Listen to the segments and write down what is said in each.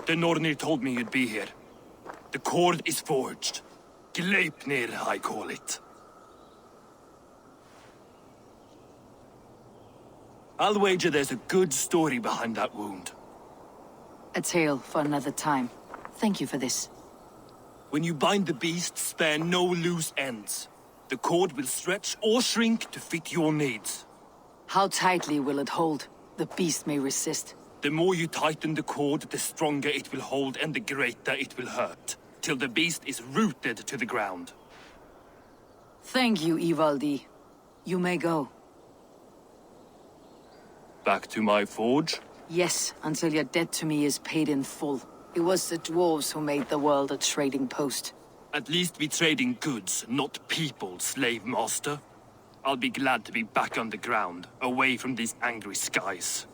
The Nornir told me you'd be here. The cord is forged. Gleipnir, I call it. I'll wager there's a good story behind that wound. A tale for another time. Thank you for this. When you bind the beast, spare no loose ends. The cord will stretch or shrink to fit your needs. How tightly will it hold? The beast may resist. The more you tighten the cord, the stronger it will hold and the greater it will hurt, till the beast is rooted to the ground. Thank you, Ivaldi. You may go. Back to my forge? Yes, until your debt to me is paid in full. It was the dwarves who made the world a trading post. At least we trade in goods, not people, slave master. I'll be glad to be back on the ground, away from these angry skies.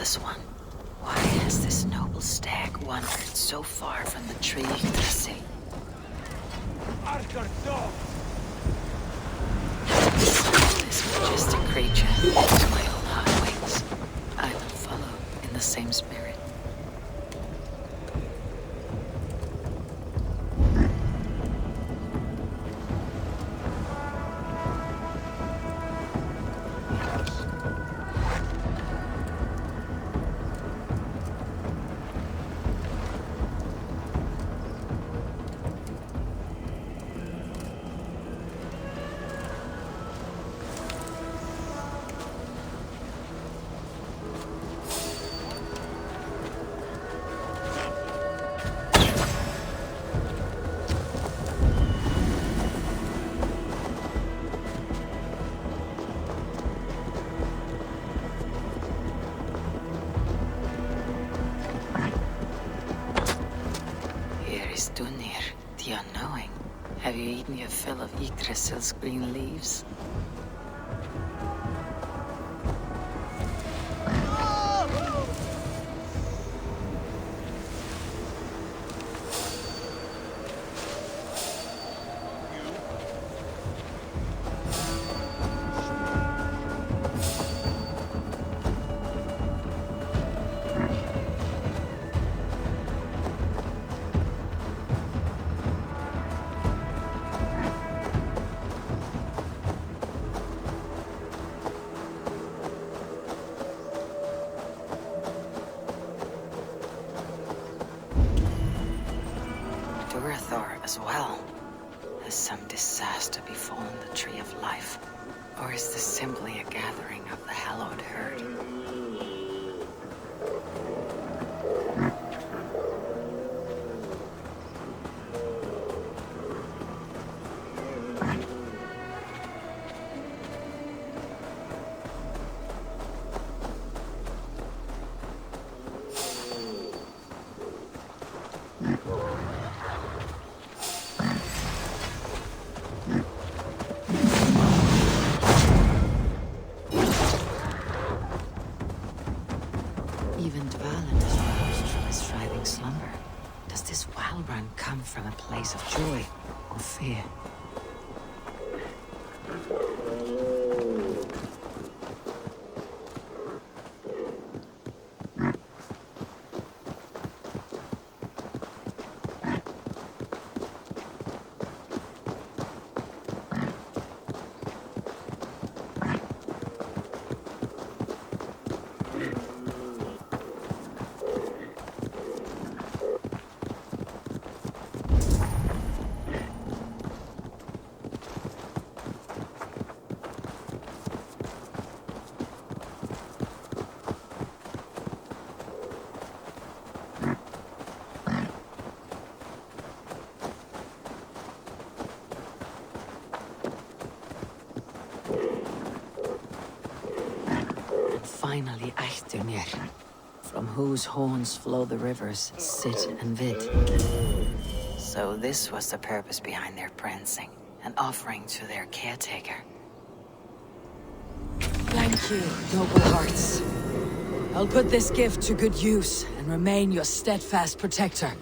this one. Why has this noble stag wandered so far from the tree Yggdrasil? This majestic creature is my own hot wings. I will follow in the same spirit. The unknowing. Have you eaten your fill of Yggdrasil's green leaves? As well. Has some disaster befallen the Tree of Life? Or is this simply a gathering of the hallowed herd? From a place of joy or fear. Finally, Eivor, from whose horns flow the rivers Sid and Vid. So this was the purpose behind their prancing, an offering to their caretaker. Thank you, noble hearts. I'll put this gift to good use and remain your steadfast protector.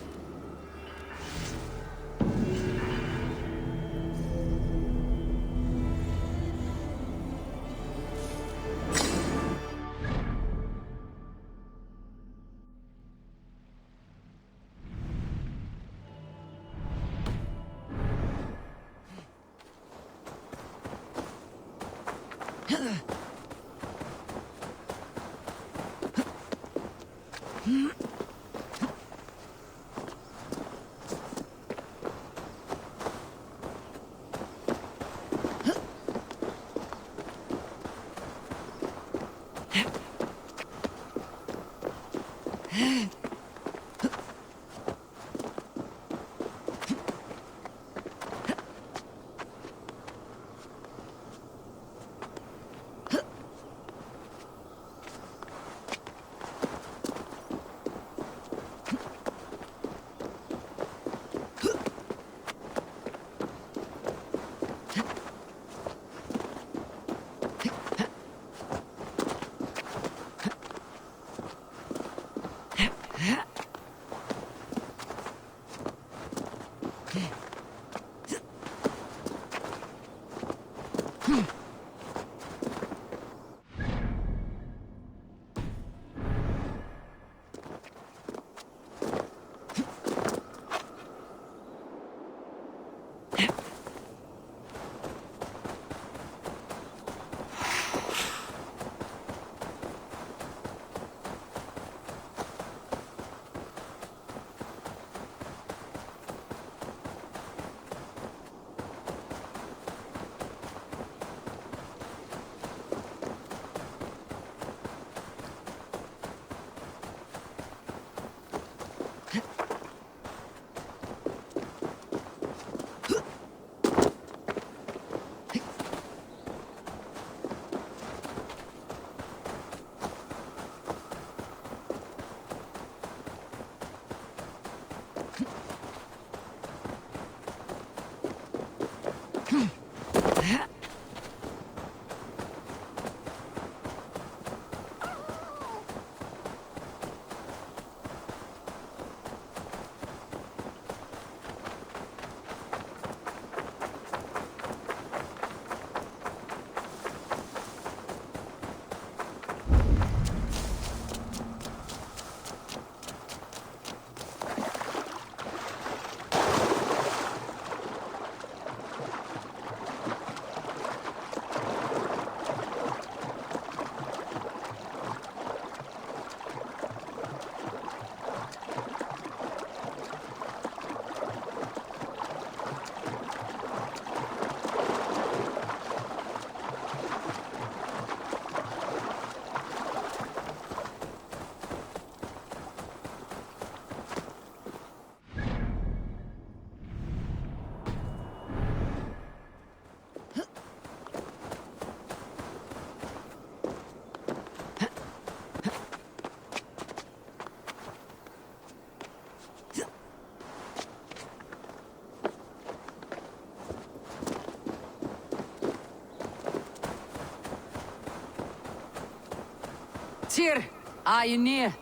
Tyr, are you near?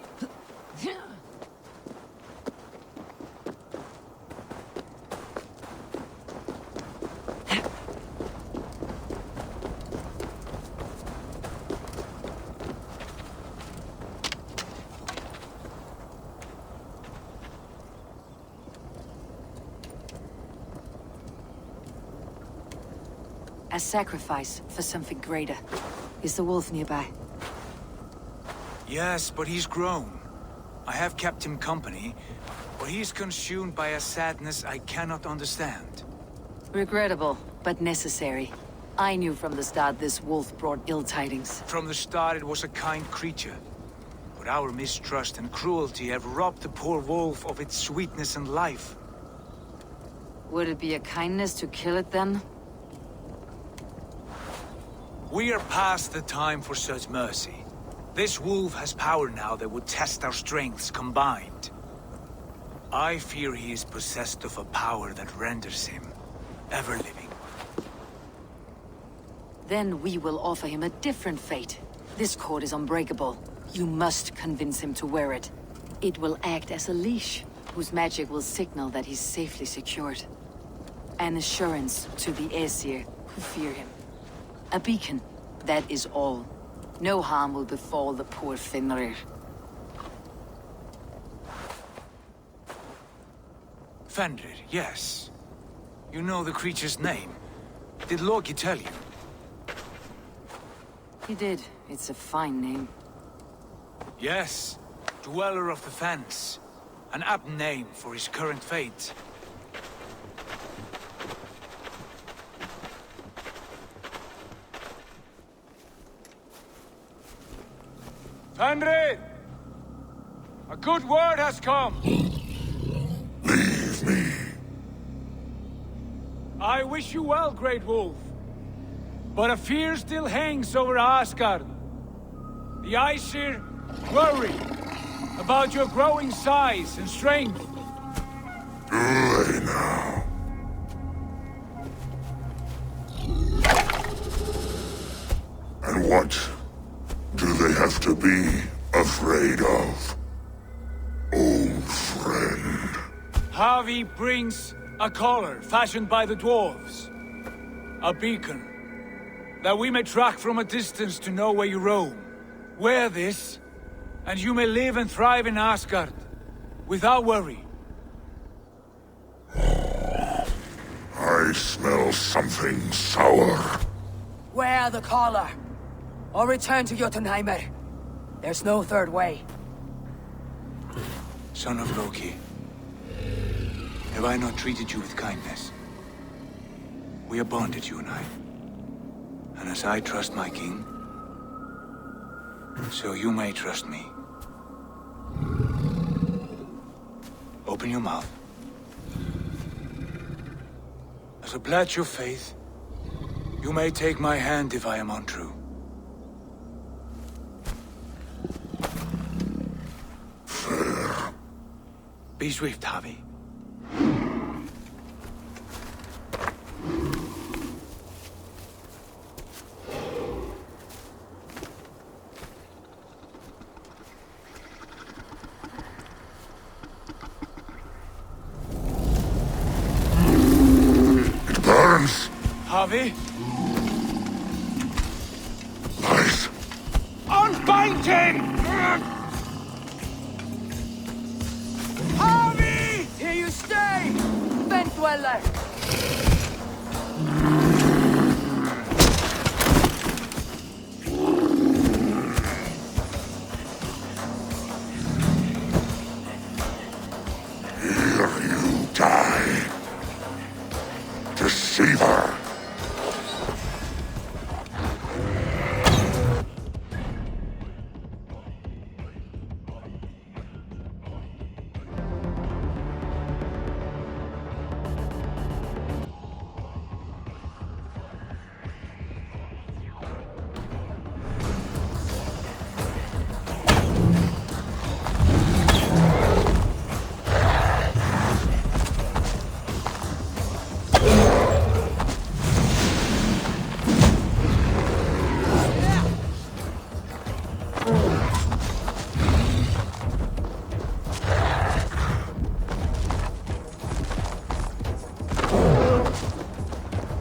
A sacrifice for something greater. Is the wolf nearby? Yes, but he's grown. I have kept him company, but he's consumed by a sadness I cannot understand. Regrettable, but necessary. I knew from the start this wolf brought ill tidings. From the start it was a kind creature. But our mistrust and cruelty have robbed the poor wolf of its sweetness and life. Would it be a kindness to kill it then? We are past the time for such mercy. This wolf has power now that would test our strengths combined. I fear he is possessed of a power that renders him ever-living. Then we will offer him a different fate. This cord is unbreakable. You must convince him to wear it. It will act as a leash, whose magic will signal that he's safely secured. An assurance to the Aesir who fear him. A beacon, that is all. No harm will befall the poor Fenrir. Fenrir, yes. You know the creature's name. Did Loki tell you? He did. It's a fine name. Yes. Dweller of the Fens. An apt name for his current fate. Fenrir! A good word has come! Leave me. I wish you well, Great Wolf. But a fear still hangs over Asgard. The Aesir worry about your growing size and strength. Do they now? And what do they have to be afraid of? Old friend. Havi brings a collar fashioned by the dwarves. A beacon. that we may track from a distance to know where you roam. Wear this, and you may live and thrive in Asgard, without worry. I smell something sour. Wear the collar, or return to Jotunheimer. There's no third way. Son of Loki, have I not treated you with kindness? We are bonded, you and I. And as I trust my king, so you may trust me. Open your mouth. As a pledge of faith, you may take my hand if I am untrue. Fair. Be swift, Havi. It burns. Havi? Nice. Unbind him! Harvey! Here you stay! Vent Dweller! Here you die. Deceiver.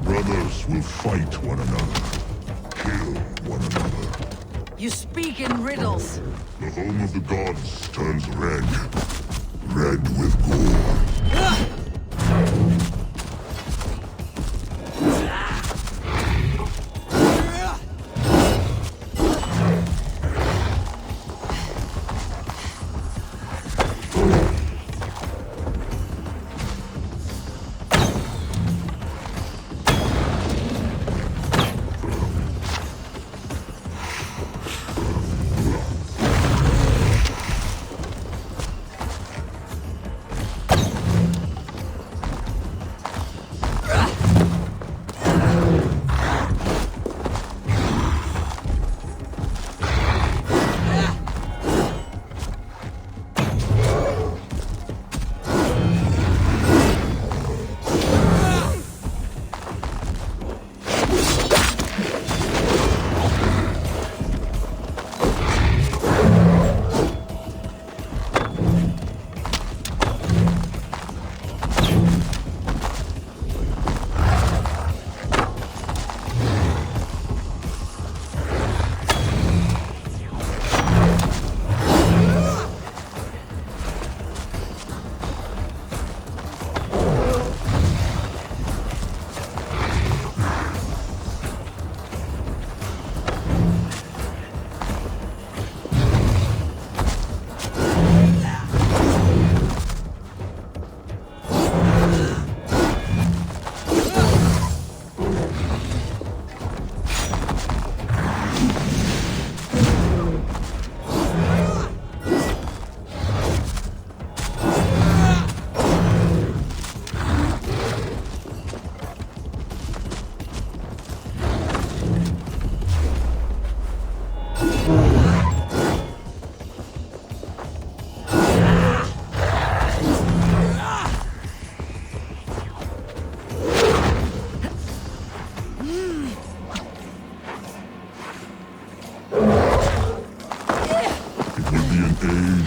Brothers will fight one another, kill one another. You speak in riddles. The home of the gods turns red, red with gore.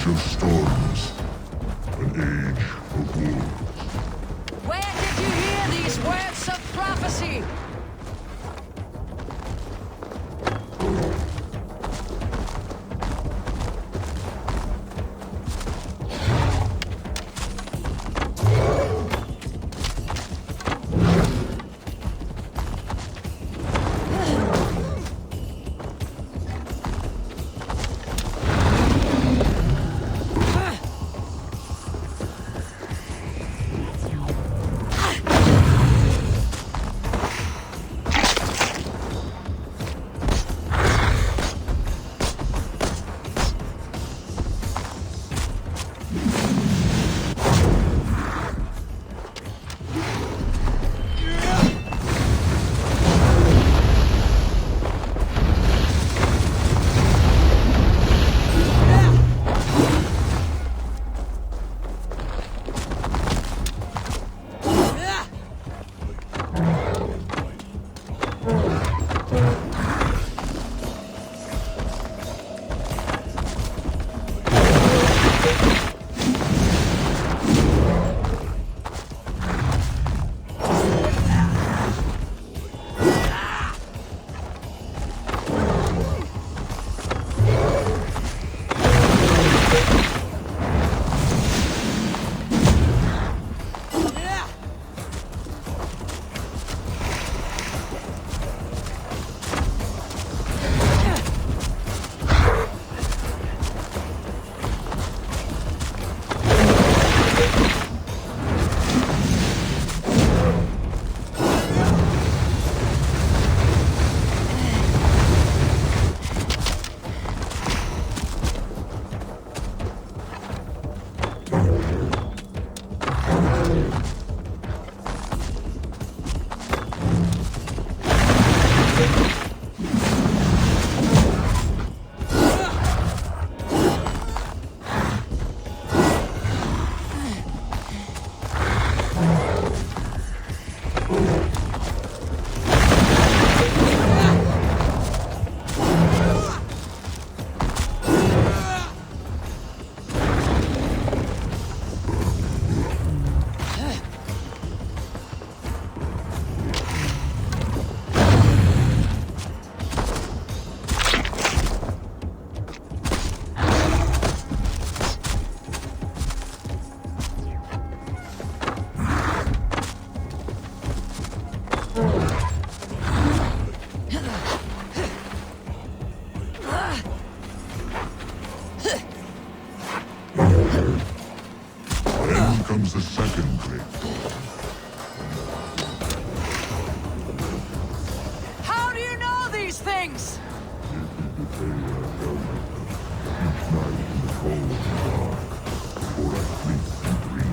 age of storms, an age of wars. Where did you hear these words of prophecy? Then comes the second great dawn. How do you know these things? Each night in the cold and dark, before I sleep and dream.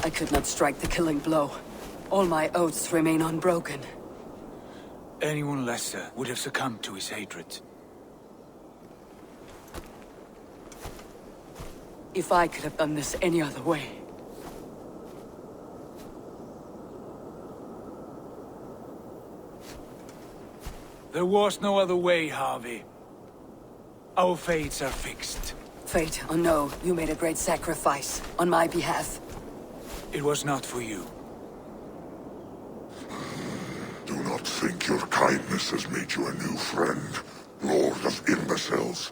I could not strike the killing blow. All my oaths remain unbroken. Anyone lesser would have succumbed to his hatred. If I could have done this any other way. There was no other way, Harvey. Our fates are fixed. Fate, oh no, you made a great sacrifice on my behalf. It was not for you. Do not think your kindness has made you a new friend, Lord of Imbeciles.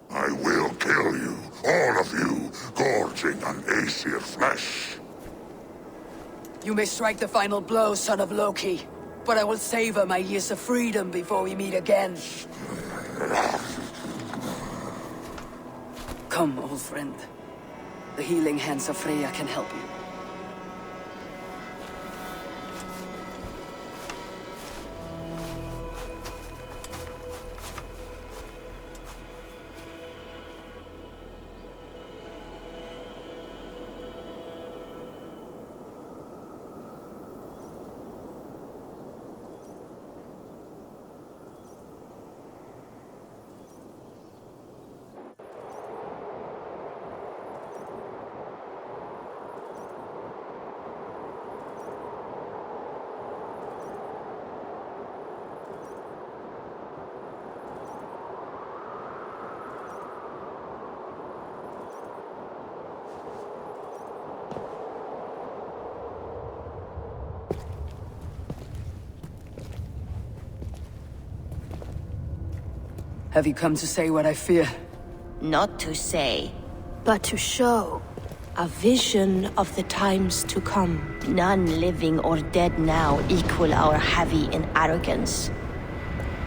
I will kill you, all of you, gorging on Aesir flesh. You may strike the final blow, son of Loki, but I will savor my years of freedom before we meet again. Come, old friend. The healing hands of Freya can help you. Have you come to say what I fear? Not to say, but to show. A vision of the times to come. None living or dead now equal our heavy in arrogance.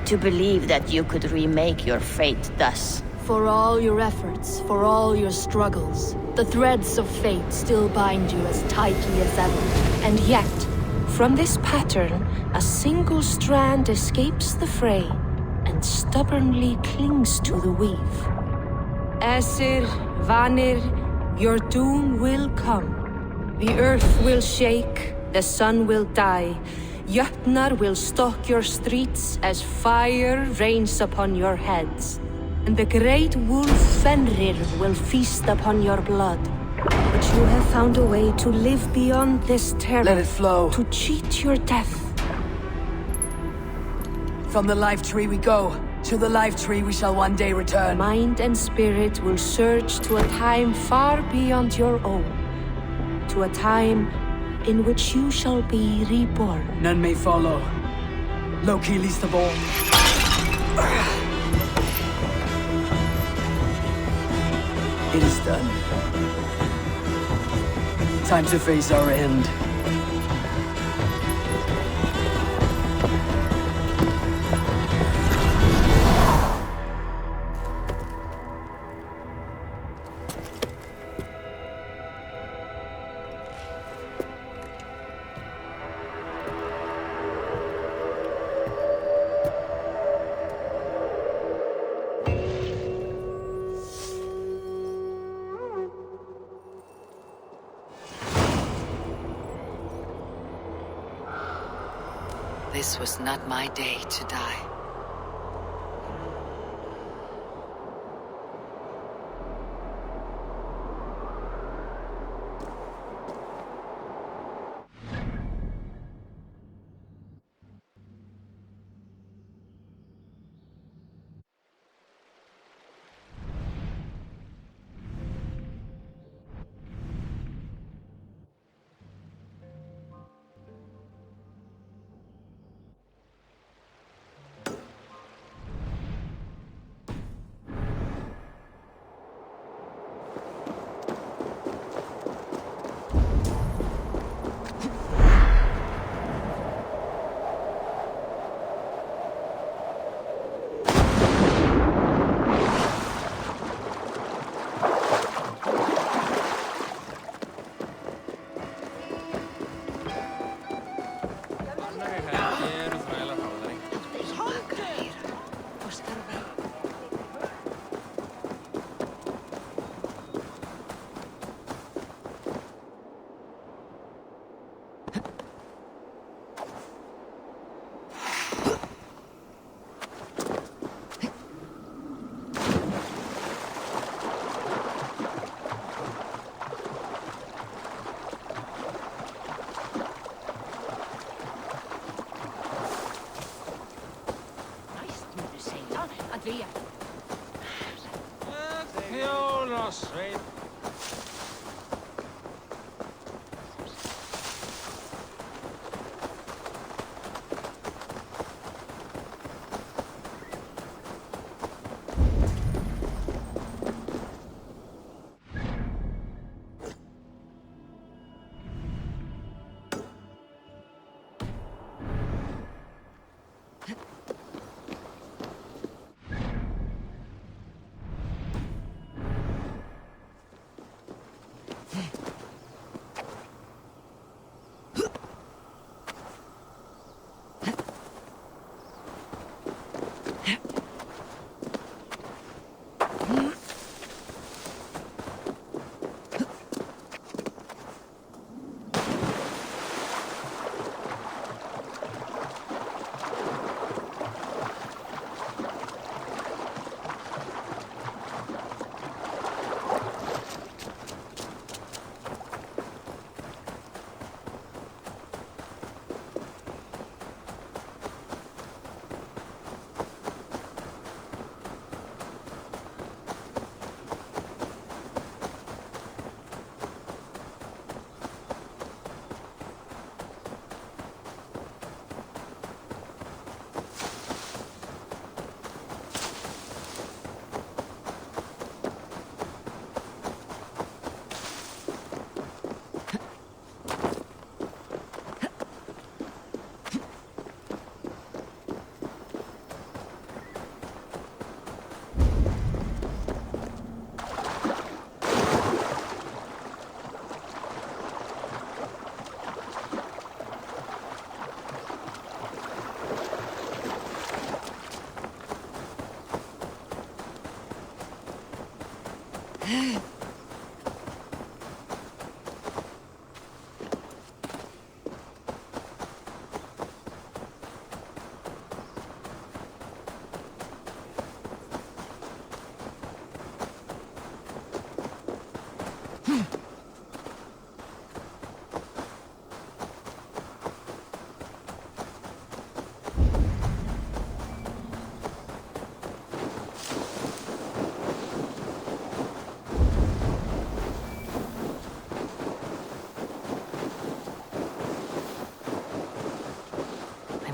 To believe that you could remake your fate thus. For all your efforts, for all your struggles, the threads of fate still bind you as tightly as ever. And yet, from this pattern, a single strand escapes the fray and stubbornly clings to the weave. Esir, Vanir, your doom will come. The earth will shake, the sun will die. Jötnar will stalk your streets as fire rains upon your heads. And the great wolf Fenrir will feast upon your blood. But you have found a way to live beyond this terror. Let it flow. To cheat your death. From the life tree we go. To the life tree we shall one day return. Mind and spirit will surge to a time far beyond your own. To a time in which you shall be reborn. None may follow. Loki least of all. It is done. Time to face our end. This was not my day to die.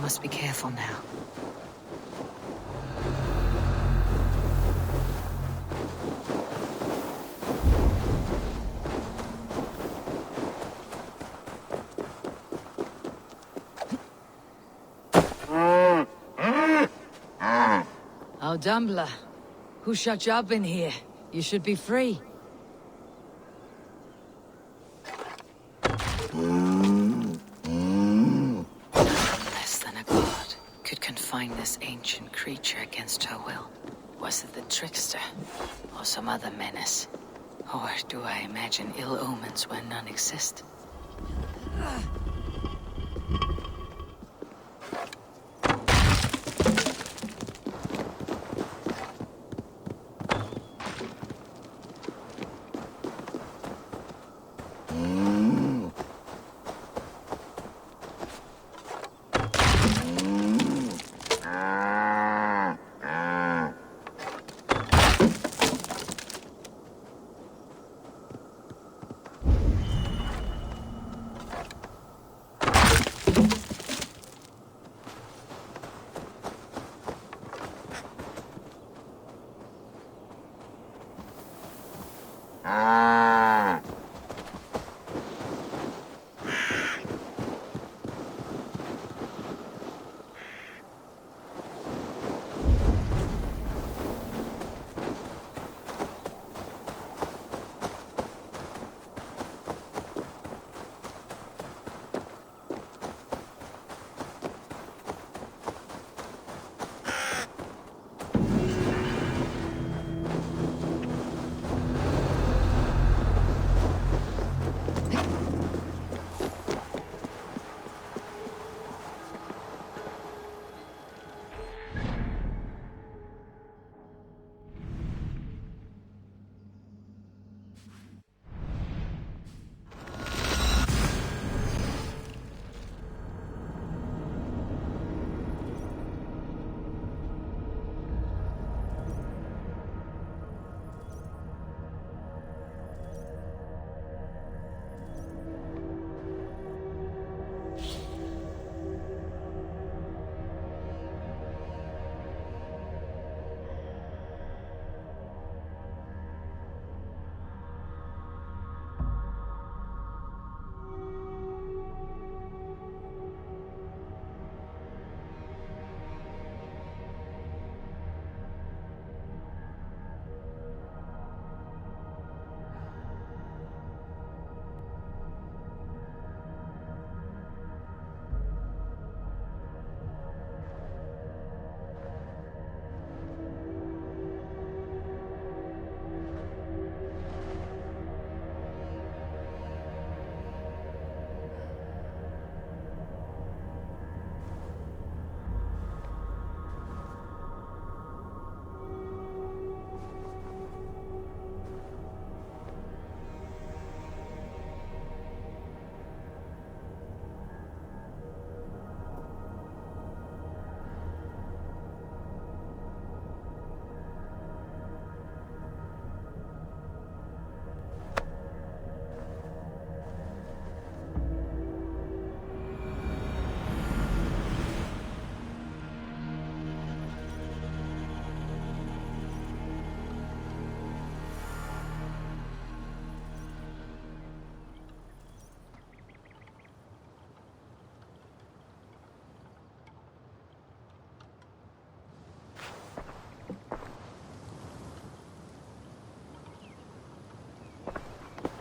Must be careful now. Oh, Dumbler. Who shut you up in here? You should be free. Confine this ancient creature against her will? Was it the trickster, or some other menace? Or do I imagine ill omens where none exist?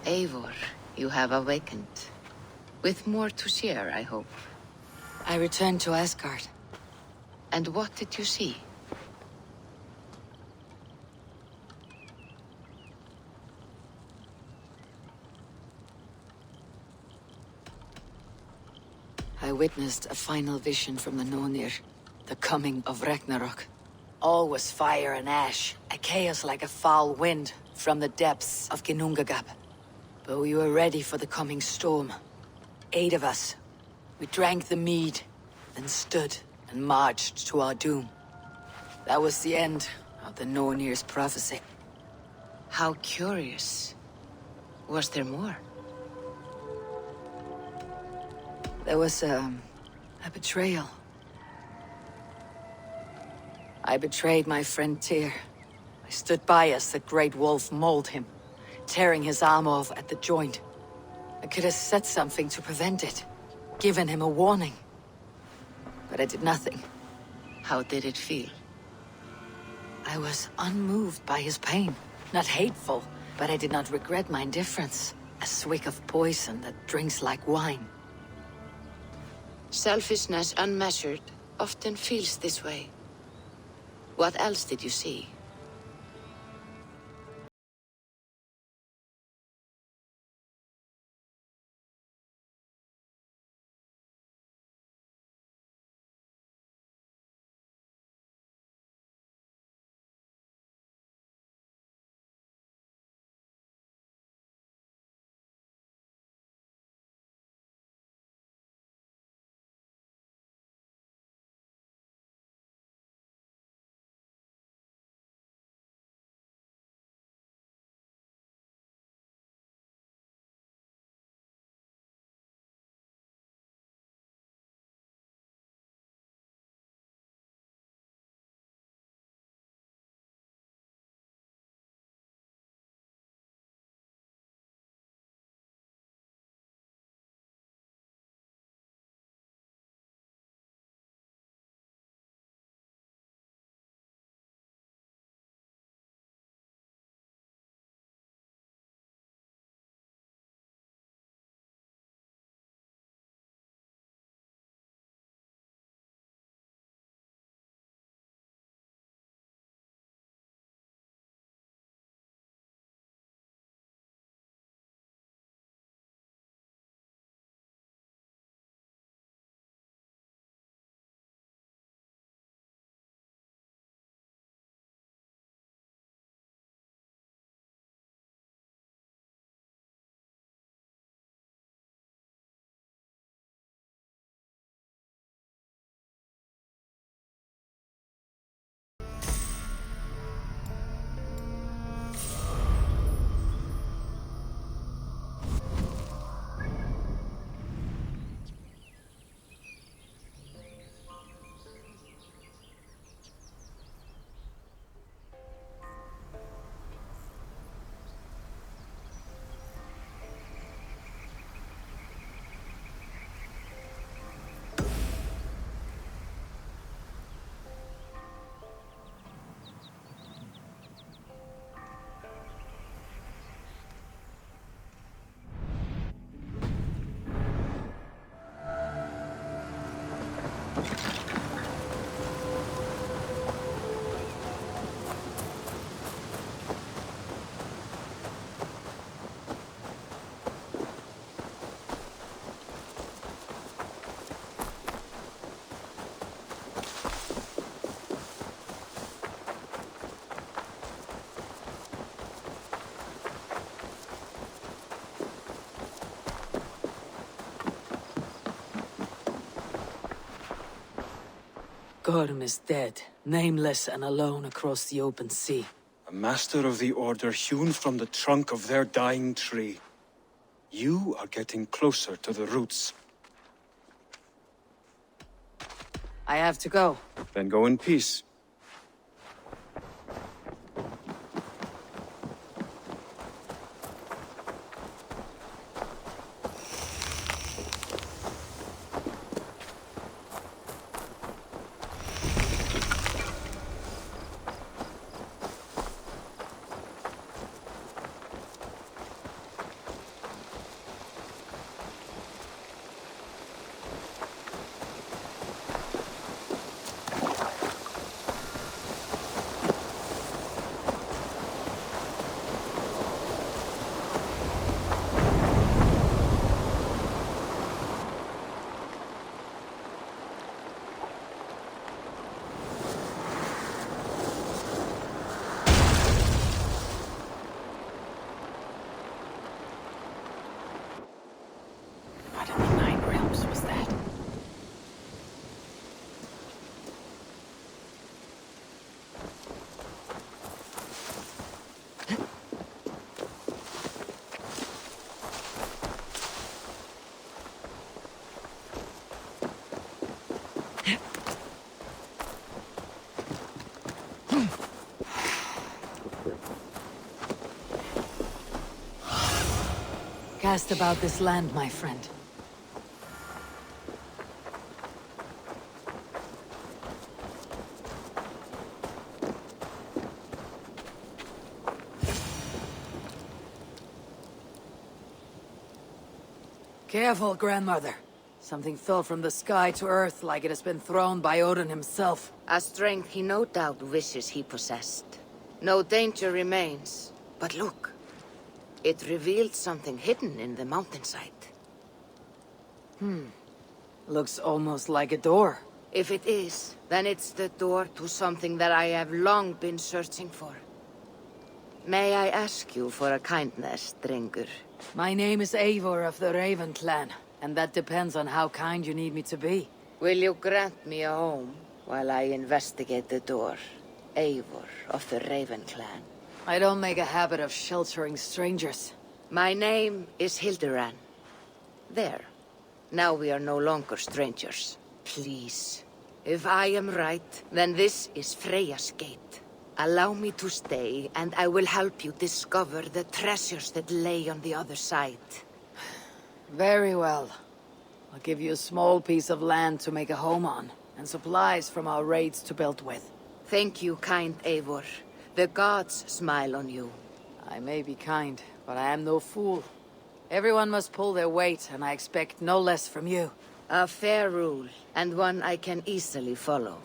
Eivor, you have awakened. With more to share, I hope. I returned to Asgard. And what did you see? witnessed a final vision from the Nornir, the coming of Ragnarok. All was fire and ash, a chaos like a foul wind from the depths of Ginnungagap. But we were ready for the coming storm. 8 of us. We drank the mead, then stood and marched to our doom. That was the end of the Nornir's prophecy. How curious. Was there more? There was a betrayal. I betrayed my friend Tyr. I stood by as the Great Wolf mauled him, tearing his arm off at the joint. I could have said something to prevent it, given him a warning. But I did nothing. How did it feel? I was unmoved by his pain. Not hateful, but I did not regret my indifference. A swig of poison that drinks like wine. Selfishness unmeasured often feels this way. What else did you see? Gorm is dead, nameless and alone across the open sea. A master of the Order hewn from the trunk of their dying tree. You are getting closer to the roots. I have to go. Then go in peace. Cast about this land, my friend. Careful, grandmother. Something fell from the sky to earth like it has been thrown by Odin himself. A strength he no doubt wishes he possessed. No danger remains. But look. It revealed something hidden in the mountainside. Looks almost like a door. If it is, then it's the door to something that I have long been searching for. May I ask you for a kindness, Drengur? My name is Eivor of the Raven clan, and that depends on how kind you need me to be. Will you grant me a home while I investigate the door? Eivor of the Raven clan. I don't make a habit of sheltering strangers. My name is Hilderan. There. Now we are no longer strangers. Please. If I am right, then this is Freya's gate. Allow me to stay, and I will help you discover the treasures that lay on the other side. Very well. I'll give you a small piece of land to make a home on, and supplies from our raids to build with. Thank you, kind Eivor. The gods smile on you. I may be kind, but I am no fool. Everyone must pull their weight, and I expect no less from you. A fair rule, and one I can easily follow.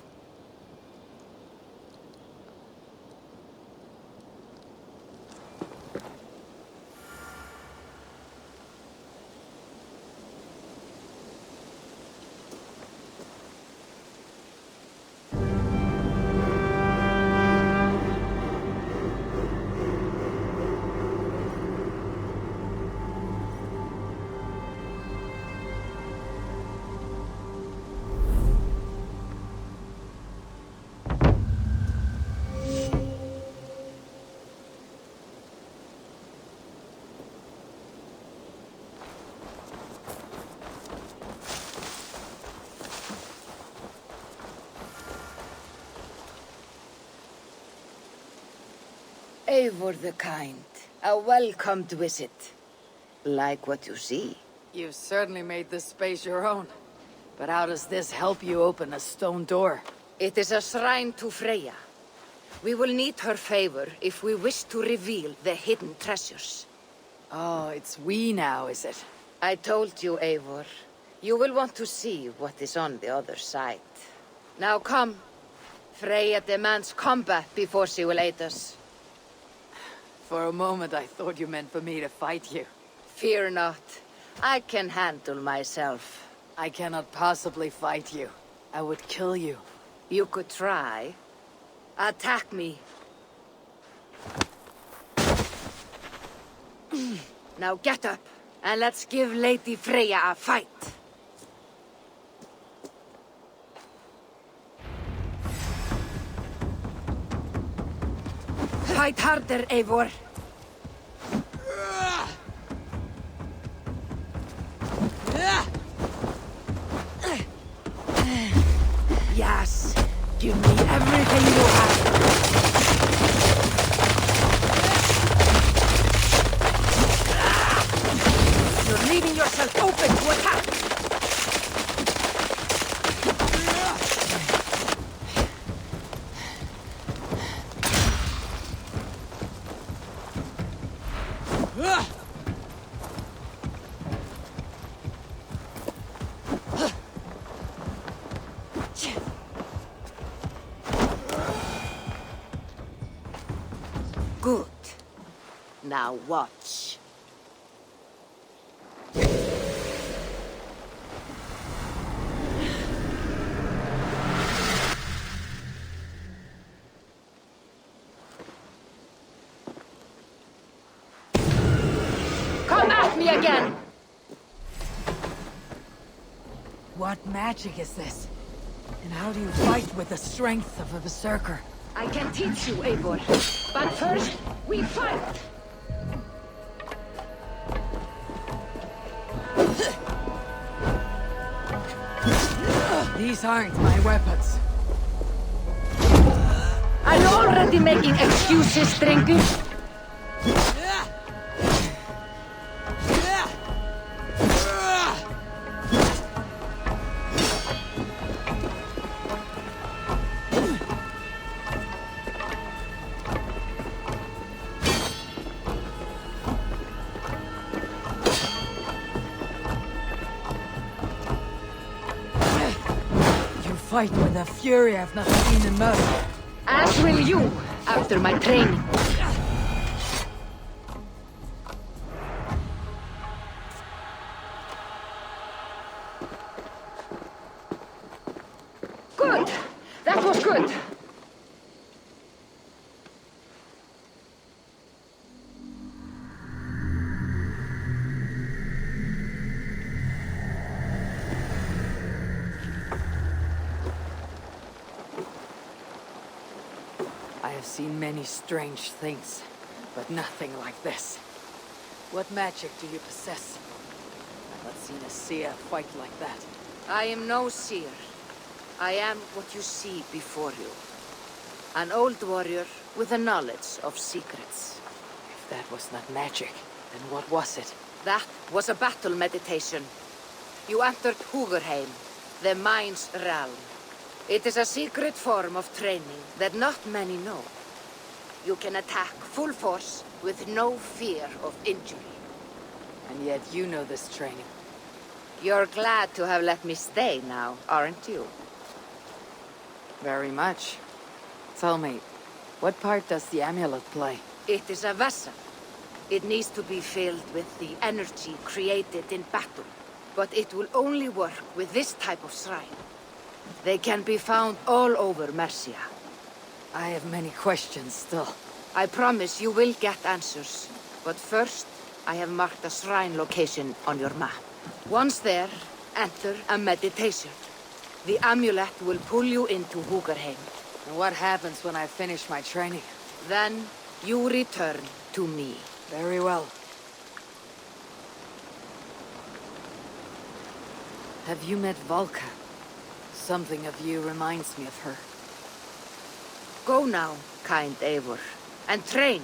Eivor the Kind, a welcomed visit. Like what you see. You've certainly made this space your own. But how does this help you open a stone door? It is a shrine to Freya. We will need her favor if we wish to reveal the hidden treasures. Oh, it's we now, is it? I told you, Eivor. You will want to see what is on the other side. Now come. Freya demands combat before she will aid us. For a moment I thought you meant for me to fight you. Fear not. I can handle myself. I cannot possibly fight you. I would kill you. You could try. Attack me. Now get up, and let's give Lady Freya a fight. Fight harder, Eivor. Yes, give me everything you have. You're leaving yourself open to attack. Good. Now watch. Come at me again! What magic is this? And how do you fight with the strength of a berserker? I can teach you, Eivor. But first, we fight! These aren't my weapons. Are you already making excuses, Drengur? fight with a fury I've not seen in Mercia. As will you, after my training. Good! That was good! I have seen many strange things, but nothing like this. What magic do you possess? I've not seen a seer fight like that. I am no seer. I am what you see before you. An old warrior with a knowledge of secrets. If that was not magic, then what was it? That was a battle meditation. You entered Hugerheim, the mind's realm. It is a secret form of training that not many know. You can attack full force with no fear of injury. And yet you know this training. You're glad to have let me stay now, aren't you? Very much. Tell me, what part does the amulet play? It is a vessel. It needs to be filled with the energy created in battle. But it will only work with this type of shrine. They can be found all over Mercia. I have many questions still. I promise you will get answers. But first, I have marked a shrine location on your map. Once there, enter a meditation. The amulet will pull you into Hugerheim. And what happens when I finish my training? Then, you return to me. Very well. Have you met Valka? Something of you reminds me of her. Go now, kind Eivor, and train.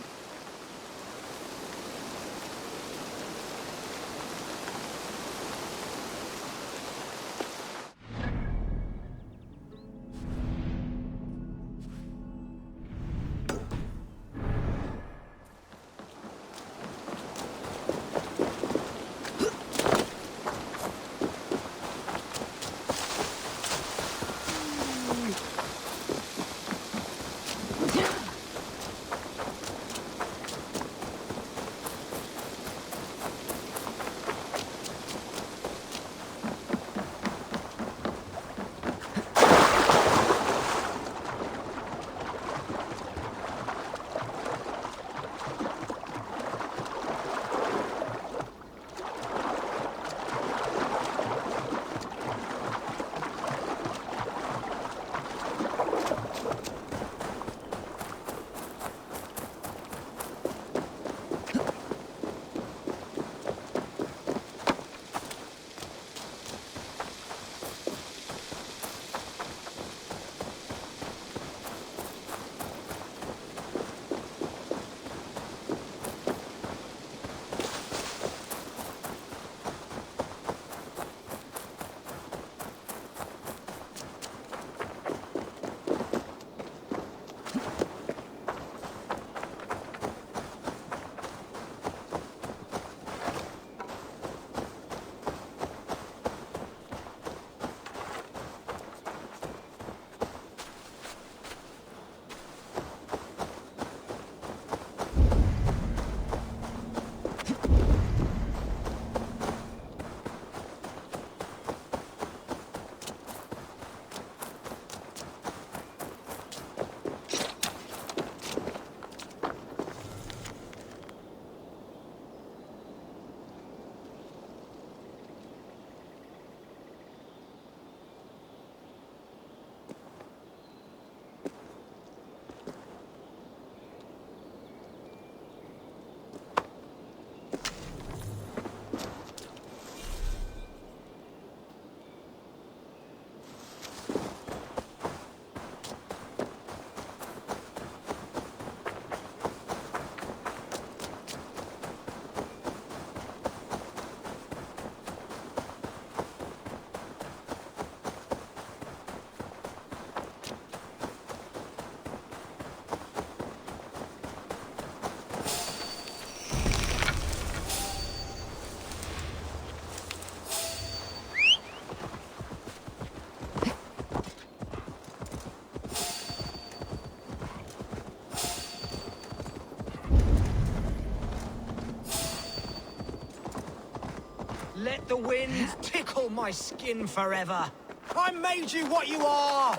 Let the wind tickle my skin forever. I made you what you are.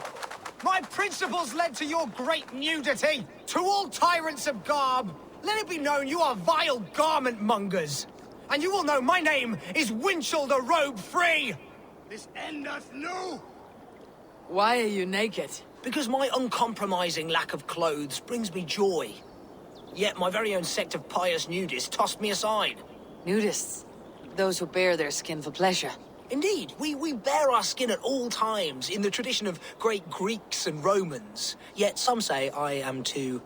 My principles led to your great nudity. To all tyrants of garb, let it be known you are vile garment mongers. And you will know my name is Winchell the Robe Free. This endeth new. Why are you naked? Because my uncompromising lack of clothes brings me joy. Yet my very own sect of pious nudists tossed me aside. Nudists? Those who bare their skin for pleasure. Indeed, we bear our skin at all times in the tradition of great Greeks and Romans. Yet some say I am too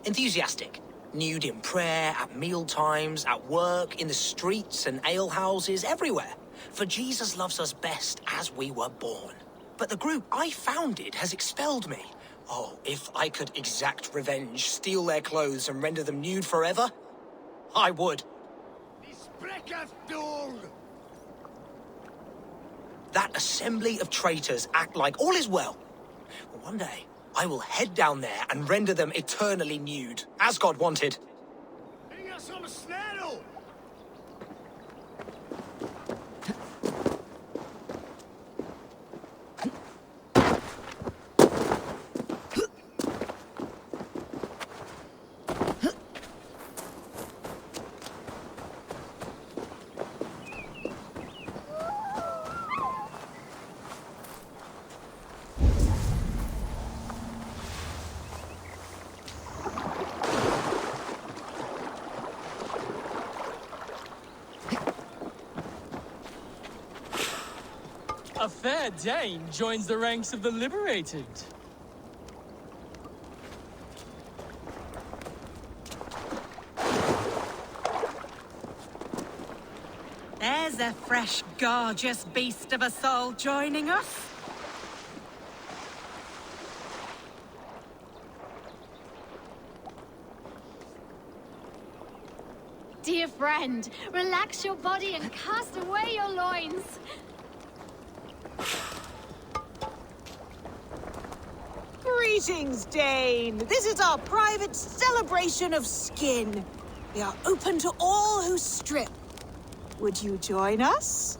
enthusiastic. Nude in prayer, at meal times, at work, in the streets and alehouses, everywhere. For Jesus loves us best as we were born. But the group I founded has expelled me. Oh, if I could exact revenge, steal their clothes and render them nude forever, I would. That assembly of traitors act like all is well. But one day, I will head down there and render them eternally nude, as God wanted. A fair Dane joins the ranks of the liberated. There's a fresh, gorgeous beast of a soul joining us. Dear friend, relax your body and cast away your loins. Greetings, Dane. This is our private celebration of skin. We are open to all who strip. Would you join us?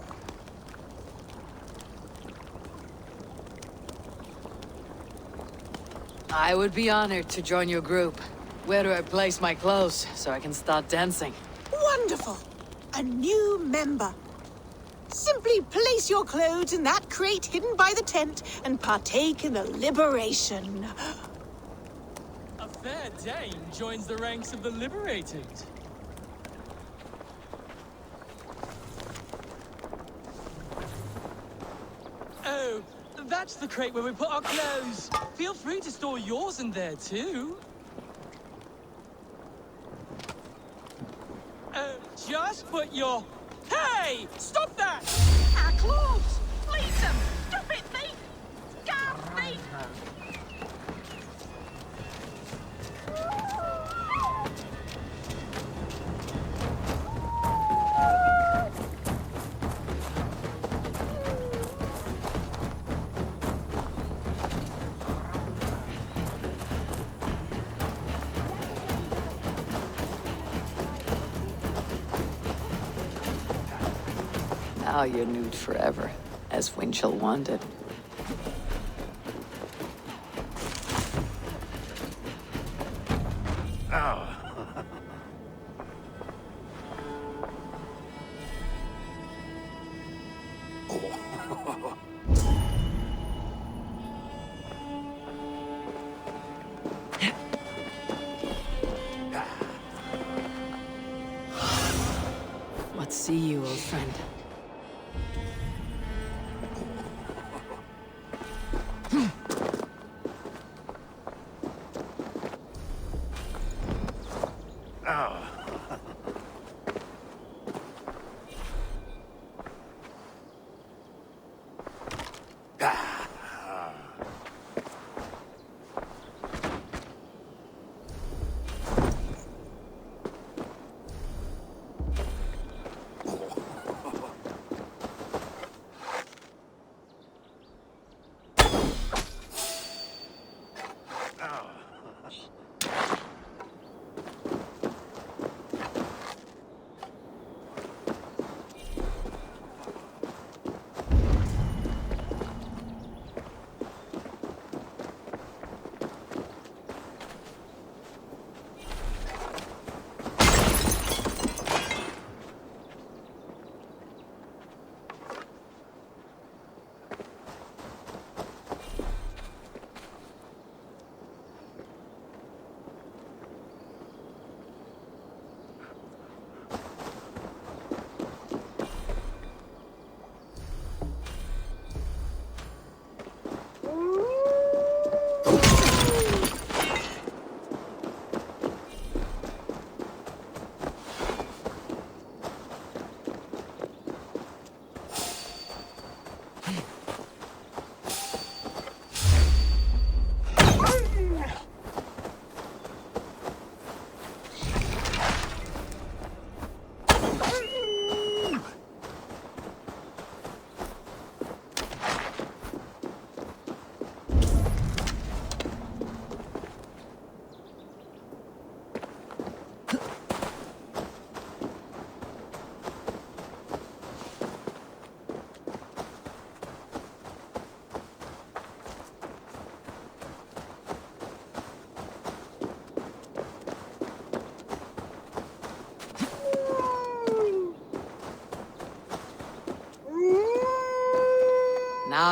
I would be honored to join your group. Where do I place my clothes so I can start dancing? Wonderful. A new member. Simply place your clothes in that crate hidden by the tent and partake in the liberation. A fair Dane joins the ranks of the liberated. Oh, that's the crate where we put our clothes. Feel free to store yours in there too. Just put your... Hey! Stop that! Our clothes! Please them! Stop it, thief! Guard thief! Now you're nude forever, as Winchell wanted. What see you, old friend?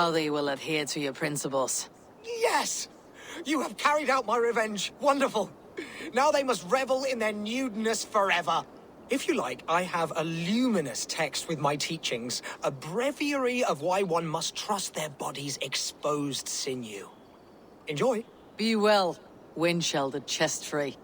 Now they will adhere to your principles. Yes! You have carried out my revenge. Wonderful. Now they must revel in their nudeness forever. If you like, I have a luminous text with my teachings, a breviary of why one must trust their body's exposed sinew. Enjoy. Be well, wind-sheltered chest free.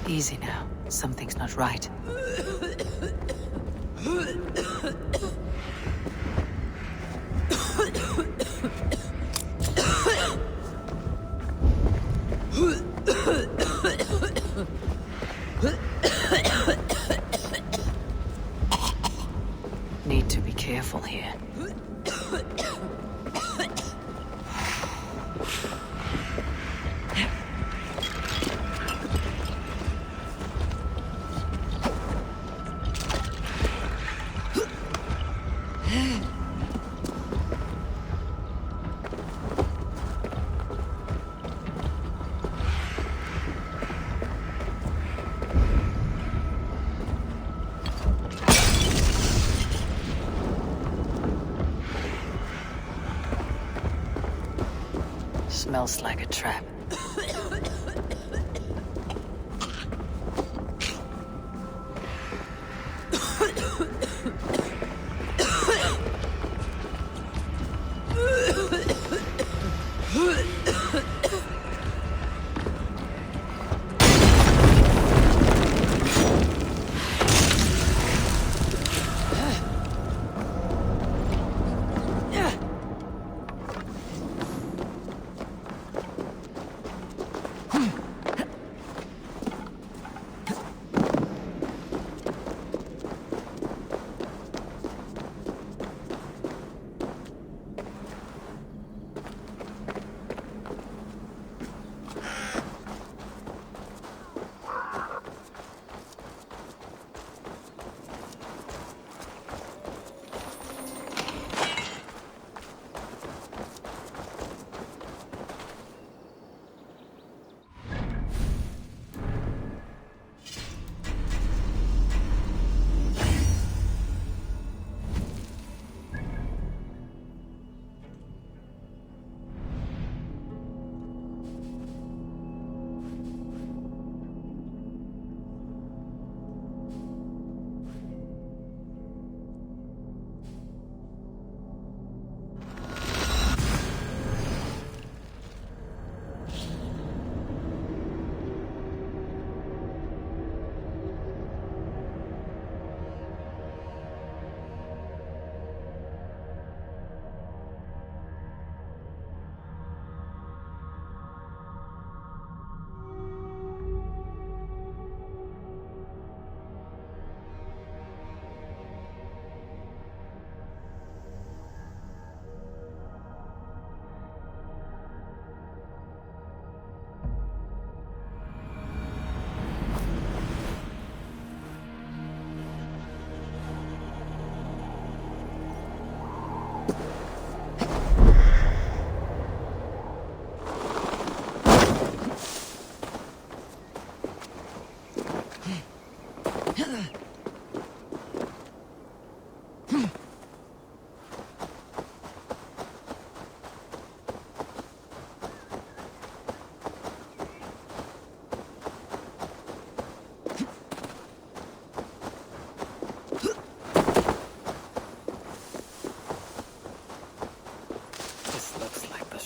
Easy now. Something's not right. Need to be careful here. smells like a trap.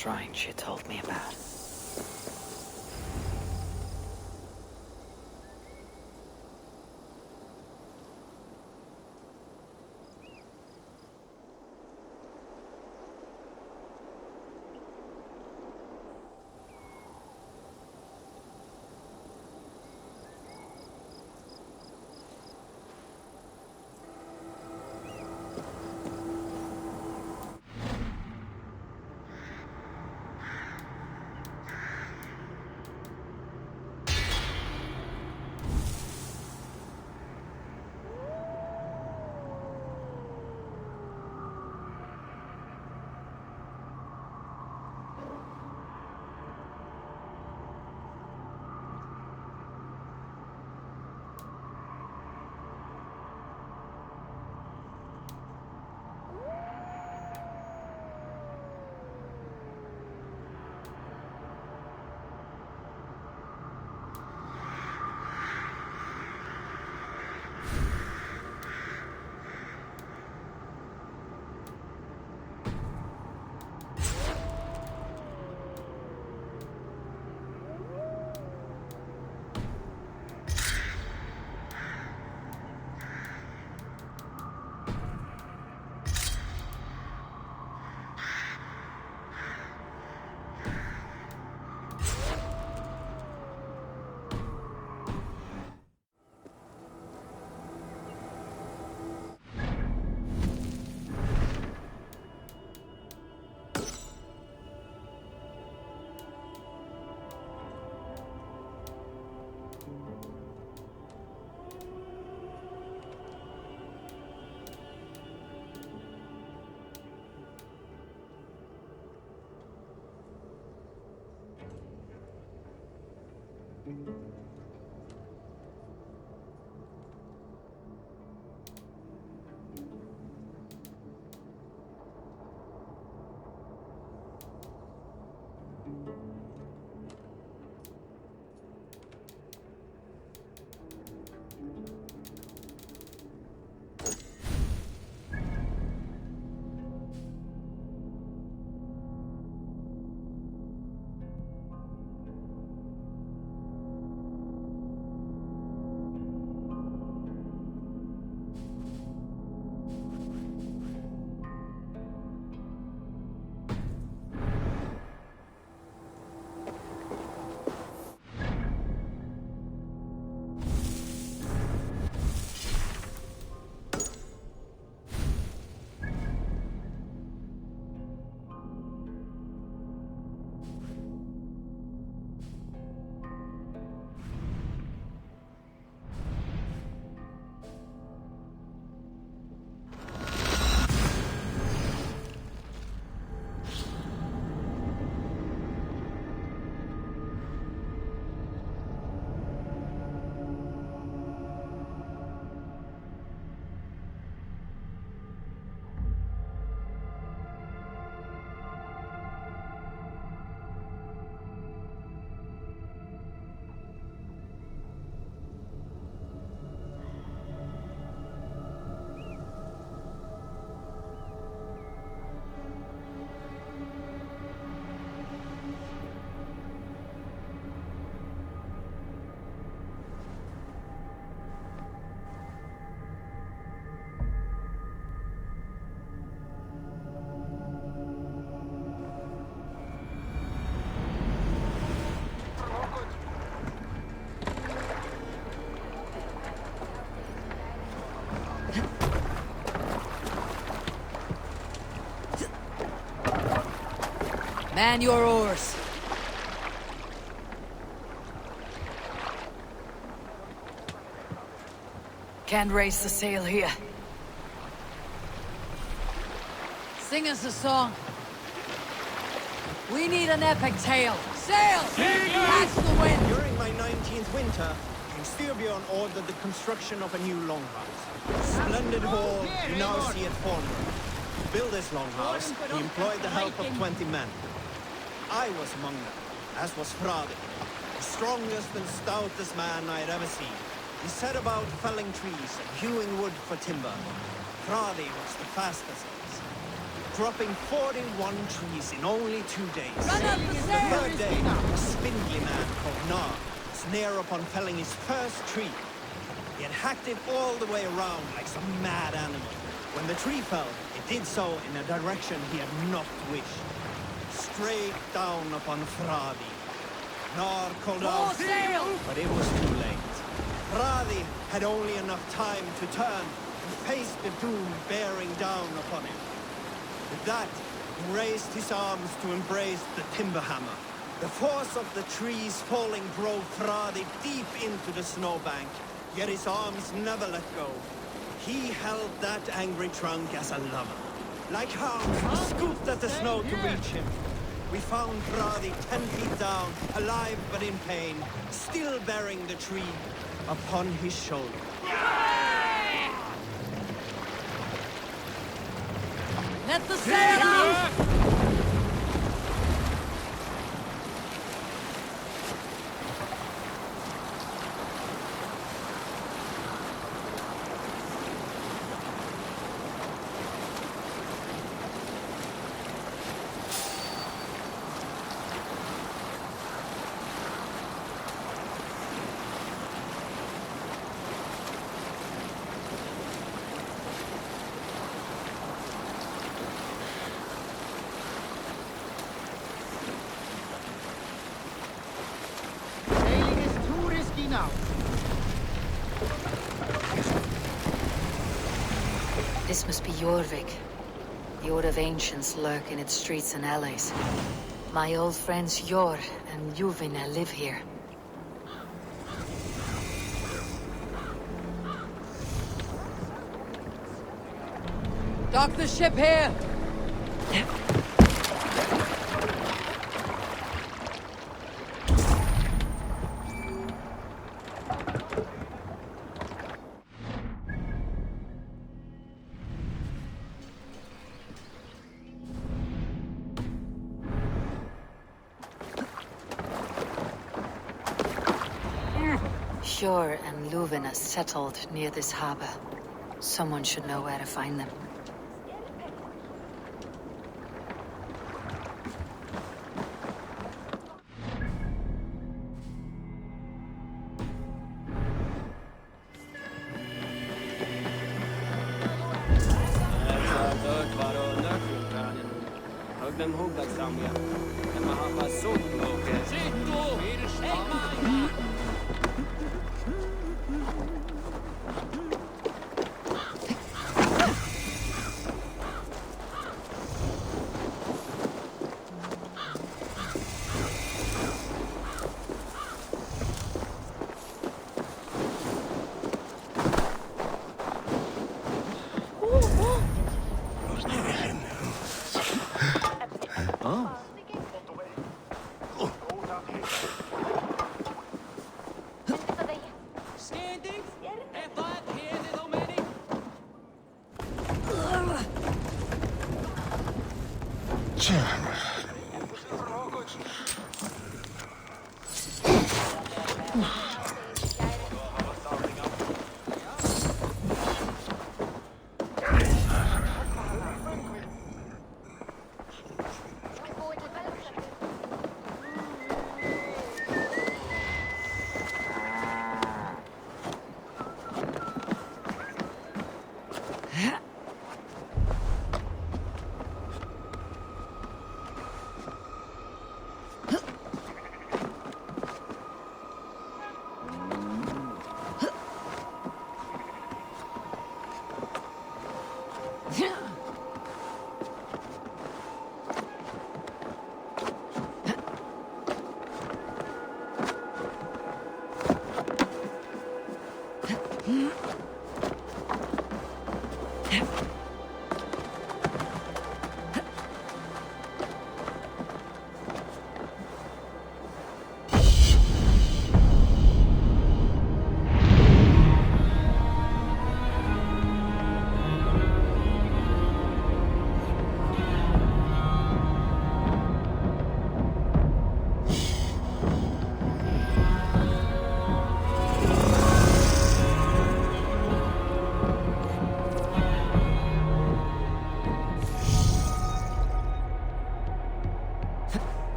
Shrine she told me about. Man your oars. Can't raise the sail here. Sing us a song. We need an epic tale. Sail! Catch the wind! During my 19th winter, King Styrbjorn ordered the construction of a new longhouse. Splendid hall, you now see at Fornburg. To build this longhouse, he employed the help of 20 men. I was among them, as was Frade, the strongest and stoutest man I had ever seen. He set about felling trees and hewing wood for timber. Frade was the fastest of us, dropping 41 trees in only 2 days. The third day, a spindly man called Nar was near upon felling his first tree. He had hacked it all the way around like some mad animal. When the tree fell, it did so in a direction he had not wished. Straight down upon Frade. Nar called out, but it was too late. Frade had only enough time to turn and face the doom bearing down upon him. With that, he raised his arms to embrace the timber hammer. The force of the trees falling drove Frade deep into the snowbank, yet his arms never let go. He held that angry trunk as a lover. Like hounds, we scooped at the snow to reach him. We found Frade 10 feet down, alive but in pain, still bearing the tree upon his shoulder. Let the sail out! This must be Jorvik. The Order of Ancients lurk in its streets and alleys. My old friends Jor and Juvina live here. Dock the ship here! Sjor and Luvina settled near this harbor. Someone should know where to find them.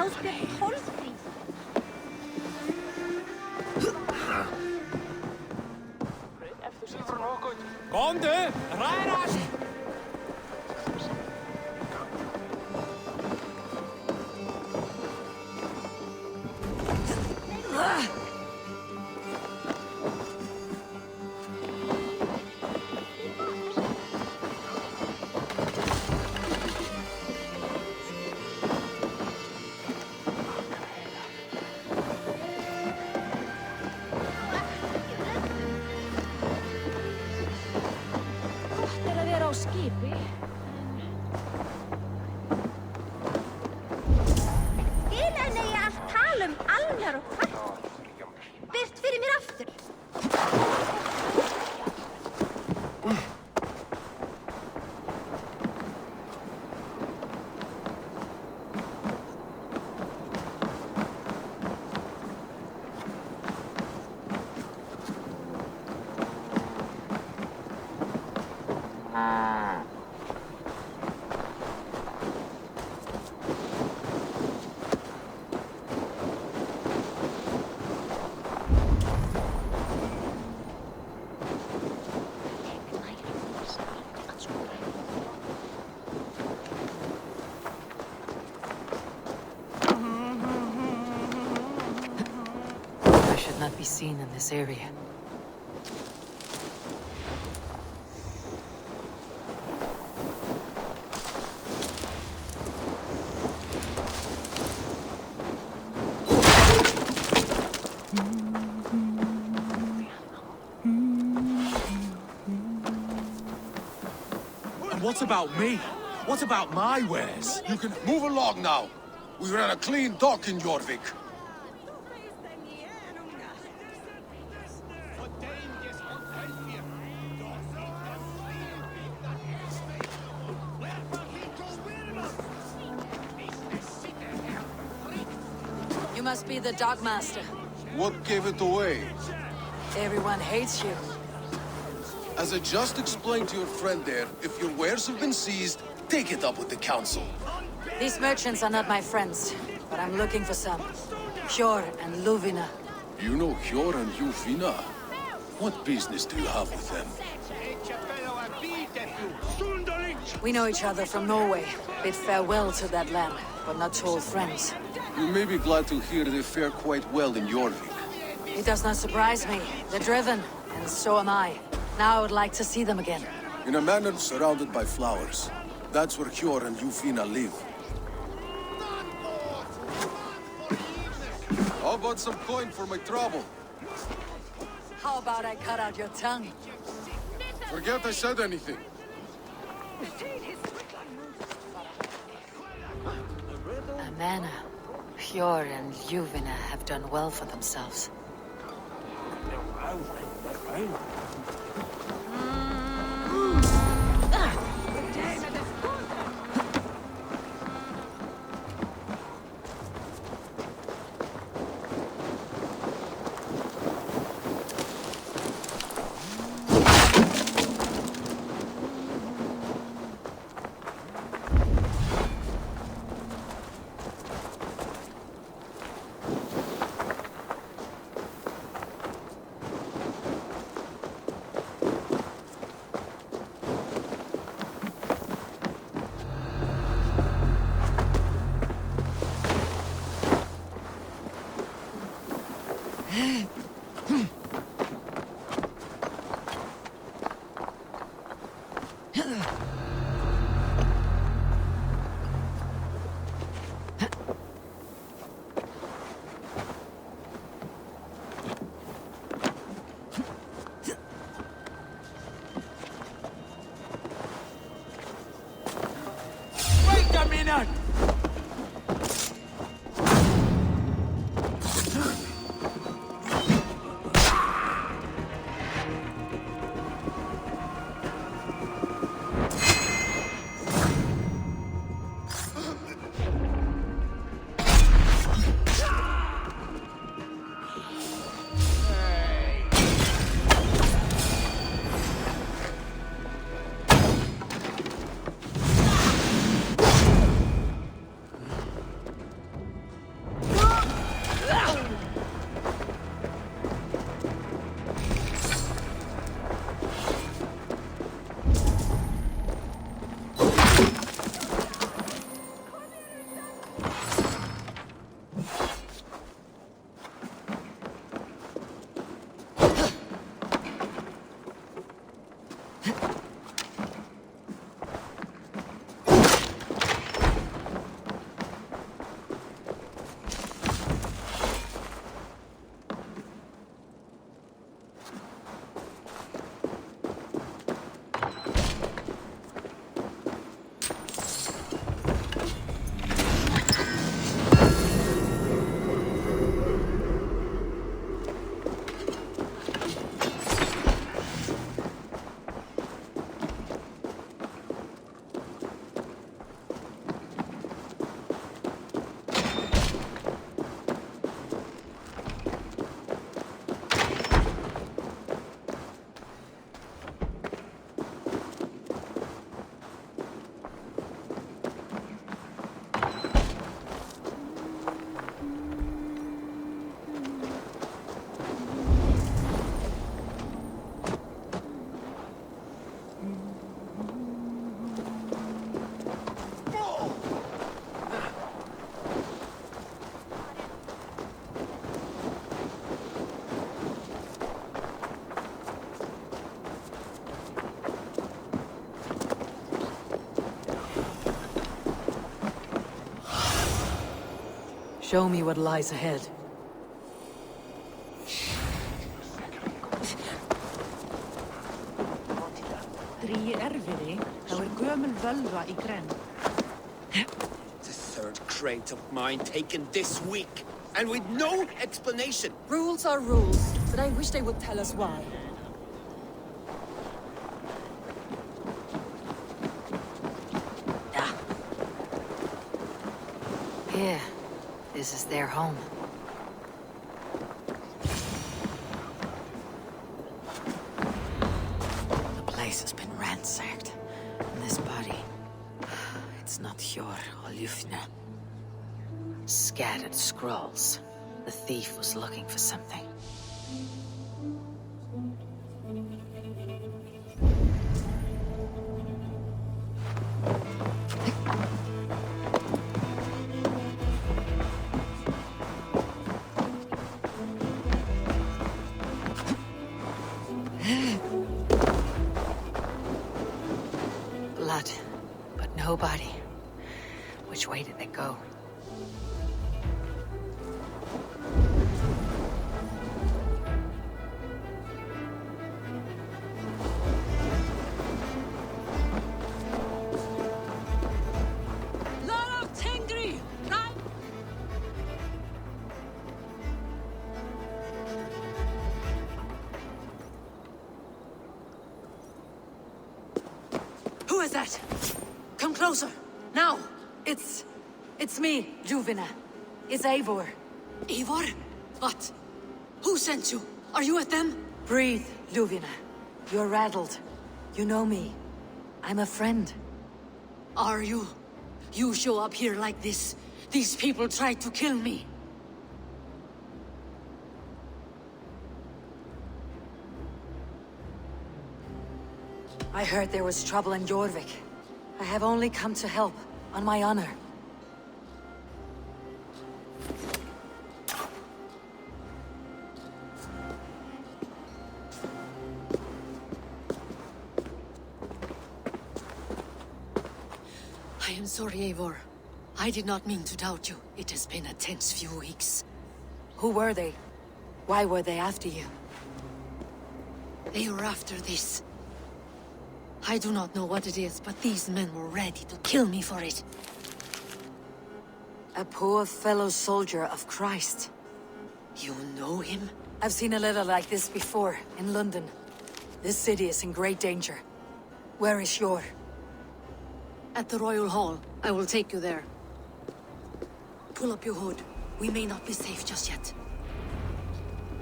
Ásbjörn 12 prís. Komdu, hrærast! Not be seen in this area. And what about me? What about my wares? You can move along now. We ran a clean dock in Jorvik. You must be the Dogmaster. What gave it away? Everyone hates you. As I just explained to your friend there, if your wares have been seized, take it up with the council. These merchants are not my friends, but I'm looking for some. Hjor and Luvina. You know Hjor and Luvina? What business do you have with them? We know each other from Norway. Bid farewell to that land, but not to old friends. You may be glad to hear they fare quite well in Jorvik. It does not surprise me. They're driven, and so am I. Now I would like to see them again. In a manor surrounded by flowers. That's where Hjor and Luvina live. How about some coin for my trouble? How about I cut out your tongue? Forget I said anything. Amana, Hjor and Luvina have done well for themselves. Show me what lies ahead. Dríi erfiði, þá gömul völva í grenn. The third crate of mine taken this week, and with no explanation. Rules are rules, but I wish they would tell us why. Here. This is their home. The place has been ransacked. And this body... It's not your Olufne. Scattered scrolls. The thief was looking for something. Blood, but no body. Which way did they go? Who is that? Come closer, now! It's me, Juvina. It's Eivor. Eivor? What? Who sent you? Are you with them? Breathe, Juvina. You're rattled. You know me. I'm a friend. Are you? You show up here like this. These people tried to kill me. I heard there was trouble in Jorvik. I have only come to help, on my honor. I am sorry, Eivor. I did not mean to doubt you. It has been a tense few weeks. Who were they? Why were they after you? They were after this. I do not know what it is, but these men were ready to kill me for it. A poor fellow soldier of Christ. You know him? I've seen a letter like this before, in London. This city is in great danger. Where is Jor? At the Royal Hall. I will take you there. Pull up your hood. We may not be safe just yet.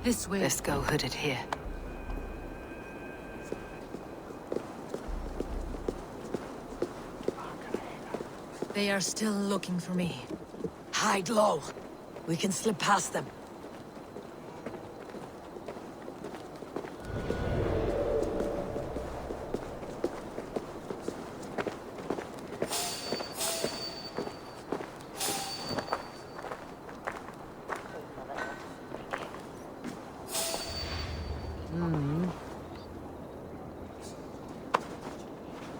This way. Best go hooded here. They are still looking for me. Hide low. We can slip past them.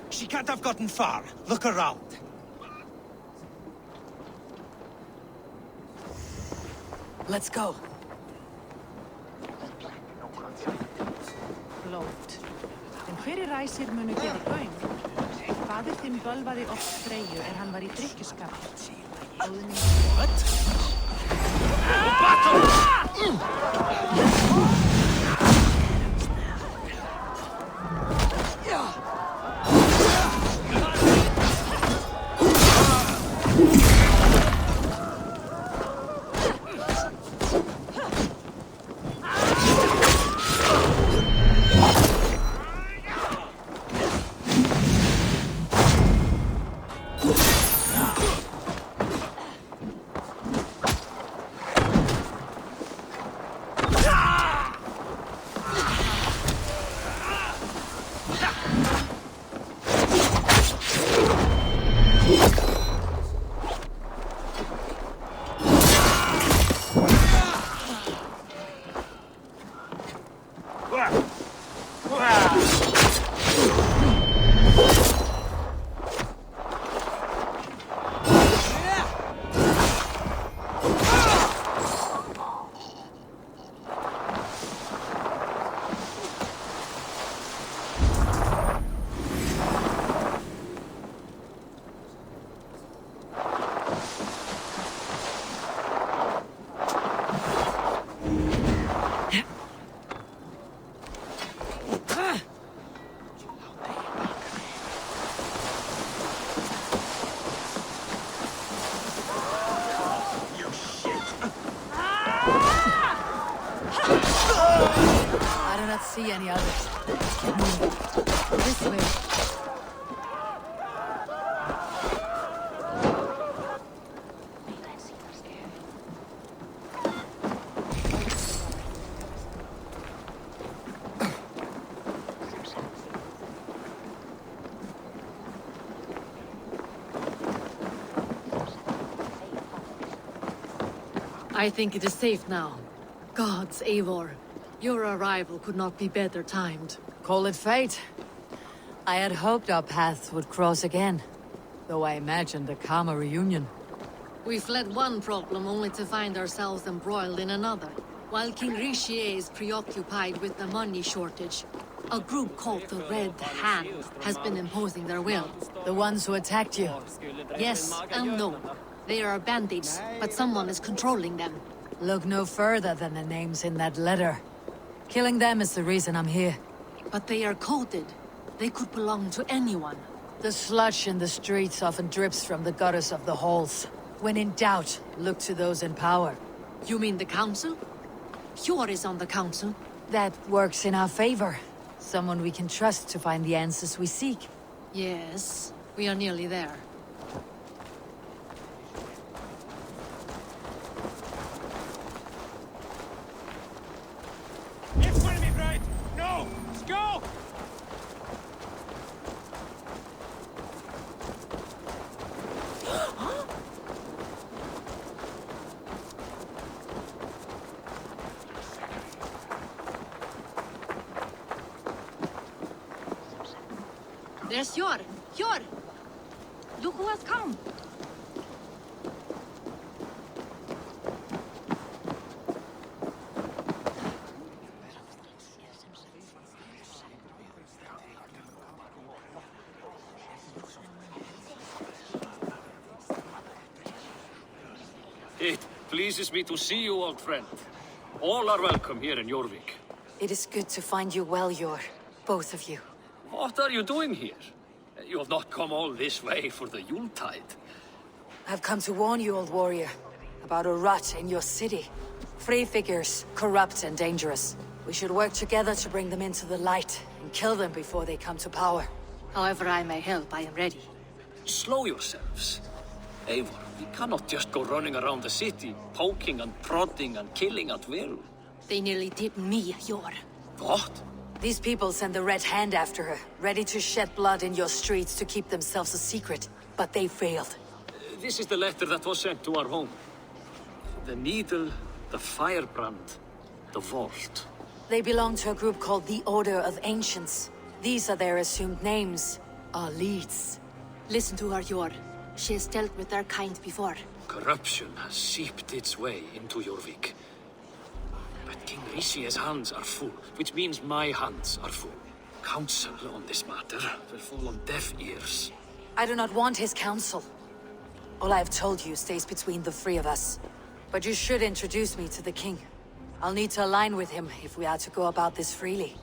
She can't have gotten far. Look around. Let's go. Blót. En hverir ræsir munu gera göng? Faðir þinn bölvaði oft Freyju hann var í drykkjuskap. What? not see any others. Let's get moving. This way. I think it is safe now. Gods, Eivor. Your arrival could not be better timed. Call it fate. I had hoped our paths would cross again, though I imagined a calmer reunion. We fled one problem only to find ourselves embroiled in another. While King Richier is preoccupied with the money shortage, a group called the Red Hand has been imposing their will. The ones who attacked you? Yes and no. They are bandits, but someone is controlling them. Look no further than the names in that letter. Killing them is the reason I'm here. But they are coded. They could belong to anyone. The sludge in the streets often drips from the gutters of the halls. When in doubt, look to those in power. You mean the council? Hjor is on the council. That works in our favor. Someone we can trust to find the answers we seek. Yes, we are nearly there. No! Let's go! There's Hjor! Hjor! Look who has come! It pleases me to see you, old friend. All are welcome here in Jorvik. It is good to find you well, Hjor. Both of you. What are you doing here? You have not come all this way for the Yuletide. I've come to warn you, old warrior, about a rot in your city. Free figures, corrupt and dangerous. We should work together to bring them into the light and kill them before they come to power. However I may help, I am ready. Slow yourselves. Eivor, we cannot just go running around the city, poking and prodding and killing at will. They nearly did me, Hjor. What? These people send the Red Hand after her, ready to shed blood in your streets to keep themselves a secret. But they failed. This is the letter that was sent to our home. The needle, the firebrand, the vault. They belong to a group called the Order of Ancients. These are their assumed names, our leads. Listen to her, Hjor. She has dealt with their kind before. Corruption has seeped its way into Jorvik. But King Richier's hands are full, which means my hands are full. Counsel on this matter will fall on deaf ears. I do not want his counsel. All I have told you stays between the three of us. But you should introduce me to the king. I'll need to align with him if we are to go about this freely.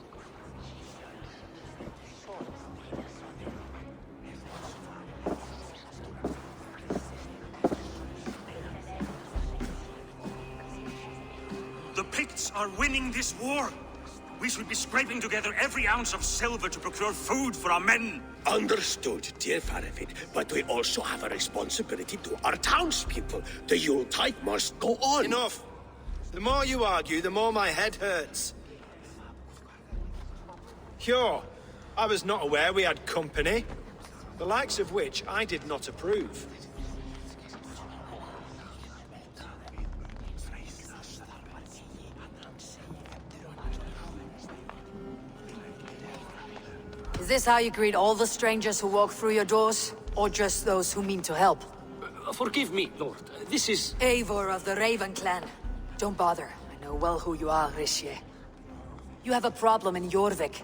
The Picts are winning this war. We should be scraping together every ounce of silver to procure food for our men. Understood, dear Faravid, but we also have a responsibility to our townspeople. The Yuletide must go on. Enough! The more you argue, the more my head hurts. Hjor, I was not aware we had company, the likes of which I did not approve. Is this how you greet all the strangers who walk through your doors? Or just those who mean to help? Forgive me, Lord. This is... Eivor of the Raven clan. Don't bother. I know well who you are, Richier. You have a problem in Jorvik.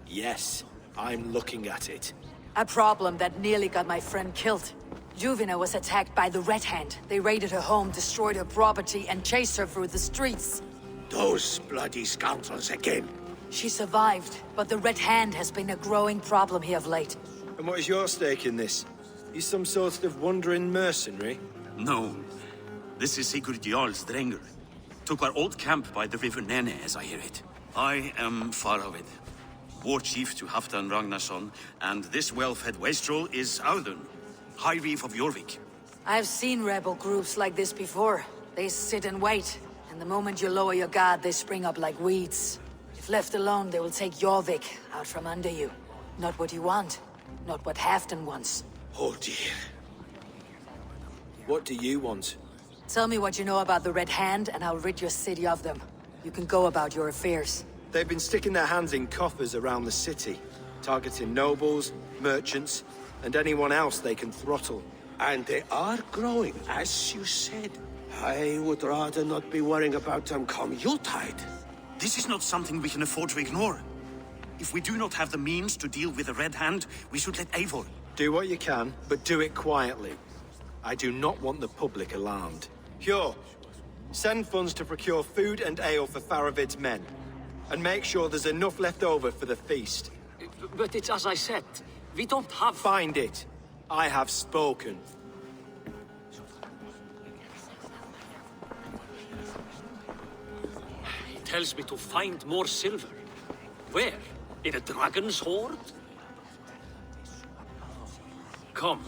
Yes, I'm looking at it. A problem that nearly got my friend killed. Juvina was attacked by the Red Hand. They raided her home, destroyed her property, and chased her through the streets. Those bloody scoundrels again. She survived, but the Red Hand has been a growing problem here of late. And what is your stake in this? He's some sort of wandering mercenary? No. This is Sigurd Jarl's Drenger. Took our old camp by the river Nene, as I hear it. I am Faravid, war chief to Halfdan Ragnarsson, and this well-fed wastrel is Audun, High Reeve of Jorvik. I've seen rebel groups like this before. They sit and wait, and the moment you lower your guard, they spring up like weeds. If left alone, they will take Jorvik out from under you. Not what you want, not what Halfdan wants. Oh dear. What do you want? Tell me what you know about the Red Hand, and I'll rid your city of them. You can go about your affairs. They've been sticking their hands in coffers around the city, targeting nobles, merchants, and anyone else they can throttle. And they are growing, as you said. I would rather not be worrying about them come Yuletide. This is not something we can afford to ignore. If we do not have the means to deal with the Red Hand, we should let Eivor. Do what you can, but do it quietly. I do not want the public alarmed. Hjor, send funds to procure food and ale for Faravid's men. And make sure there's enough left over for the feast. But it's as I said, we don't have... Find it. I have spoken. He tells me to find more silver. Where? In a dragon's hoard? Come,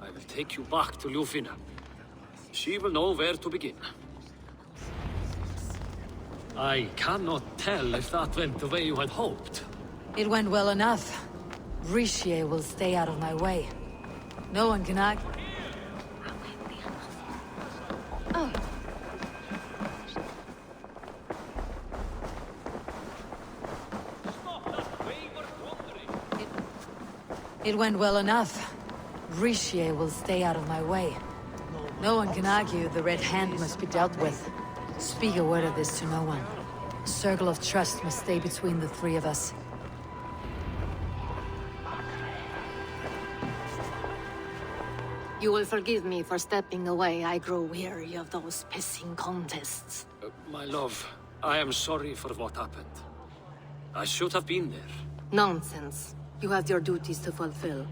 I will take you back to Ljufina. She will know where to begin. I cannot tell if that went the way you had hoped. It went well enough. Rishi will stay out of my way. No one can act. Oh. It went well enough. Rishi will stay out of my way. No one can argue the Red Hand must be dealt with. Speak a word of this to no one. A circle of trust must stay between the three of us. You will forgive me for stepping away. I grow weary of those pissing contests. My love, I am sorry for what happened. I should have been there. Nonsense. You have your duties to fulfill.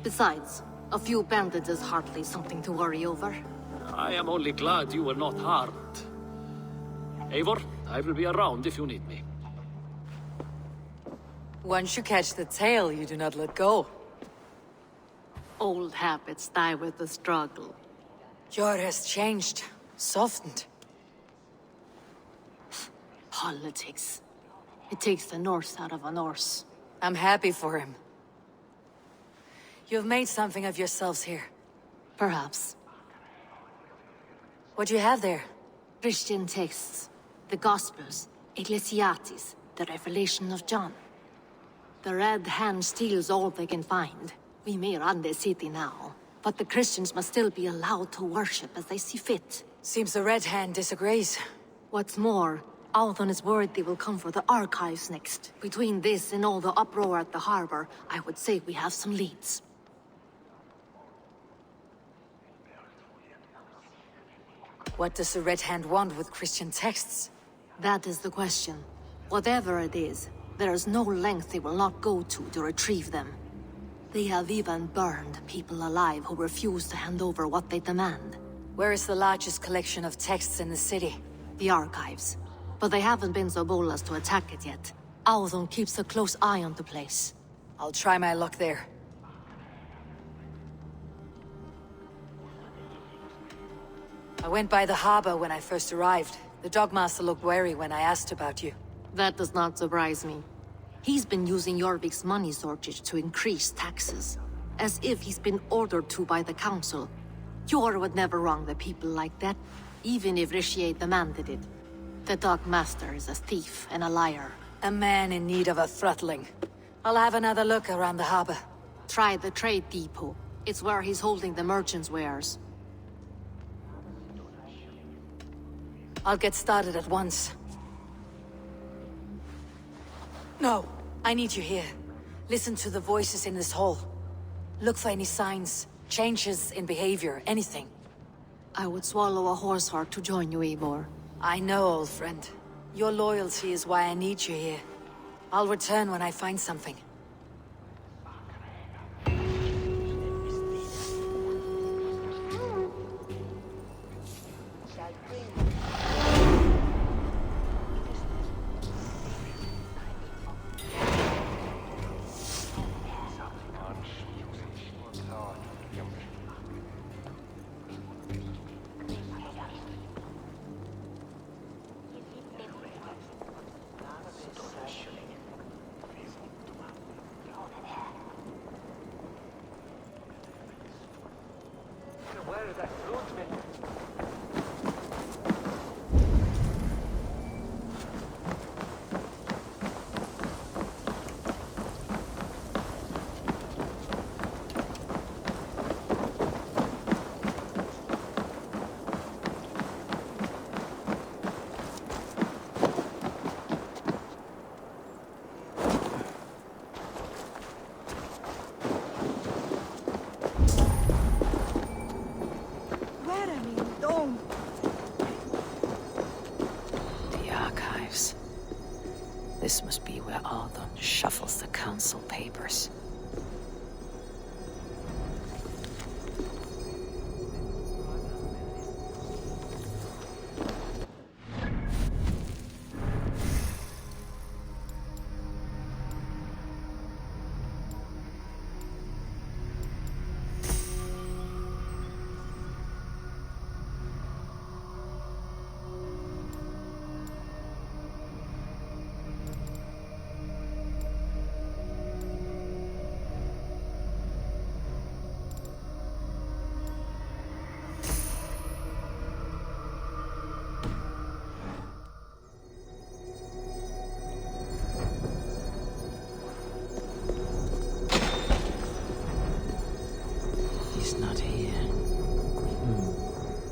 Besides, a few bandits is hardly something to worry over. I am only glad you were not harmed. Eivor, I will be around if you need me. Once you catch the tail, you do not let go. Old habits die with the struggle. Jor has changed, softened. Politics. It takes the Norse out of a Norse. I'm happy for him. You've made something of yourselves here. Perhaps. What do you have there? Christian texts. The Gospels. Ecclesiastes. The Revelation of John. The Red Hand steals all they can find. We may run the city now, but the Christians must still be allowed to worship as they see fit. Seems the Red Hand disagrees. What's more, Althon is worried they will come for the archives next. Between this and all the uproar at the harbor, I would say we have some leads. What does the Red Hand want with Christian texts? That is the question. Whatever it is, there is no length they will not go to retrieve them. They have even burned people alive who refuse to hand over what they demand. Where is the largest collection of texts in the city? The archives. But they haven't been so bold as to attack it yet. Althon keeps a close eye on the place. I'll try my luck there. I went by the harbor when I first arrived. The Dogmaster looked wary when I asked about you. That does not surprise me. He's been using Jorvik's money shortage to increase taxes. As if he's been ordered to by the council. Jor would never wrong the people like that, even if Rishi demanded it. The Dogmaster is a thief and a liar. A man in need of a throttling. I'll have another look around the harbor. Try the trade depot. It's where he's holding the merchants' wares. I'll get started at once. No, I need you here. Listen to the voices in this hall. Look for any signs, changes in behavior, anything. I would swallow a horse heart to join you, Eivor. I know, old friend. Your loyalty is why I need you here. I'll return when I find something. This must be where Alden shuffles the council papers. He's not here.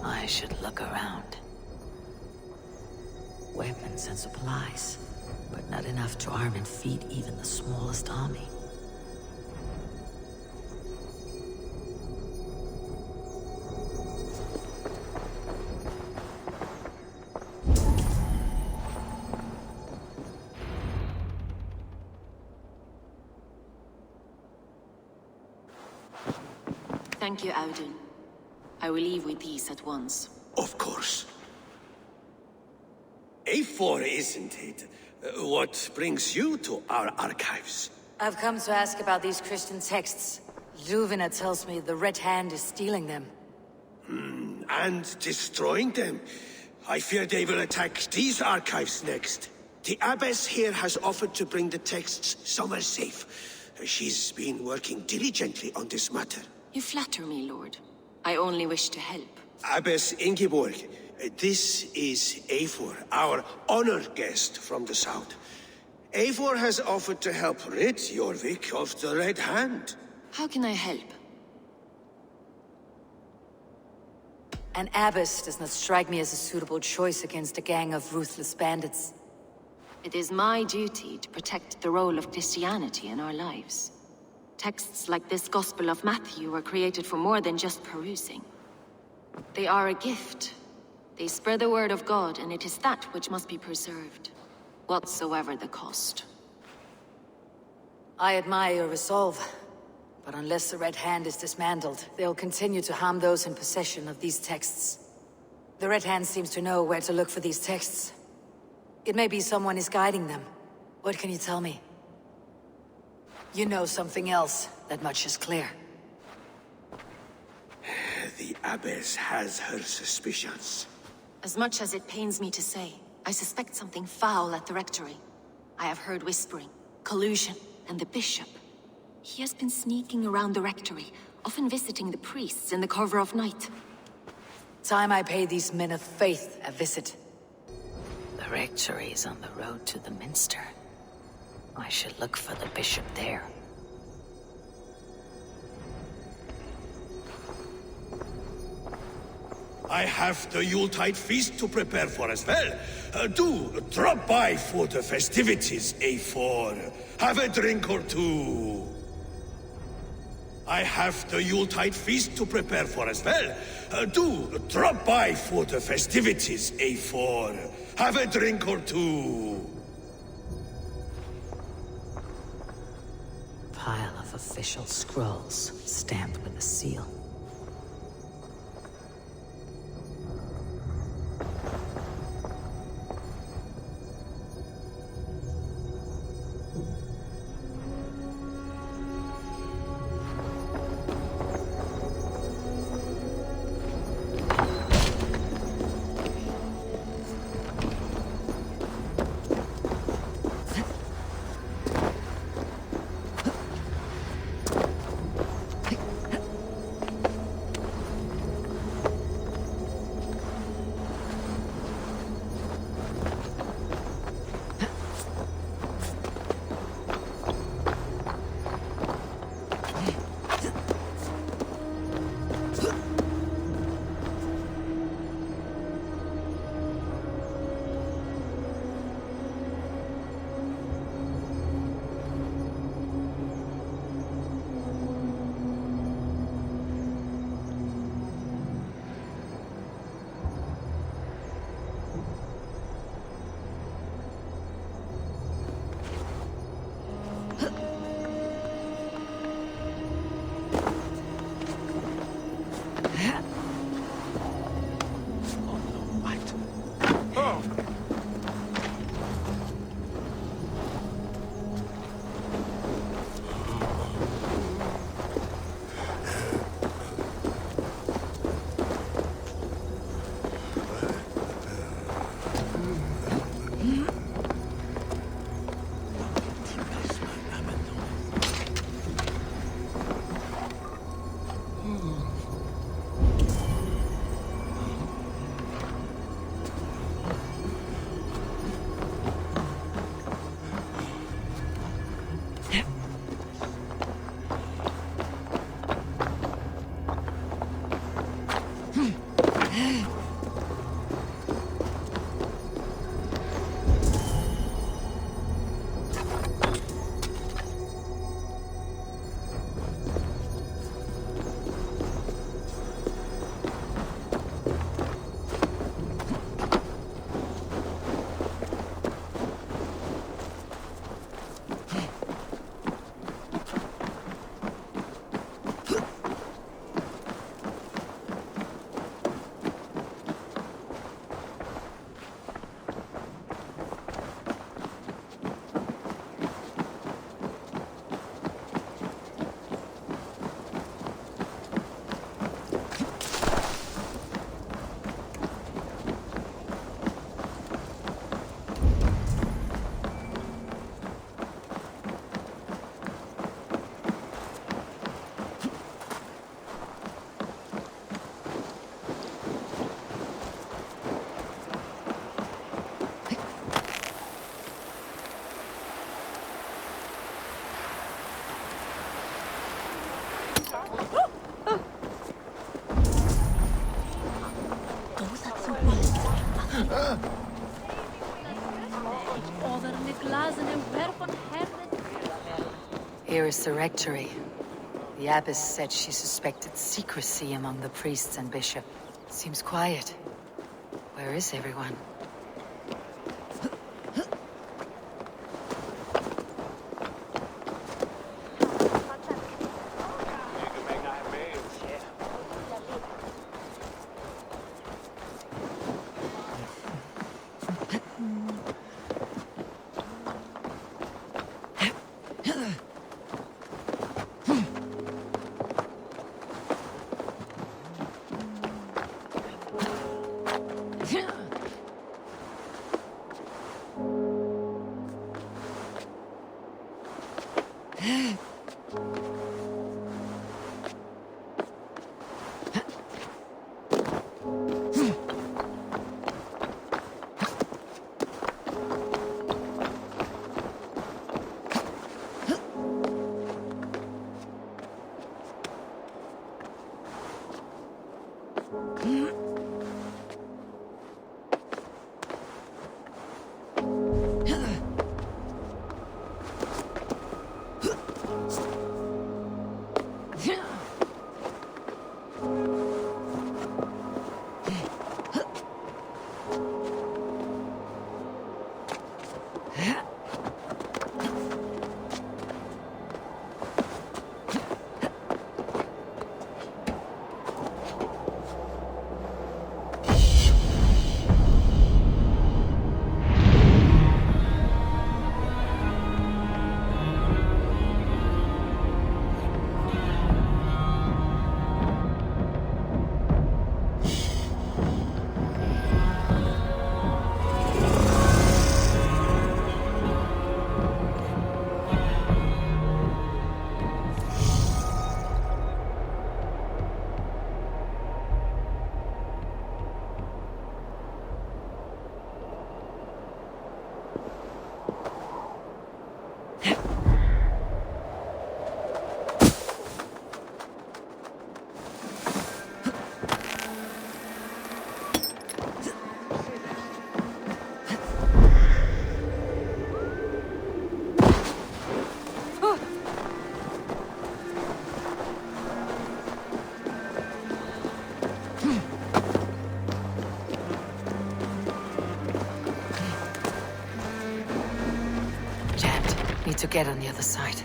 I should look around. Weapons and supplies, but not enough to arm and feed even the smallest army. Thank you, Audun. I will leave with these at once. Of course. Eivor, isn't it? What brings you to our archives? I've come to ask about these Christian texts. Juvina tells me the Red Hand is stealing them. And destroying them. I fear they will attack these archives next. The abbess here has offered to bring the texts somewhere safe. She's been working diligently on this matter. You flatter me, Lord. I only wish to help. Abbess Ingeborg, this is Eivor, our honored guest from the south. Eivor has offered to help rid Jorvik of the Red Hand. How can I help? An abbess does not strike me as a suitable choice against a gang of ruthless bandits. It is my duty to protect the role of Christianity in our lives. Texts like this Gospel of Matthew were created for more than just perusing. They are a gift. They spread the word of God, and it is that which must be preserved, whatsoever the cost. I admire your resolve, but unless the Red Hand is dismantled, they'll continue to harm those in possession of these texts. The Red Hand seems to know where to look for these texts. It may be someone is guiding them. What can you tell me? You know something else. That much is clear. The abbess has her suspicions. As much as it pains me to say, I suspect something foul at the rectory. I have heard whispering, collusion, and the bishop. He has been sneaking around the rectory, often visiting the priests in the cover of night. Time I pay these men of faith a visit. The rectory is on the road to the minster. I should look for the bishop there. I have the Yuletide feast to prepare for as well. Do drop by for the festivities, Eivor. Have a drink or two. I have the Yuletide feast to prepare for as well. Do drop by for the festivities, Eivor. Have a drink or two. Pile of official scrolls, stamped with a seal. Here is the rectory. The abbess said she suspected secrecy among the priests and bishop. Seems quiet. Where is everyone? Need to get on the other side.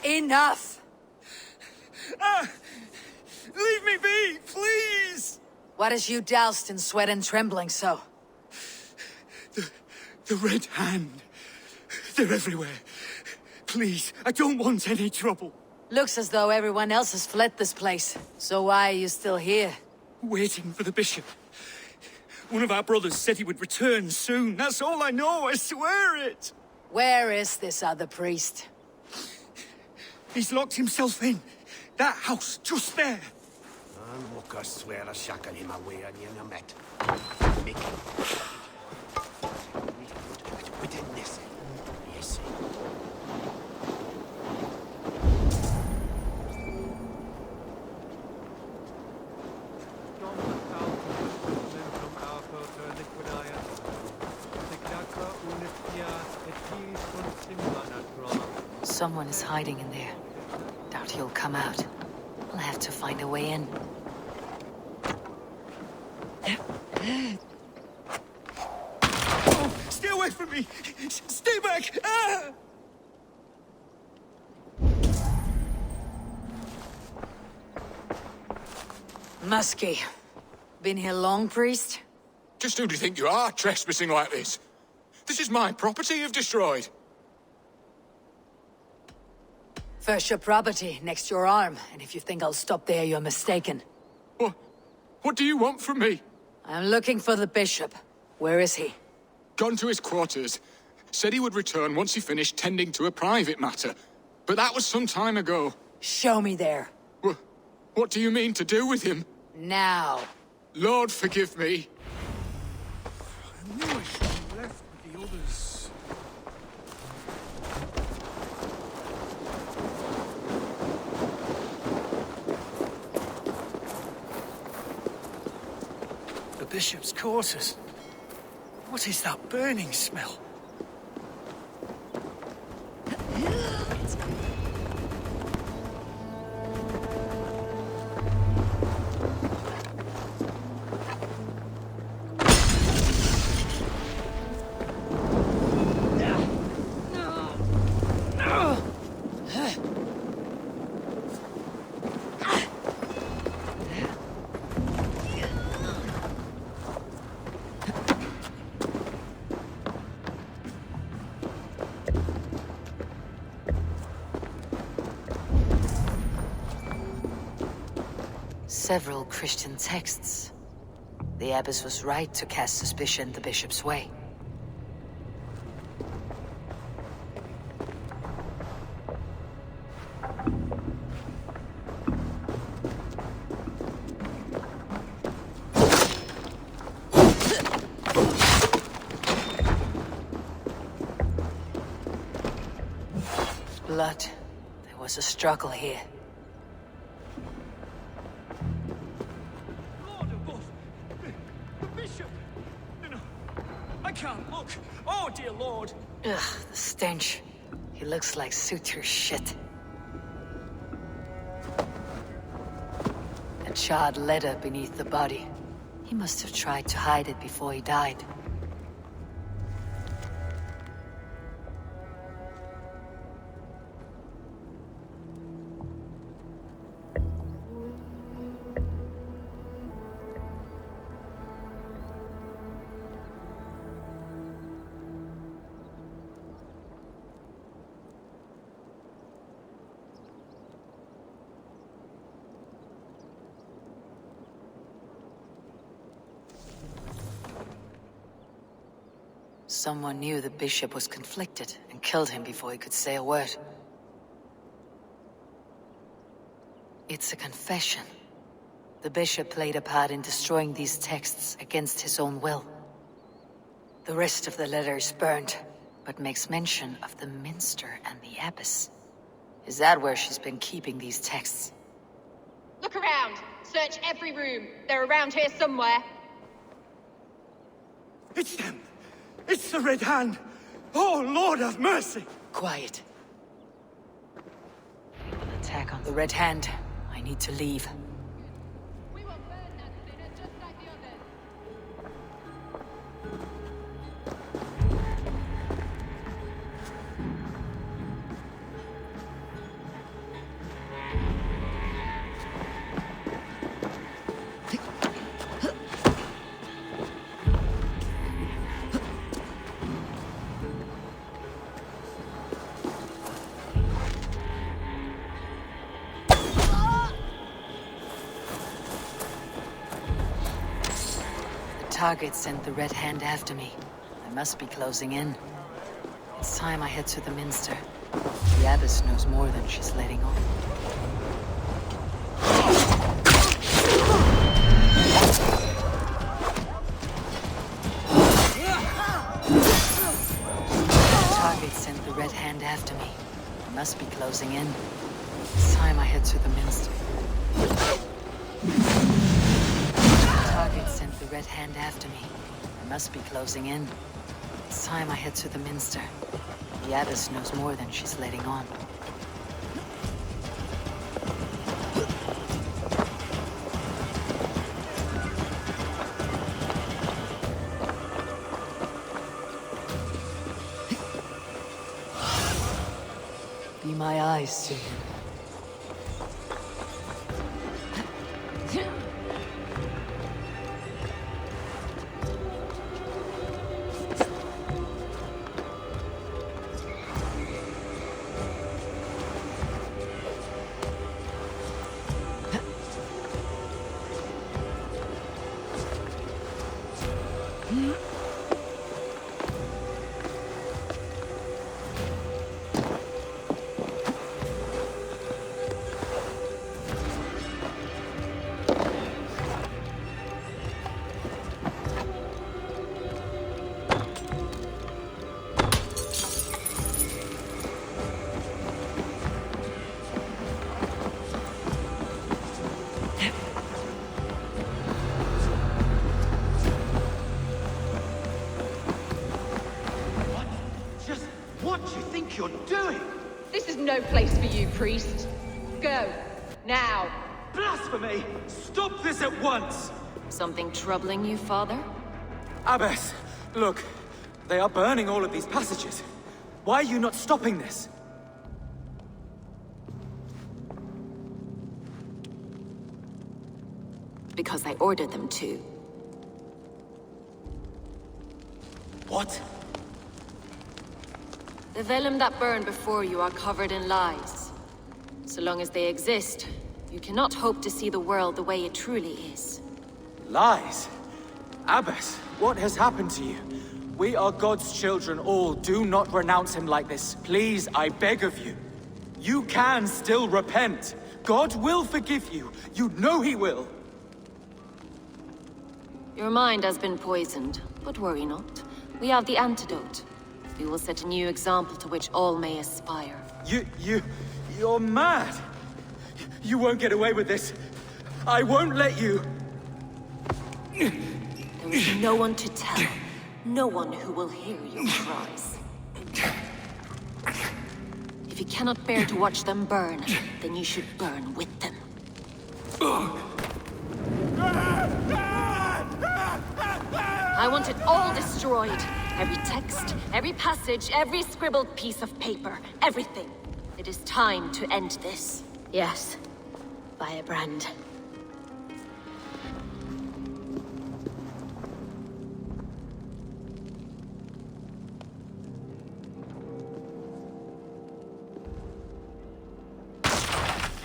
Enough! Leave me be, please! What has you doused in sweat and trembling so? The The Red Hand. They're everywhere. Please, I don't want any trouble. Looks as though everyone else has fled this place. So why are you still here? Waiting for the bishop. One of our brothers said he would return soon. That's all I know, I swear it! Where is this other priest? He's locked himself in. That house, just there. Someone is hiding in there. Doubt he'll come out. I'll have to find a way in. Oh, stay away from me! Stay back! Ah! Muskie. Been here long, priest? Just who do you think you are, trespassing like this? This is my property you've destroyed. First your property, next your arm. And if you think I'll stop there, you're mistaken. What do you want from me? I'm looking for the bishop. Where is he? Gone to his quarters. Said he would return once he finished tending to a private matter. But that was some time ago. Show me there. What do you mean to do with him? Now. Lord, forgive me. I knew I should have left with the others. The bishop's quarters. What is that burning smell? Several Christian texts. The abbess was right to cast suspicion the bishop's way. Blood. There was a struggle here. Oh, dear Lord! Ugh, the stench. He looks like suture shit. A charred letter beneath the body. He must have tried to hide it before he died. Someone knew the bishop was conflicted and killed him before he could say a word. It's a confession. The bishop played a part in destroying these texts against his own will. The rest of the letter is burned, but makes mention of the minster and the abbess. Is that where she's been keeping these texts? Look around. Search every room. They're around here somewhere. It's them! It's the Red Hand! Oh, Lord have mercy! Quiet. Attack on the Red Hand. I need to leave. We will burn that sinner just like the others. Target sent the Red Hand after me. I must be closing in. It's time I head to the Minster. The Abbess knows more than she's letting on. Target sent the Red Hand after me. I must be closing in. It's time I head to the Minster. Target sent the Red Hand after me. I must be closing in. It's time I head to the Minster. The Abbess knows more than she's letting on. Be my eyes, Sigurd. You're doing? This is no place for you, priest. Go. Now. Blasphemy! Stop this at once! Something troubling you, father? Abbess, look. They are burning all of these passages. Why are you not stopping this? Because I ordered them to. What? The vellum that burn before you are covered in lies. So long as they exist, you cannot hope to see the world the way it truly is. Lies? Abbess, what has happened to you? We are God's children all. Do not renounce him like this. Please, I beg of you. You can still repent. God will forgive you. You know he will. Your mind has been poisoned, but worry not. We have the antidote. We will set a new example to which all may aspire. You're mad! You won't get away with this. I won't let you! There is no one to tell. No one who will hear your cries. If you cannot bear to watch them burn, then you should burn with them. I want it all destroyed. Every text, every passage, every scribbled piece of paper, everything. It is time to end this. Yes. Firebrand.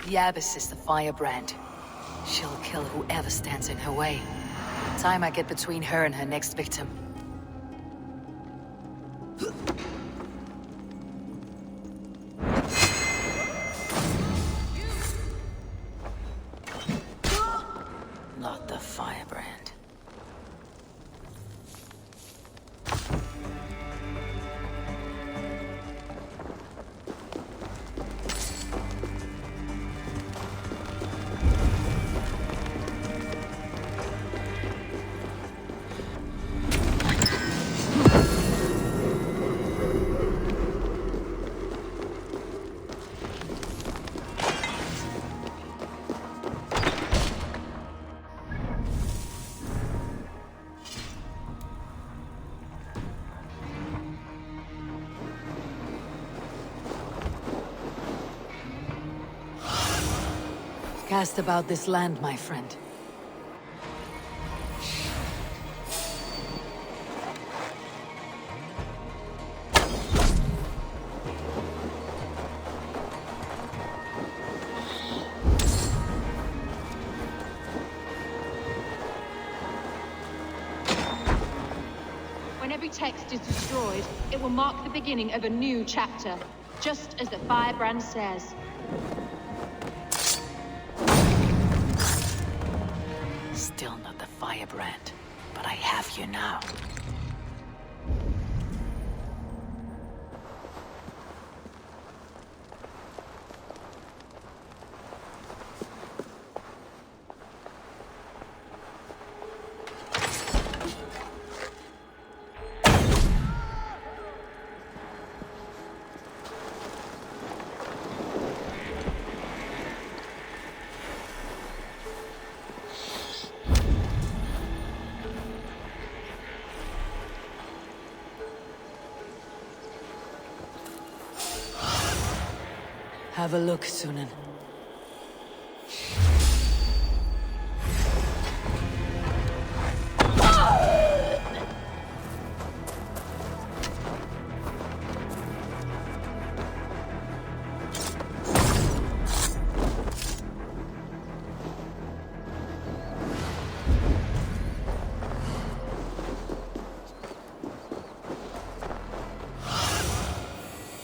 The Abbess is the firebrand. She'll kill whoever stands in her way. Time I get between her and her next victim. Not the firebrand. Cast about this land, my friend. every text is destroyed, it will mark the beginning of a new chapter, just as the firebrand says. Still not the firebrand, but I have you now. Have a look, Sunan.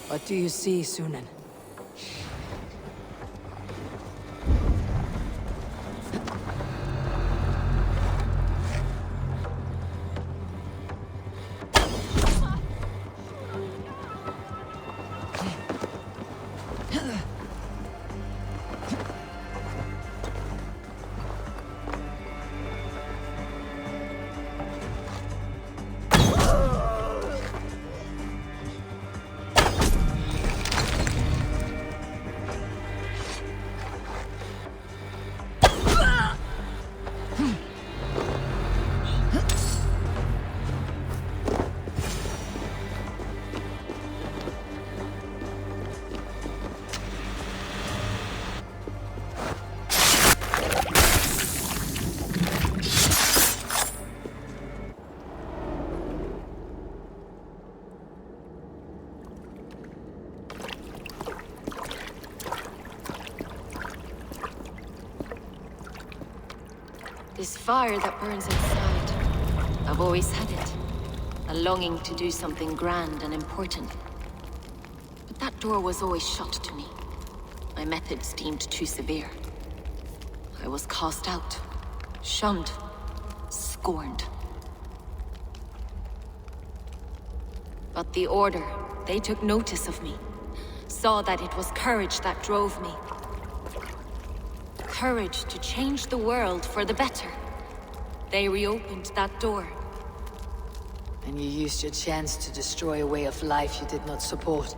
What do you see, Sunan? This fire that burns inside, I've always had it. A longing to do something grand and important. But that door was always shut to me. My methods deemed too severe. I was cast out, shunned, scorned. But the Order, they took notice of me. Saw that it was courage that drove me. Courage to change the world for the better. They reopened that door. And you used your chance to destroy a way of life you did not support.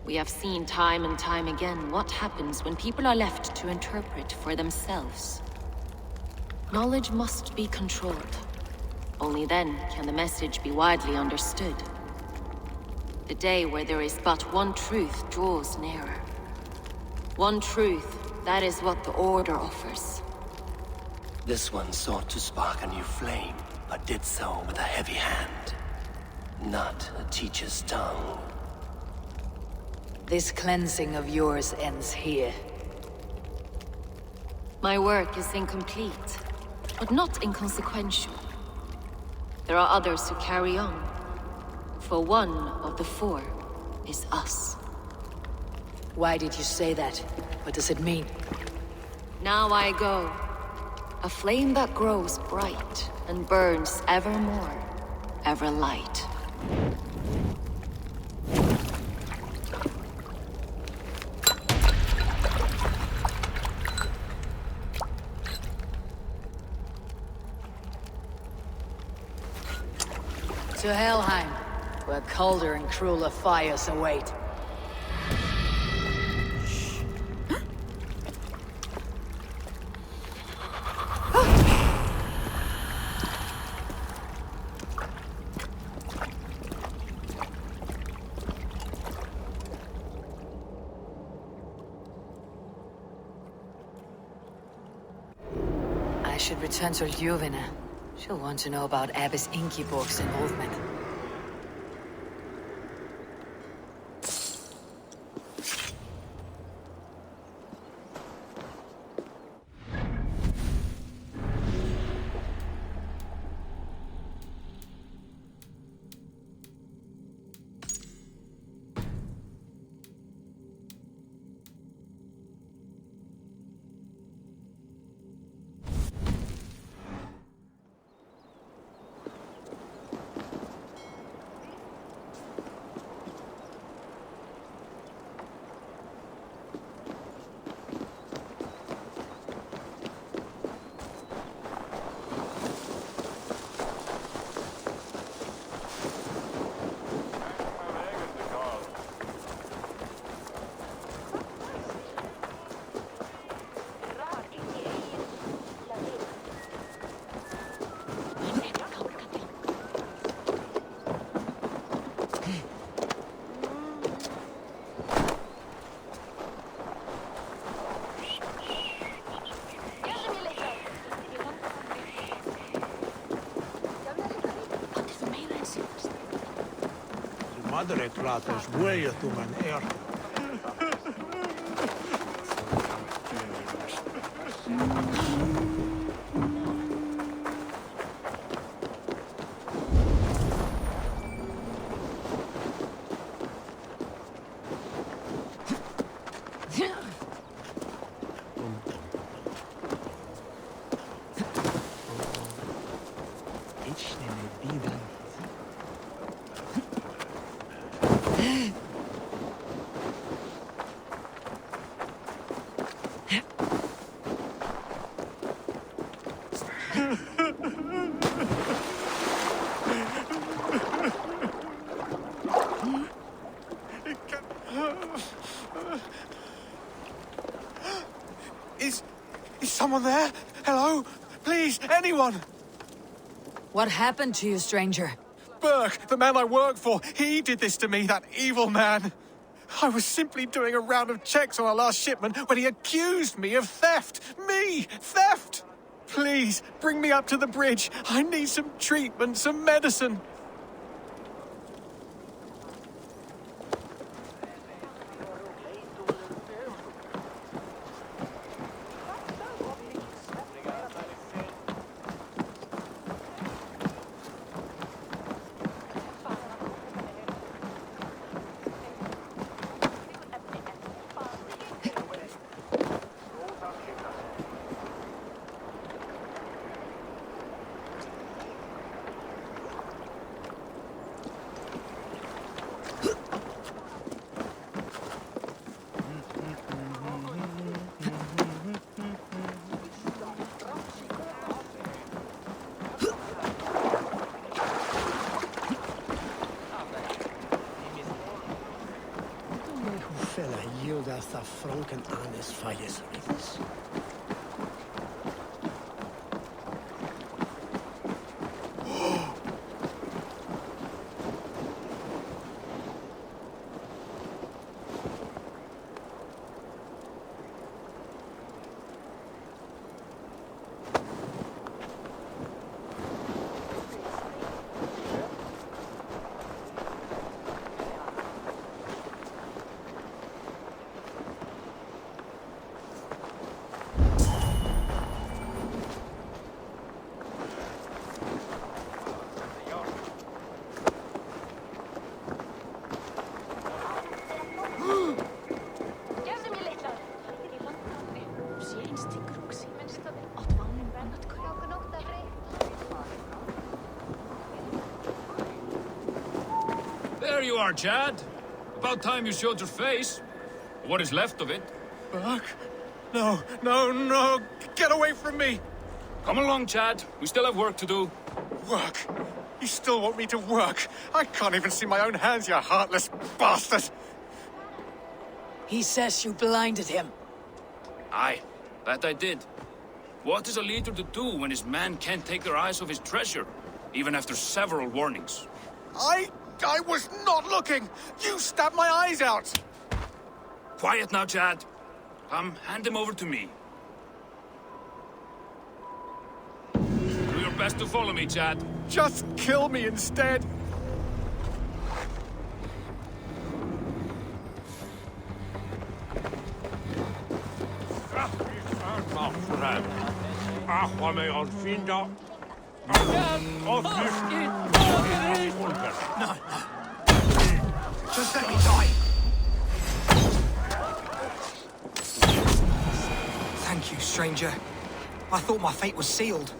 We have seen time and time again what happens when people are left to interpret for themselves. Knowledge must be controlled. Only then can the message be widely understood. The day where there is but one truth draws nearer. One truth, that is what the Order offers. This one sought to spark a new flame, but did so with a heavy hand. Not a teacher's tongue. This cleansing of yours ends here. My work is incomplete, but not inconsequential. There are others who carry on. For one of the four is us. Why did you say that? What does it mean? Now I go. A flame that grows bright and burns ever more, ever light. To Helheim, where colder and crueler fires await. I should return to Ljuvina. She'll want to know about Abbess Ingeborg's involvement. Madre Kratos vuojotuman erta. Is someone there? Hello? Please, anyone! What happened to you, stranger? Burke, the man I work for, he did this to me, that evil man. I was simply doing a round of checks on our last shipment when he accused me of theft. Me! Theft! Please, bring me up to the bridge. I need some treatment, some medicine. Hasta Franken anes falles rives. There you are, Chad. About time you showed your face. What is left of it? Burke? No, no, no! Get away from me! Come along, Chad. We still have work to do. Work? You still want me to work? I can't even see my own hands, you heartless bastard! He says you blinded him. Aye, that I did. What is a leader to do when his men can't take their eyes off his treasure, even after several warnings? I was not looking! You stabbed my eyes out! Quiet now, Chad. Come, hand him over to me. Do your best to follow me, Chad. Just kill me instead! No. Just let me die. Thank you, stranger. I thought my fate was sealed.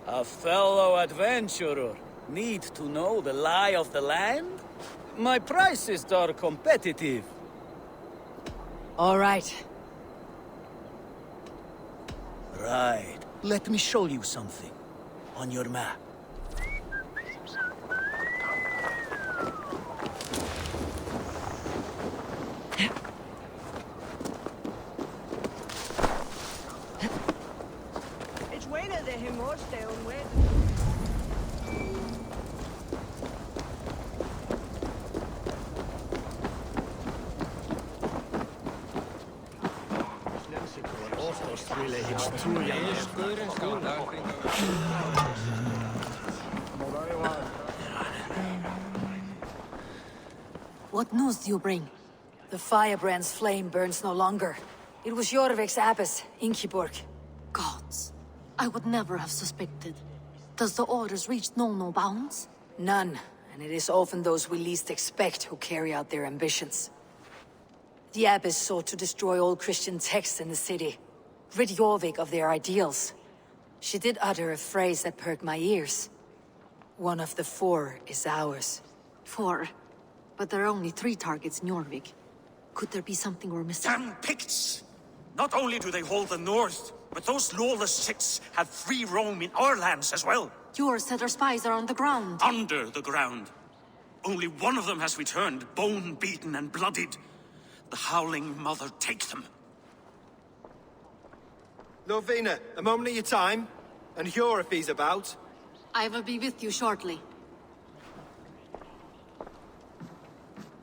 A fellow adventurer need to know the lie of the land? My prices are competitive. All right. Right. Let me show you something. On your map. What news do you bring? The firebrand's flame burns no longer. It was Jorvik's abbess, Ingeborg. Gods, I would never have suspected. Does the orders reach no bounds? None, and it is often those we least expect who carry out their ambitions. The abbess sought to destroy all Christian texts in the city, rid Jorvik of their ideals. She did utter a phrase that perked my ears. One of the 4 is ours. 4? But there are only 3 targets in Jorvik. Could there be something we're missing? Damn Picts! Not only do they hold the north, but those lawless shits have free roam in our lands as well. Yours said our spies are on the ground. Under the ground. Only one of them has returned, bone-beaten and bloodied. The Howling Mother take them. Lovina, a moment of your time. And Hjor if he's about. I will be with you shortly.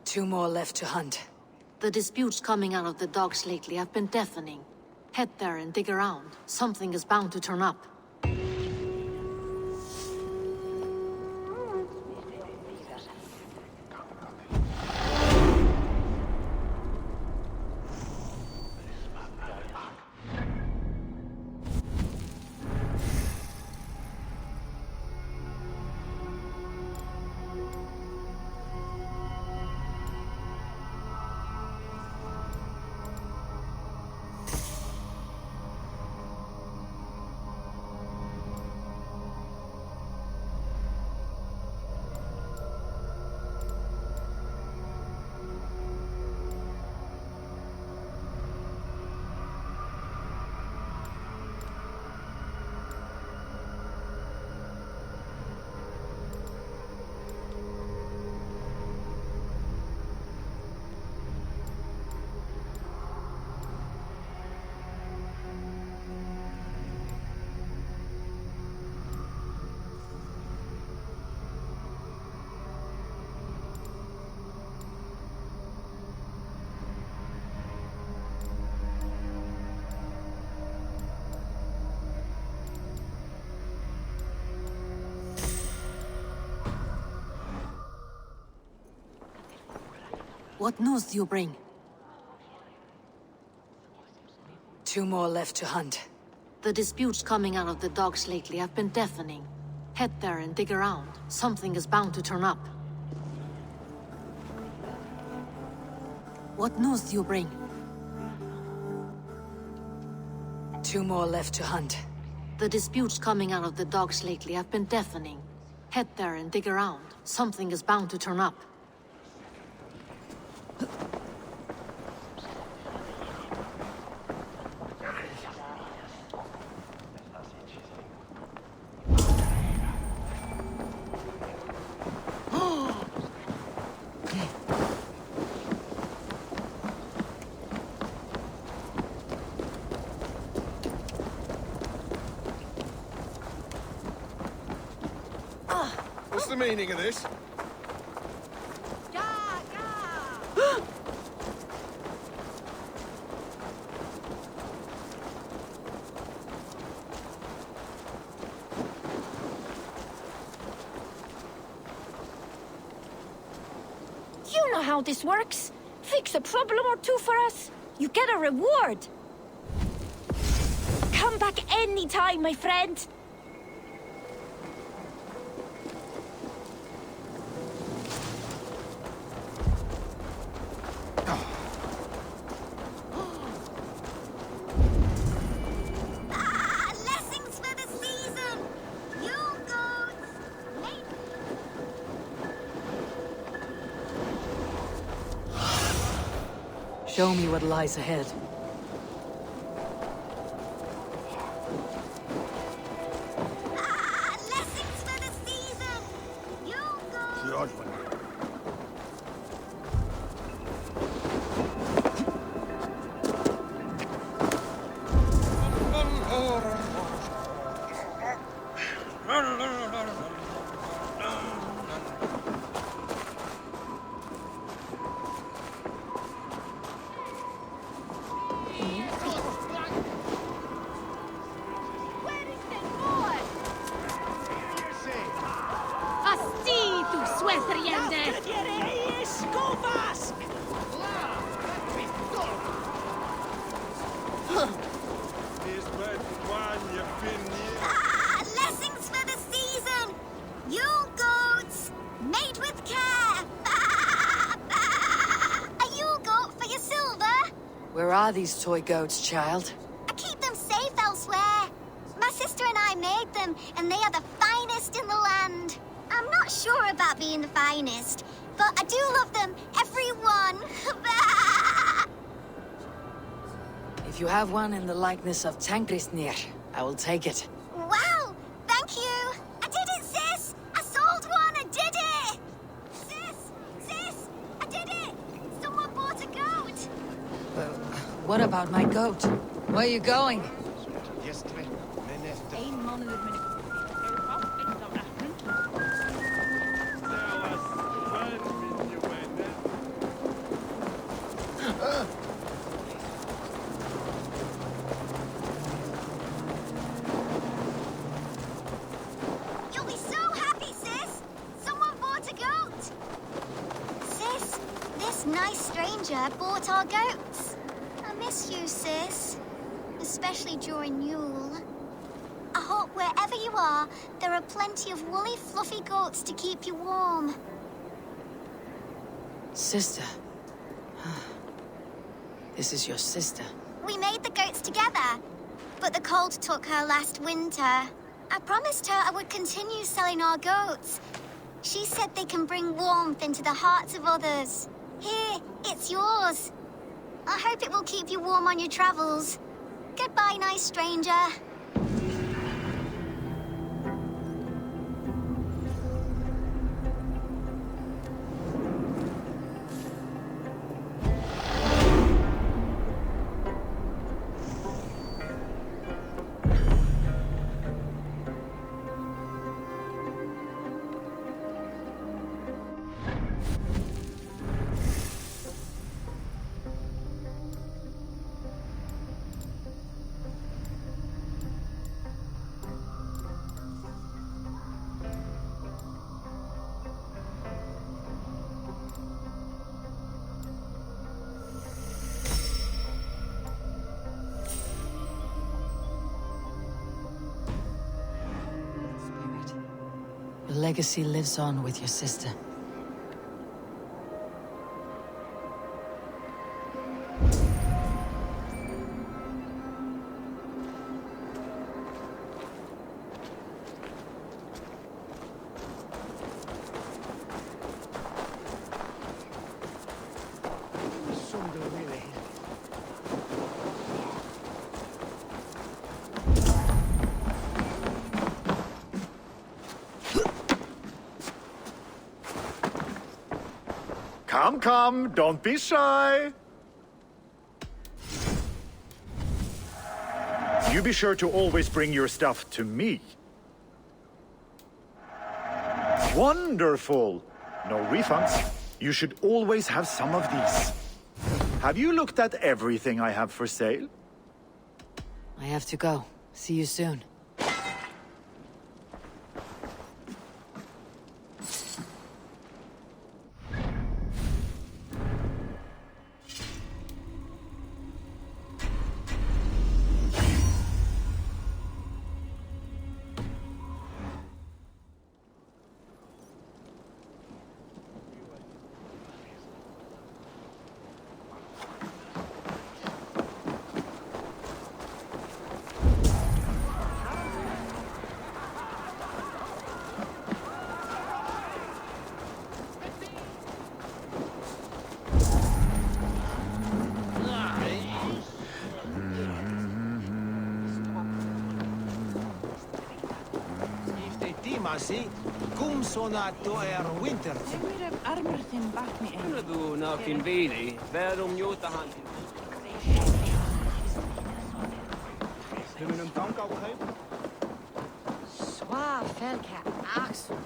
2 more left to hunt. The disputes coming out of the docks lately have been deafening. Head there and dig around. Something is bound to turn up. What news do you bring? 2 more left to hunt. The disputes coming out of the docks lately have been deafening. Head there and dig around. Something is bound to turn up. What news do you bring? 2 more left to hunt. The disputes coming out of the docks lately have been deafening. Head there and dig around. Something is bound to turn up. What's the meaning of this? You know how this works. Fix a problem or two for us, you get a reward. Come back anytime, my friend. Show me what lies ahead. Lessons for the season. You go. The odd one. Lessons for the season. You goats, made with care. A Yule goat for your silver. Where are these toy goats, child? I keep them safe elsewhere. My sister and I made them, and they are the finest in the land. I'm not sure about being the finest, but I do love them, every one. If you have one in the likeness of Tankrisnir, I will take it. Wow, thank you. I did it, sis. I sold one, I did it. Sis, I did it. Someone bought a goat. What about my goat? Where are you going? You'll be so happy, sis. Someone bought a goat. Sis, this nice stranger bought our goats. I miss you, sis. Especially during Yule. I hope wherever you are, there are plenty of woolly, fluffy goats to keep you warm. Sister. This is your sister. We made the goats together, but the cold took her last winter. I promised her I would continue selling our goats. She said they can bring warmth into the hearts of others. Here, it's yours. I hope it will keep you warm on your travels. Goodbye, nice stranger. The legacy lives on with your sister. Come, come, don't be shy. You be sure to always bring your stuff to me. Wonderful. No refunds. You should always have some of these. Have you looked at everything I have for sale? I have to go. See you soon. Masi, cum sonato winter. Du nakin viili, verum juutahan. Kunnen we een dank geven? Zwaar velke axel.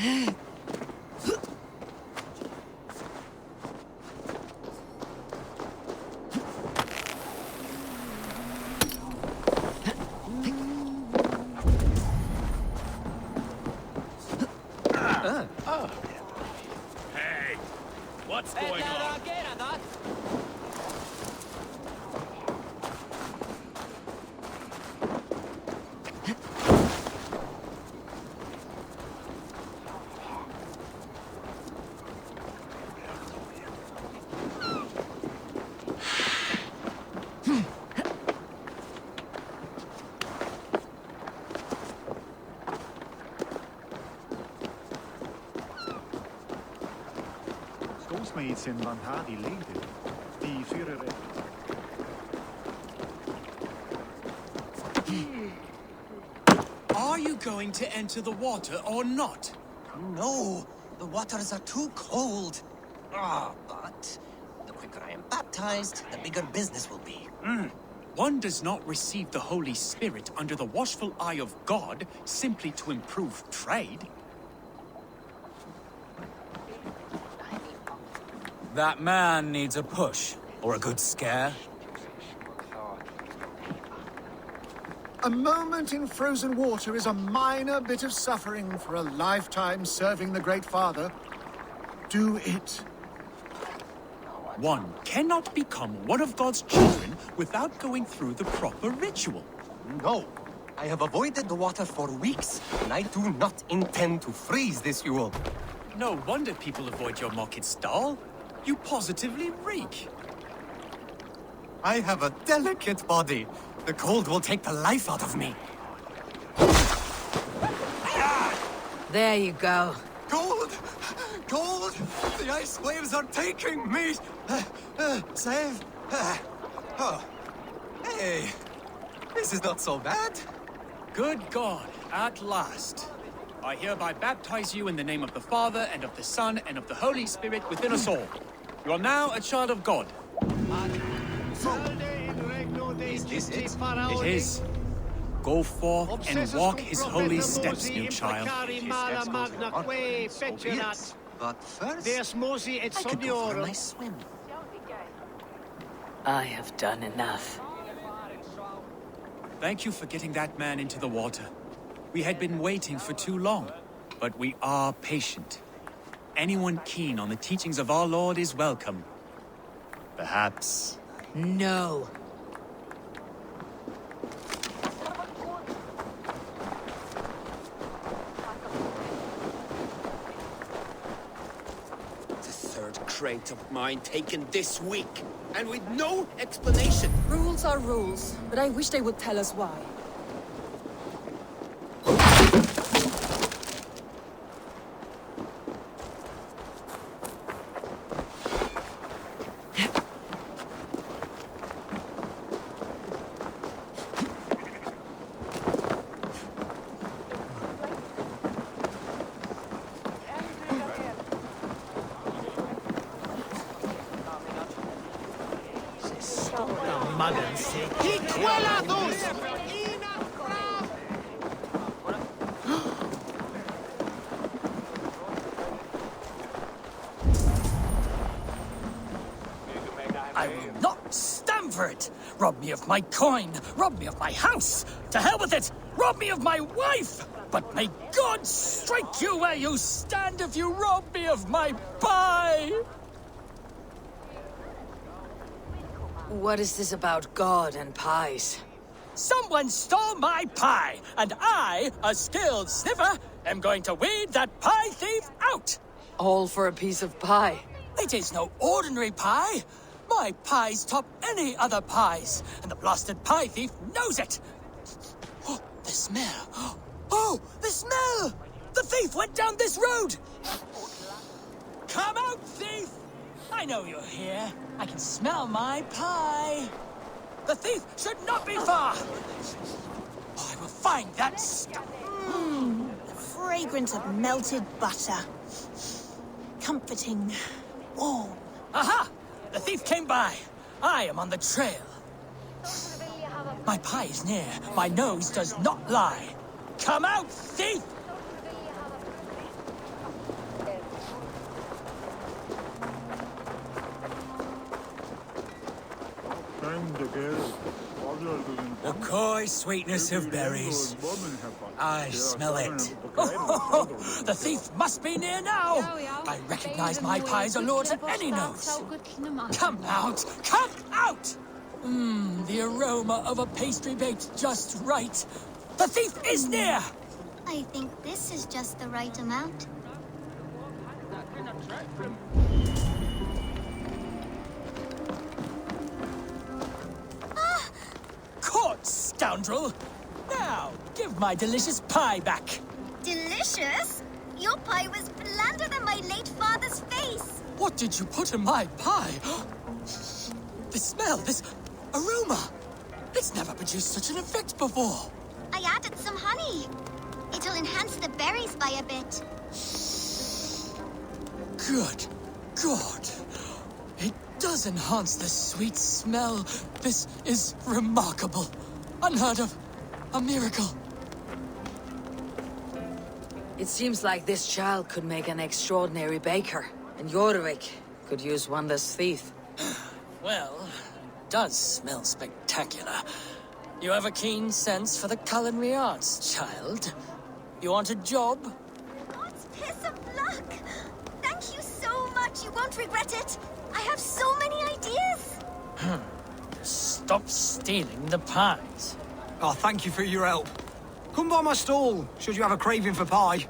Hey, what's going on? Iets in Valhalla leden. Die Führer. Are you going to enter the water or not? No, the waters are too cold. But the quicker I am baptized, the bigger business will be. One does not receive the Holy Spirit under the watchful eye of God simply to improve trade. That man needs a push, or a good scare. A moment in frozen water is a minor bit of suffering for a lifetime serving the Great Father. Do it. One cannot become one of God's children without going through the proper ritual. No, I have avoided the water for weeks, and I do not intend to freeze this Yule. No wonder people avoid your market stall. You positively reek. I have a delicate body. The cold will take the life out of me. There you go. Cold! Cold! The ice waves are taking me! Save! Oh. Hey! This is not so bad. Good God, at last. I hereby baptize you in the name of the Father, and of the Son, and of the Holy Spirit within us all. You are now a child of God. Is this it? It is. Go forth and walk his holy steps, new child. But first, I could go for a nice swim. I have done enough. Thank you for getting that man into the water. We had been waiting for too long, but we are patient. Anyone keen on the teachings of our Lord is welcome. Perhaps... No. The third crate of mine taken this week, and with no explanation. Rules are rules, but I wish they would tell us why. I will not stand for it! Rob me of my coin! Rob me of my house! To hell with it! Rob me of my wife! But may God strike you where you stand if you rob me of my pie! What is this about God and pies? Someone stole my pie, and I, a skilled sniffer, am going to weed that pie thief out! All for a piece of pie? It is no ordinary pie! My pies top any other pies, and the blasted pie thief knows it! Oh, the smell! Oh, the smell! The thief went down this road! Come out, thief! I know you're here. I can smell my pie. The thief should not be far! Oh, I will find that stuff. The fragrance of melted butter. Comforting. Warm. Aha! The thief came by. I am on the trail. My pie is near. My nose does not lie. Come out, thief! The coy sweetness of berries. I smell it. Oh, the thief must be near now. I recognize my pies are lords at any nose. Come out! Come out! The aroma of a pastry baked just right. The thief is near! I think this is just the right amount. Caught, scoundrel! Now, give my delicious pie back. Delicious? Your pie was blander than my late father's face. What did you put in my pie? The smell, this aroma. It's never produced such an effect before. I added some honey. It'll enhance the berries by a bit. Good God. It does enhance the sweet smell. This is remarkable. Unheard of. A miracle. It seems like this child could make an extraordinary baker, and Jorvik could use one as thief. Well, it does smell spectacular. You have a keen sense for the culinary arts, child. You want a job? God's piss of luck! Thank you so much, you won't regret it. I have so many ideas. Stop stealing the pies. Oh, thank you for your help. Come by my stall, should you have a craving for pie.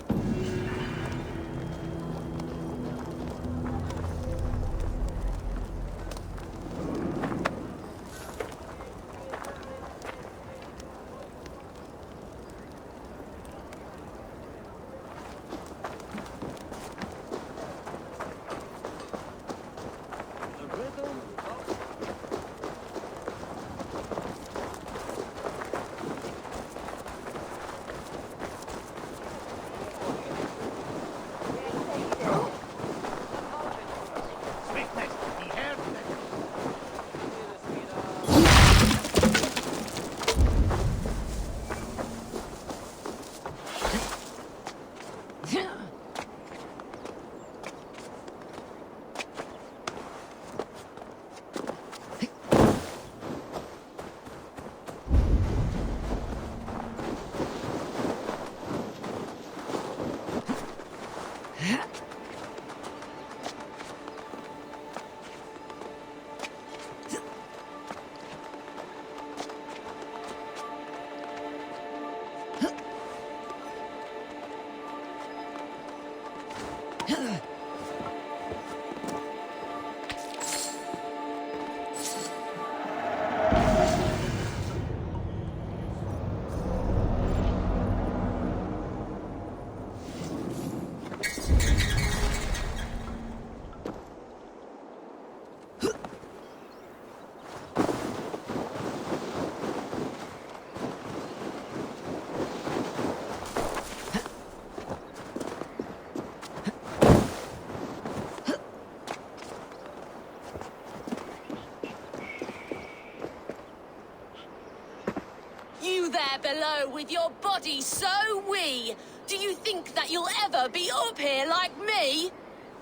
there below with your body so wee. Do you think that you'll ever be up here like me?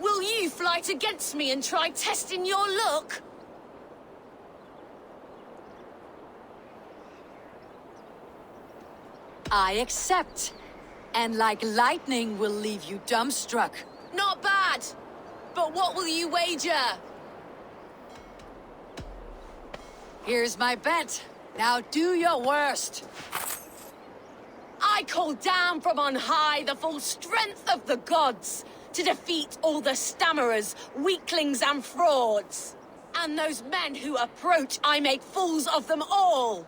Will you flight against me and try testing your luck? I accept. And like lightning will leave you dumbstruck. Not bad. But what will you wager? Here's my bet. Now do your worst. I call down from on high the full strength of the gods to defeat all the stammerers, weaklings and frauds. And those men who approach, I make fools of them all.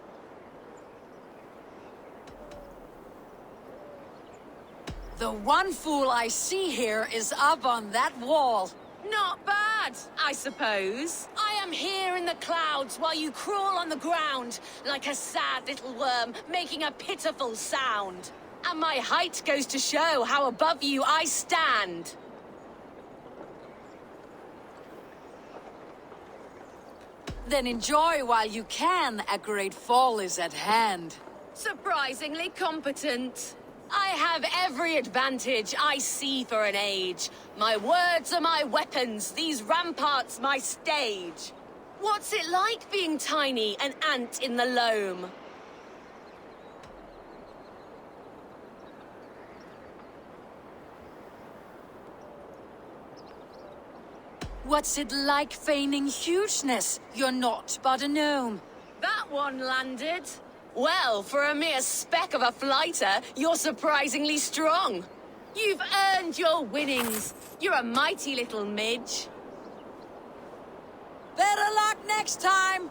The one fool I see here is up on that wall. Not bad, I suppose. I am here in the clouds while you crawl on the ground like a sad little worm making a pitiful sound. And my height goes to show how above you I stand. Then enjoy while you can. A great fall is at hand. Surprisingly competent. I have every advantage I see for an age. My words are my weapons, these ramparts my stage. What's it like being tiny, an ant in the loam? What's it like feigning hugeness? You're not but a gnome. That one landed. Well, for a mere speck of a flighter, you're surprisingly strong. You've earned your winnings. You're a mighty little midge. Better luck next time!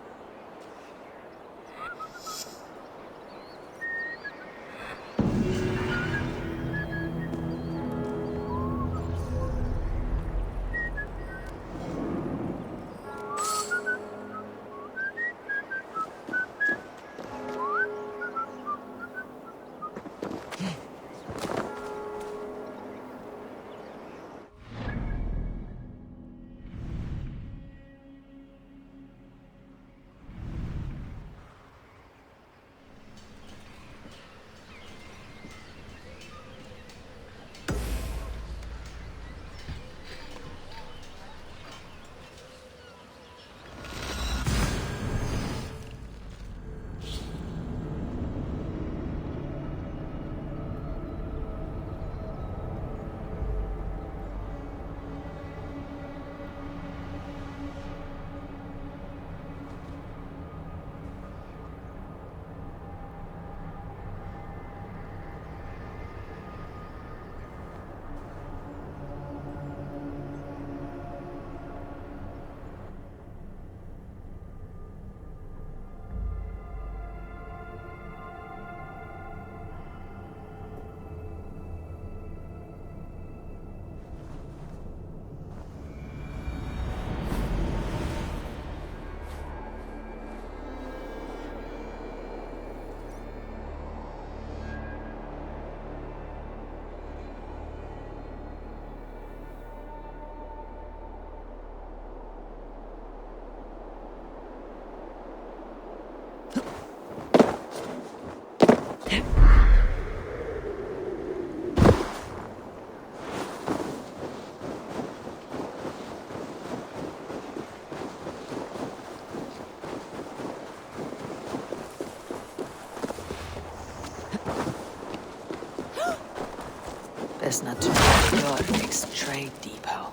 Not to Fjordvik's trade depot.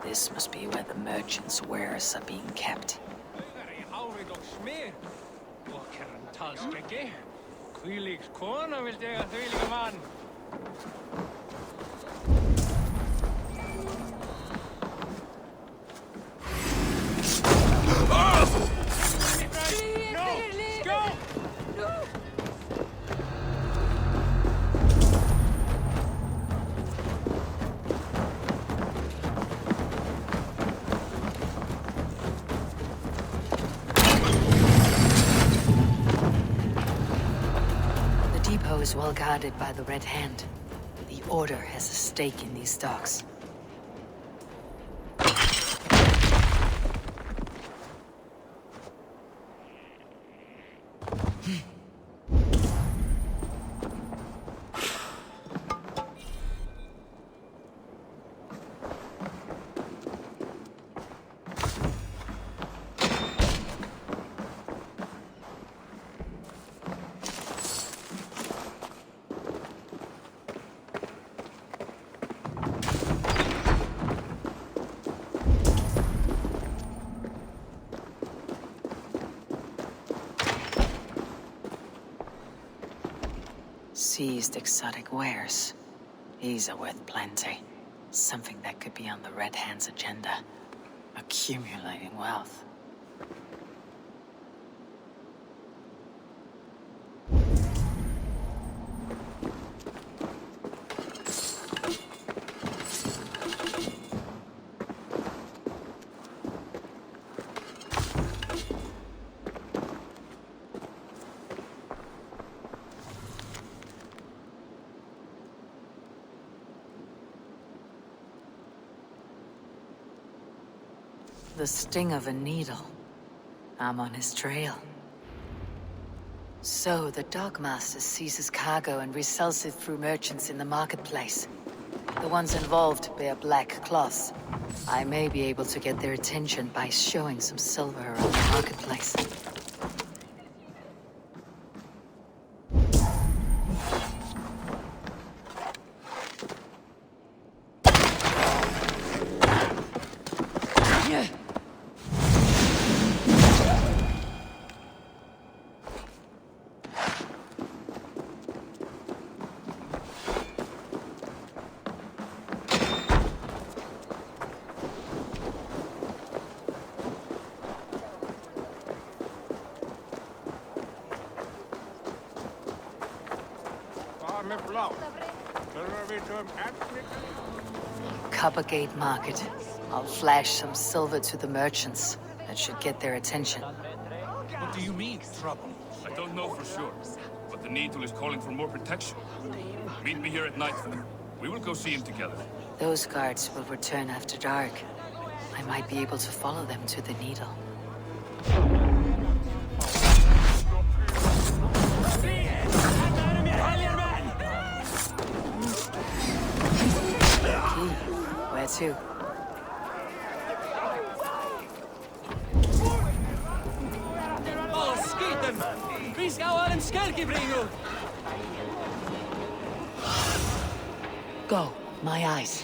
This must be where the merchants' wares are being kept. Is well guarded by the Red Hand. The Order has a stake in these docks. Seized exotic wares. These are worth plenty. Something that could be on the Red Hand's agenda. Accumulating wealth. The sting of a needle. I'm on his trail. So, the Dockmaster seizes cargo and resells it through merchants in the marketplace. The ones involved bear black cloths. I may be able to get their attention by showing some silver around the marketplace. Coppergate Market. I'll flash some silver to the merchants. That should get their attention. What do you mean, trouble? I don't know for sure, but the Needle is calling for more protection. Meet me here at nightfall. We will go see him together. Those guards will return after dark. I might be able to follow them to the Needle. Where to? Oh, skyten! Vi skal ha en skelkebringer! Go, my eyes.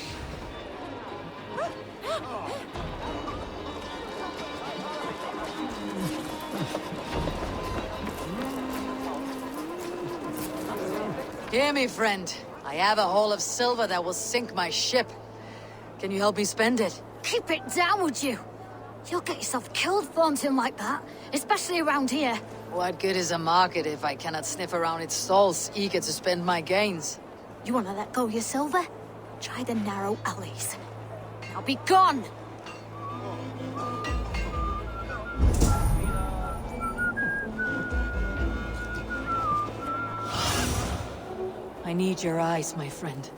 Hear me, friend. I have a haul of silver that will sink my ship. Can you help me spend it? Keep it down, would you? You'll get yourself killed flaunting like that, especially around here. What good is a market if I cannot sniff around its stalls, eager to spend my gains? You want to let go of your silver? Try the narrow alleys. Now be gone! I need your eyes, my friend.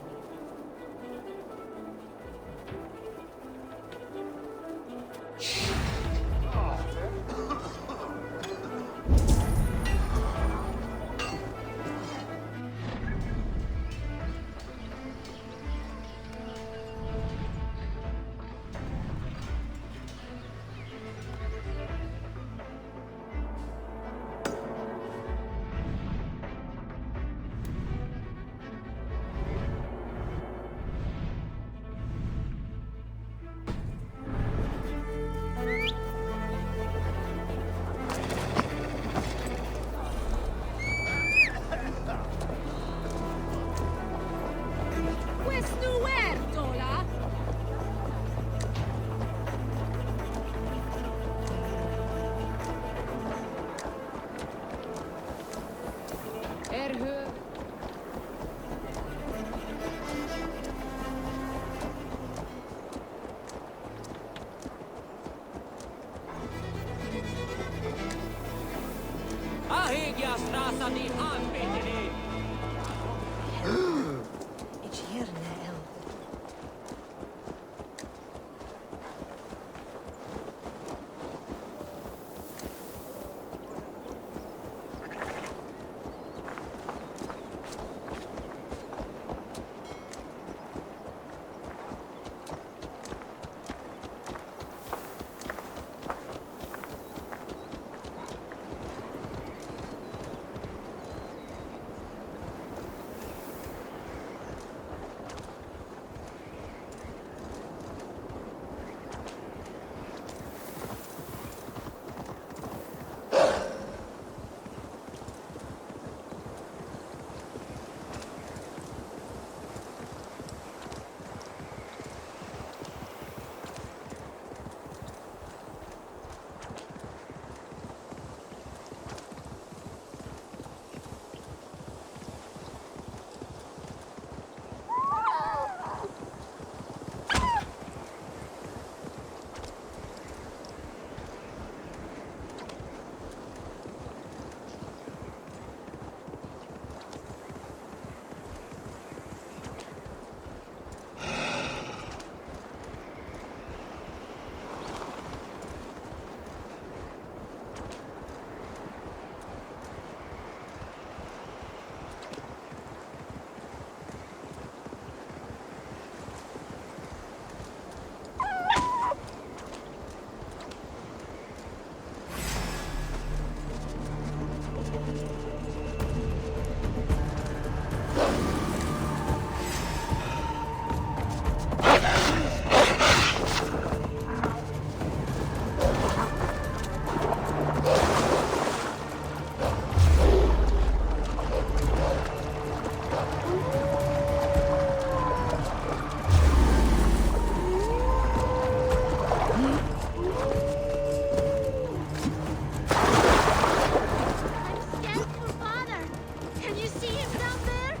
him down there?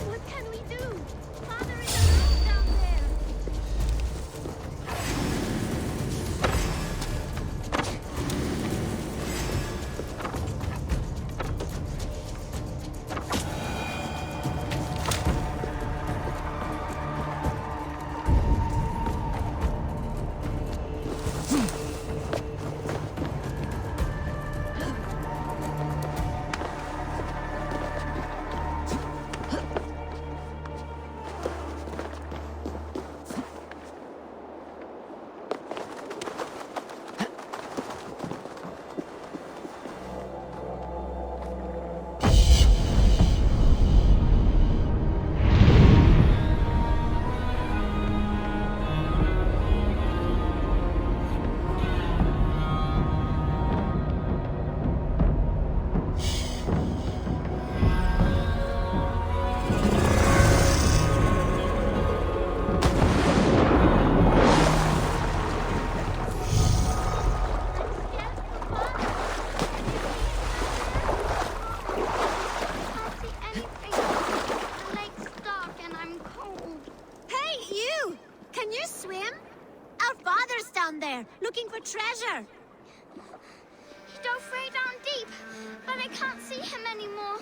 What can we do? Father is alone down there. Looking for treasure. Don't fray down deep, but I can't see him anymore.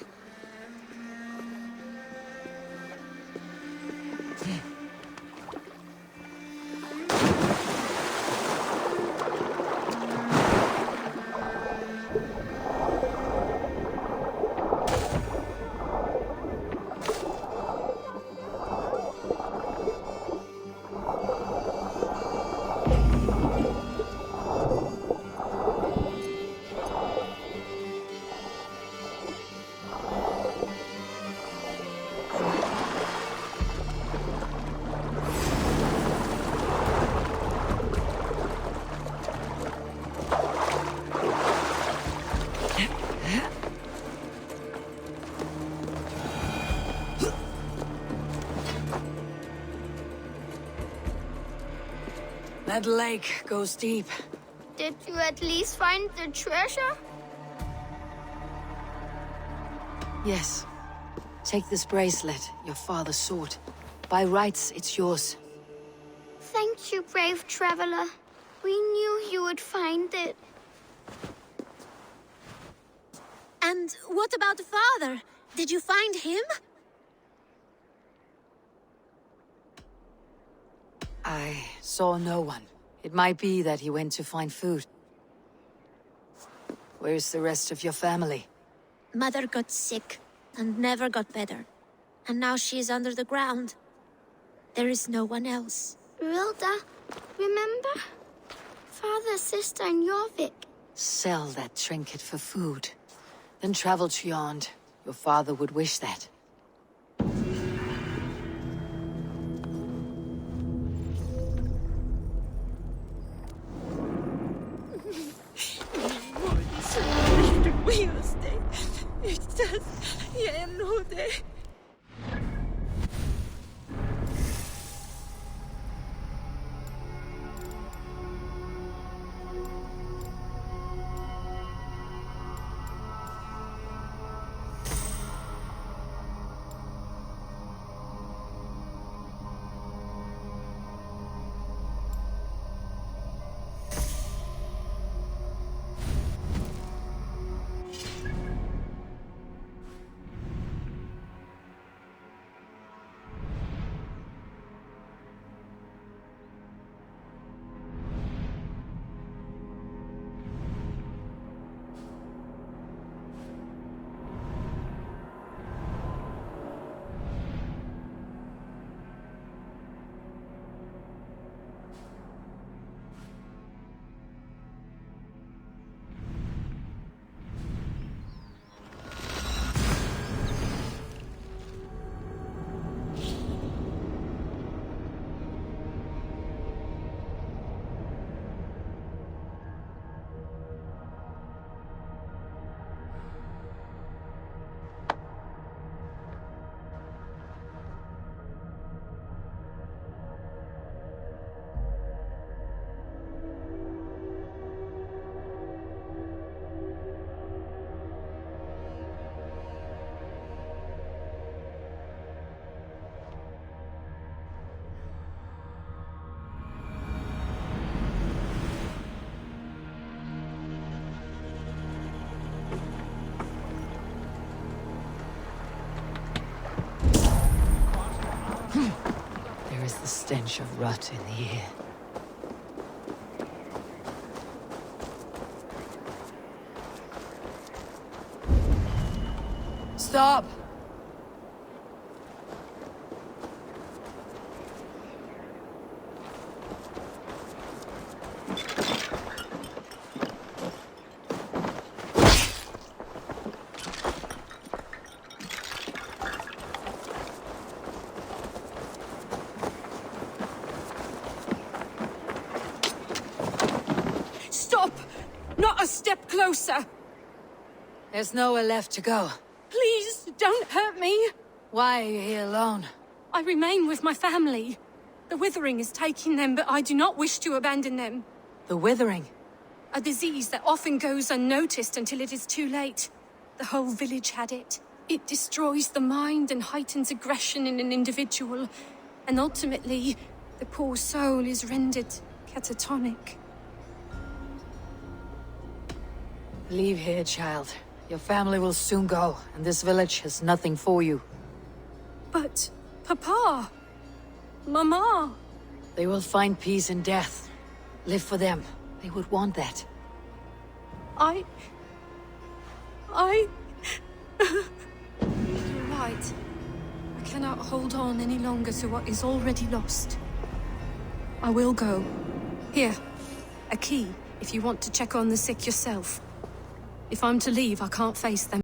That lake goes deep. Did you at least find the treasure? Yes. Take this bracelet, your father sought. By rights, it's yours. Thank you, brave traveler. We knew you would find it. And what about the father? Did you find him? I saw no one. It might be that he went to find food. Where's the rest of your family? Mother got sick and never got better. And now she is under the ground. There is no one else. Rilda, remember? Father, sister, and Jorvik. Sell that trinket for food. Then travel to Yond. Your father would wish that. stench of rot in the air. Stop! Stop! Not a step closer! There's nowhere left to go. Please, don't hurt me! Why are you here alone? I remain with my family. The withering is taking them, but I do not wish to abandon them. The withering? A disease that often goes unnoticed until it is too late. The whole village had it. It destroys the mind and heightens aggression in an individual. And ultimately, the poor soul is rendered catatonic. Leave here, child. Your family will soon go, and this village has nothing for you. But, Papa... Mama... They will find peace in death. Live for them. They would want that. You're right. I cannot hold on any longer to what is already lost. I will go. Here, a key, if you want to check on the sick yourself. If I'm to leave, I can't face them.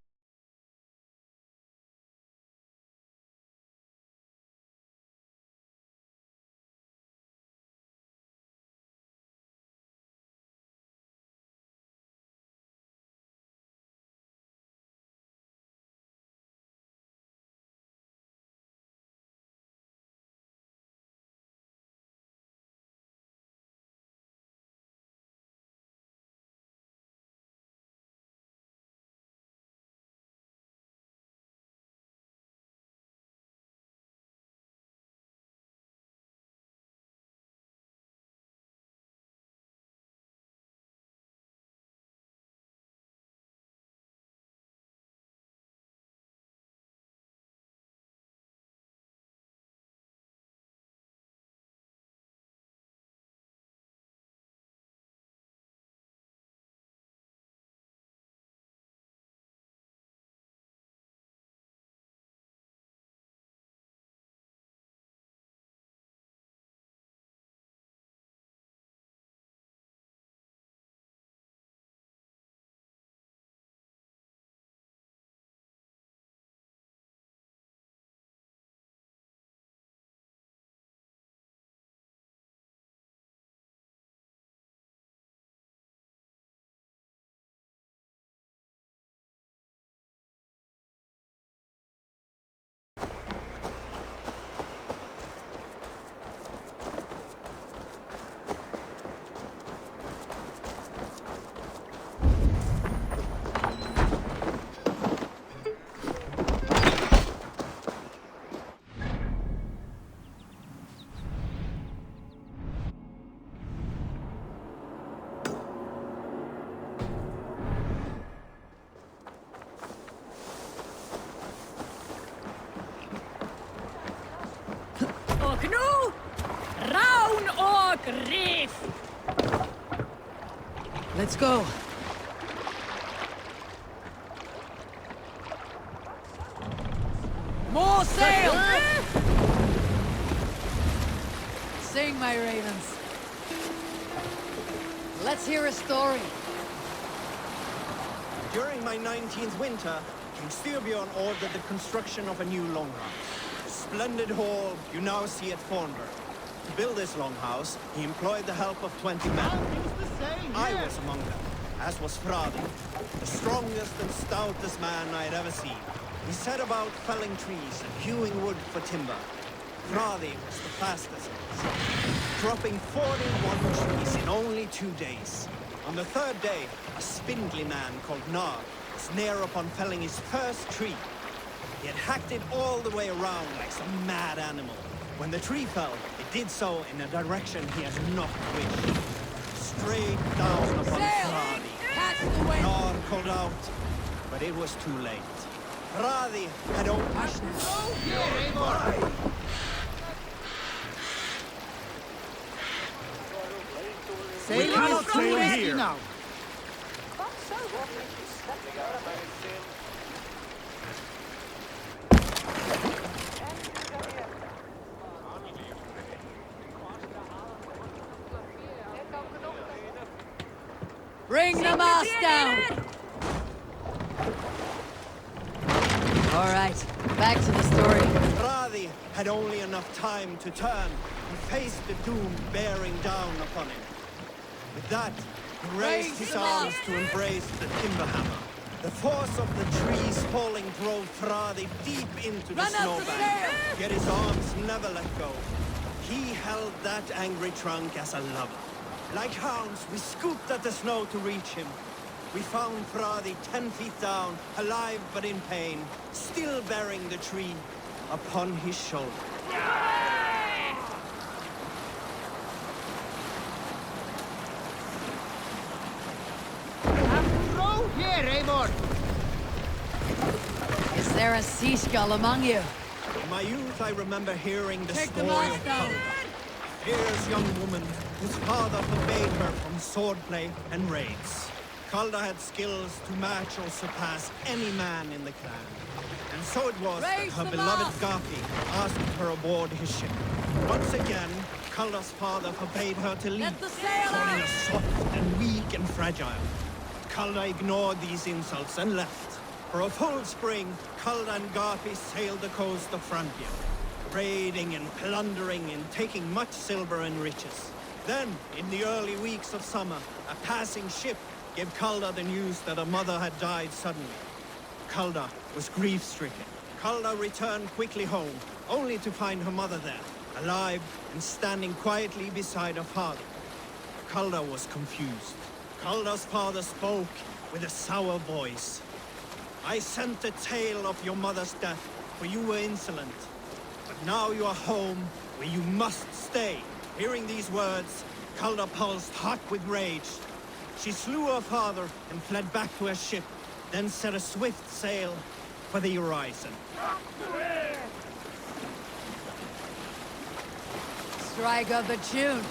Let's go. More sail! Sing, my ravens. Let's hear a story. During my 19th winter, King Styrbjorn ordered the construction of a new longhouse. The splendid hall you now see at Fornburg. To build this longhouse, he employed the help of 20 men. I was among them, as was Fradi, the strongest and stoutest man I had ever seen. We set about felling trees and hewing wood for timber. Fradi was the fastest, dropping 41 trees in only 2 days. On the third day, a spindly man called Nar was near upon felling his first tree. He had hacked it all the way around like some mad animal. When the tree fell, it did so in a direction he had not wished. Straight down upon Fradi. Nar called out, but it was too late. Fradi had opened... We cannot sail here. Now. Bring the mast down! All right, back to the story. Fradi had only enough time to turn and face the doom bearing down upon him. With that, he raised his arms to embrace the timber hammer. The force of the trees falling drove Fradi deep into the snowbank, yet his arms never let go. He held that angry trunk as a lover. Like hounds, we scooped at the snow to reach him. We found Fradi 10 feet down, alive but in pain, still bearing the tree upon his shoulder. Row here, Eivor. Is there a seagull among you? In my youth, I remember hearing the Take the story mast of down. Kalda, a fierce young woman whose father forbade her from swordplay and raids. Kalda had skills to match or surpass any man in the clan. And so it was that her beloved Garpi asked her aboard his ship. Once again, Kalda's father forbade her to leave, calling her soft and weak and fragile. Kalda ignored these insults and left. For a full spring, Kalda and Garpi sailed the coast of Frontier, raiding and plundering and taking much silver and riches. Then, in the early weeks of summer, a passing ship gave Kalda the news that her mother had died suddenly. Kalda was grief-stricken. Kalda returned quickly home, only to find her mother there, alive and standing quietly beside her father. Kalda was confused. Kalda's father spoke with a sour voice. I sent the tale of your mother's death, for you were insolent. But now you are home, where you must stay. Hearing these words, Kalda pulsed hot with rage. She slew her father and fled back to her ship, then set a swift sail for the horizon. Strike up a tune.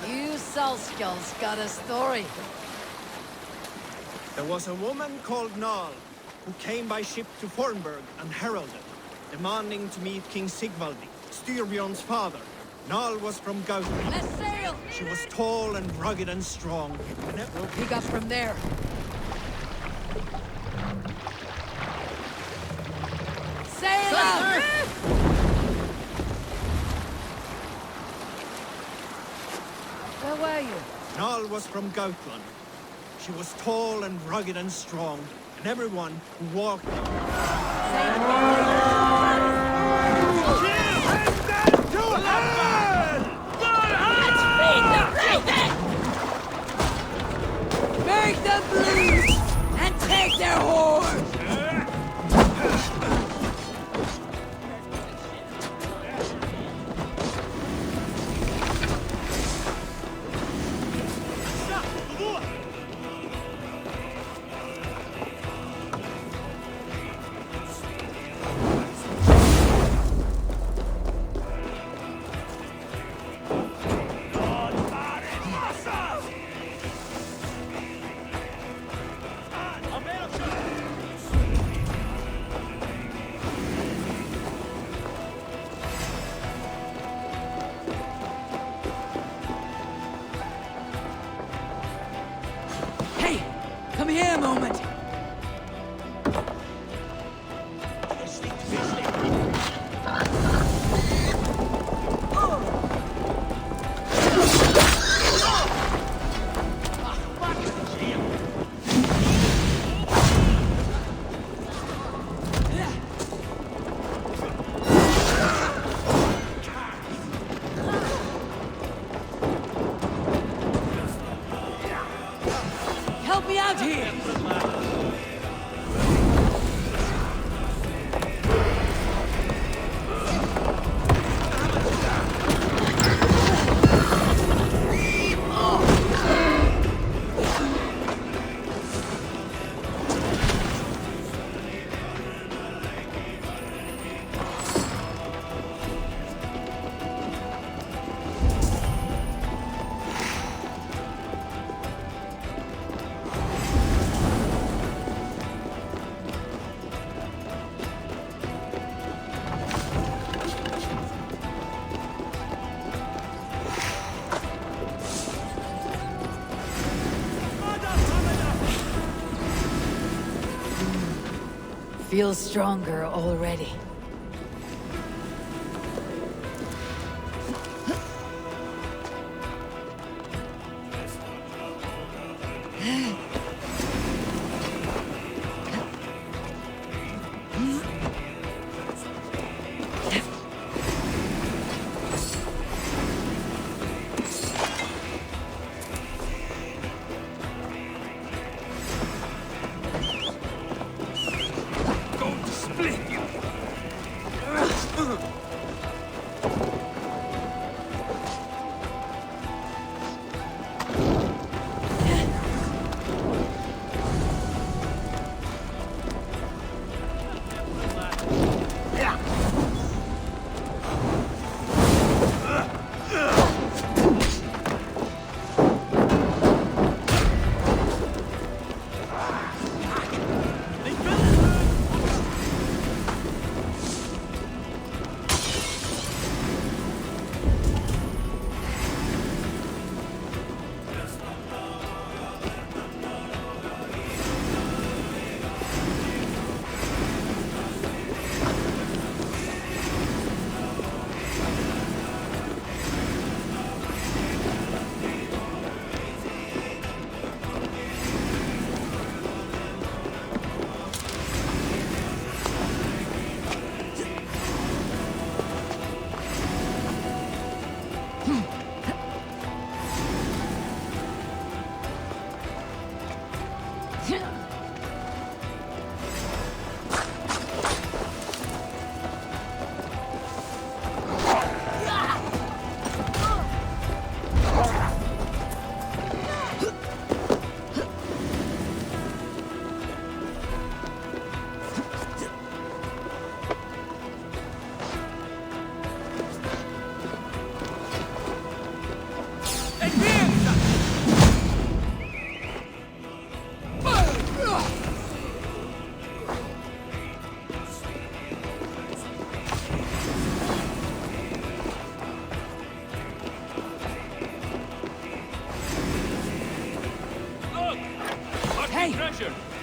You Salskulls got a story. There was a woman called Nal, who came by ship to Fornburg unheralded, demanding to meet King Sigvaldi, Styrbjorn's father. Nal was from Gautland. Let's sail! She was tall and rugged and strong. We'll pick up from there. Sail up! Where were you? Nal was from Gautland. She was tall and rugged and strong, and everyone who walked Make them bleed and take their horse! Come here a moment. Help me out here! feel stronger already.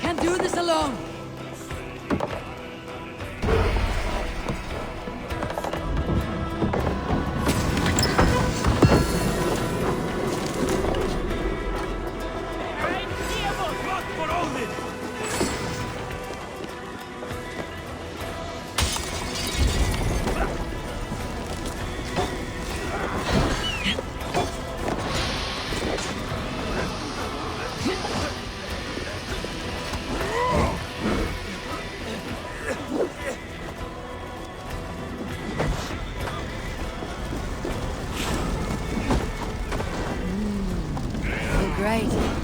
Can't do this alone! Great.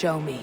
Show me.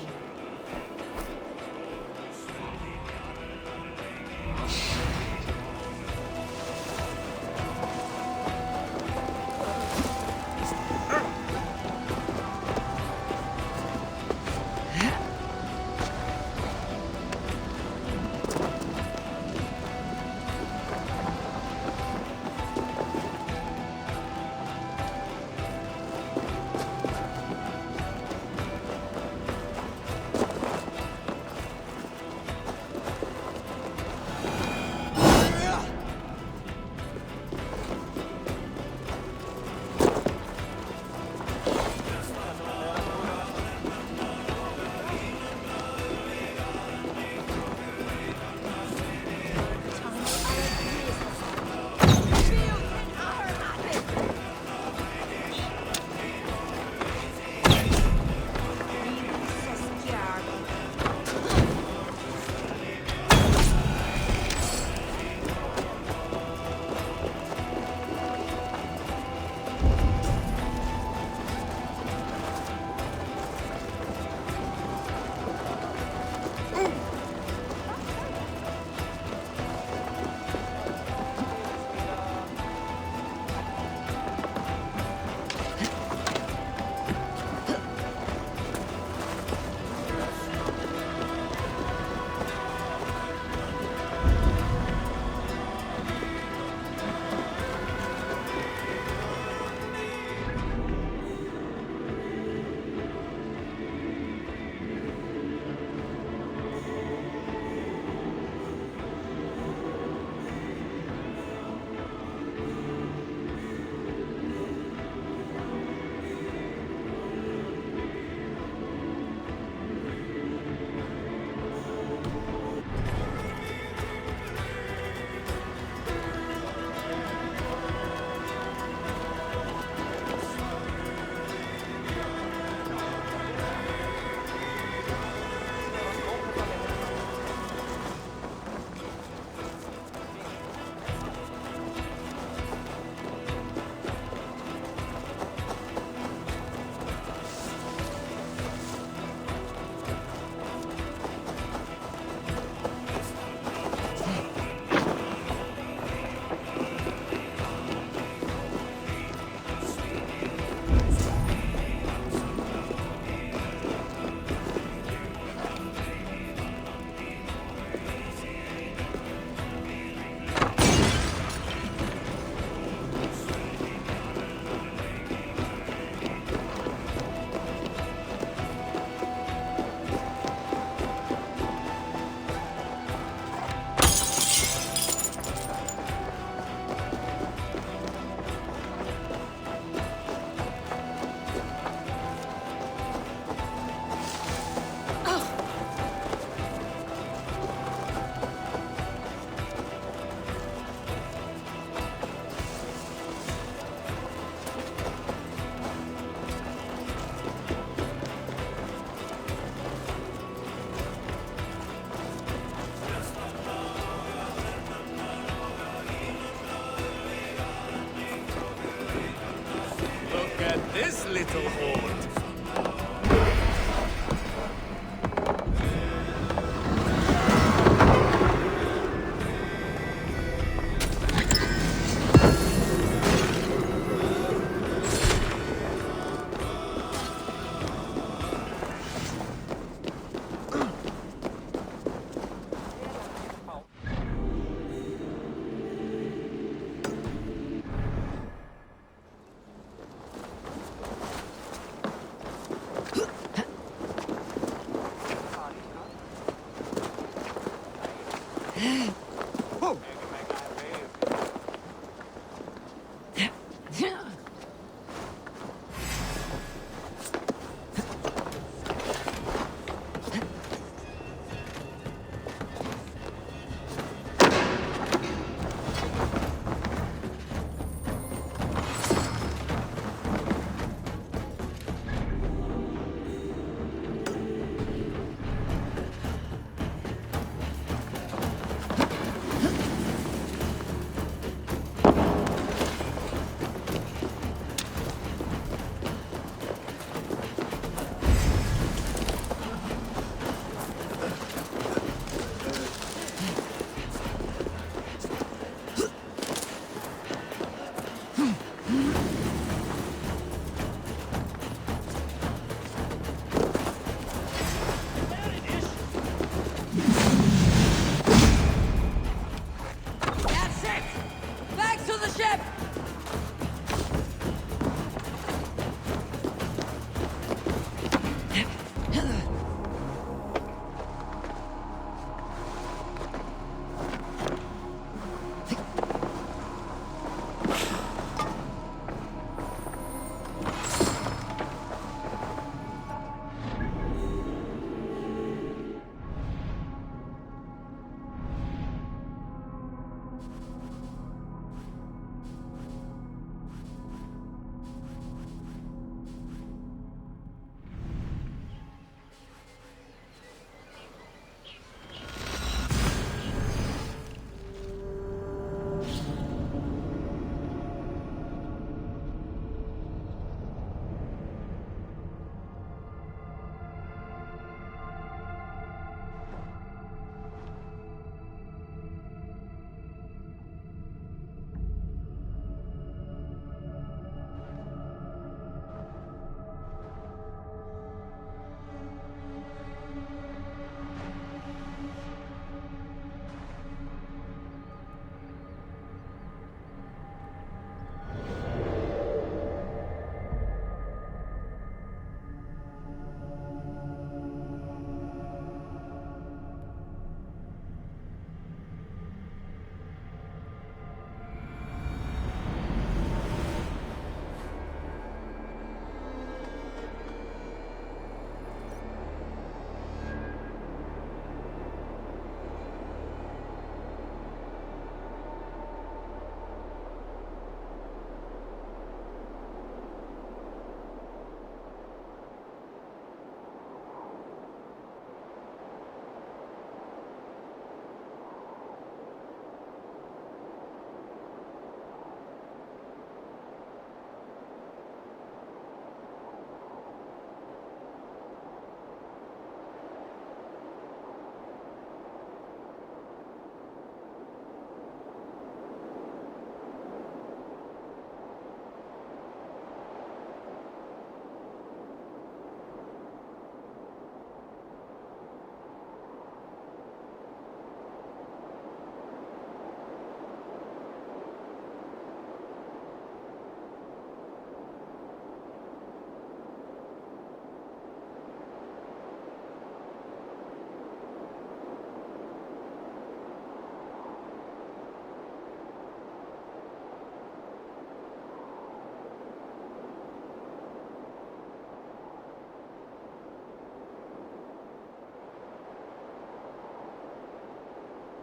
This little horde.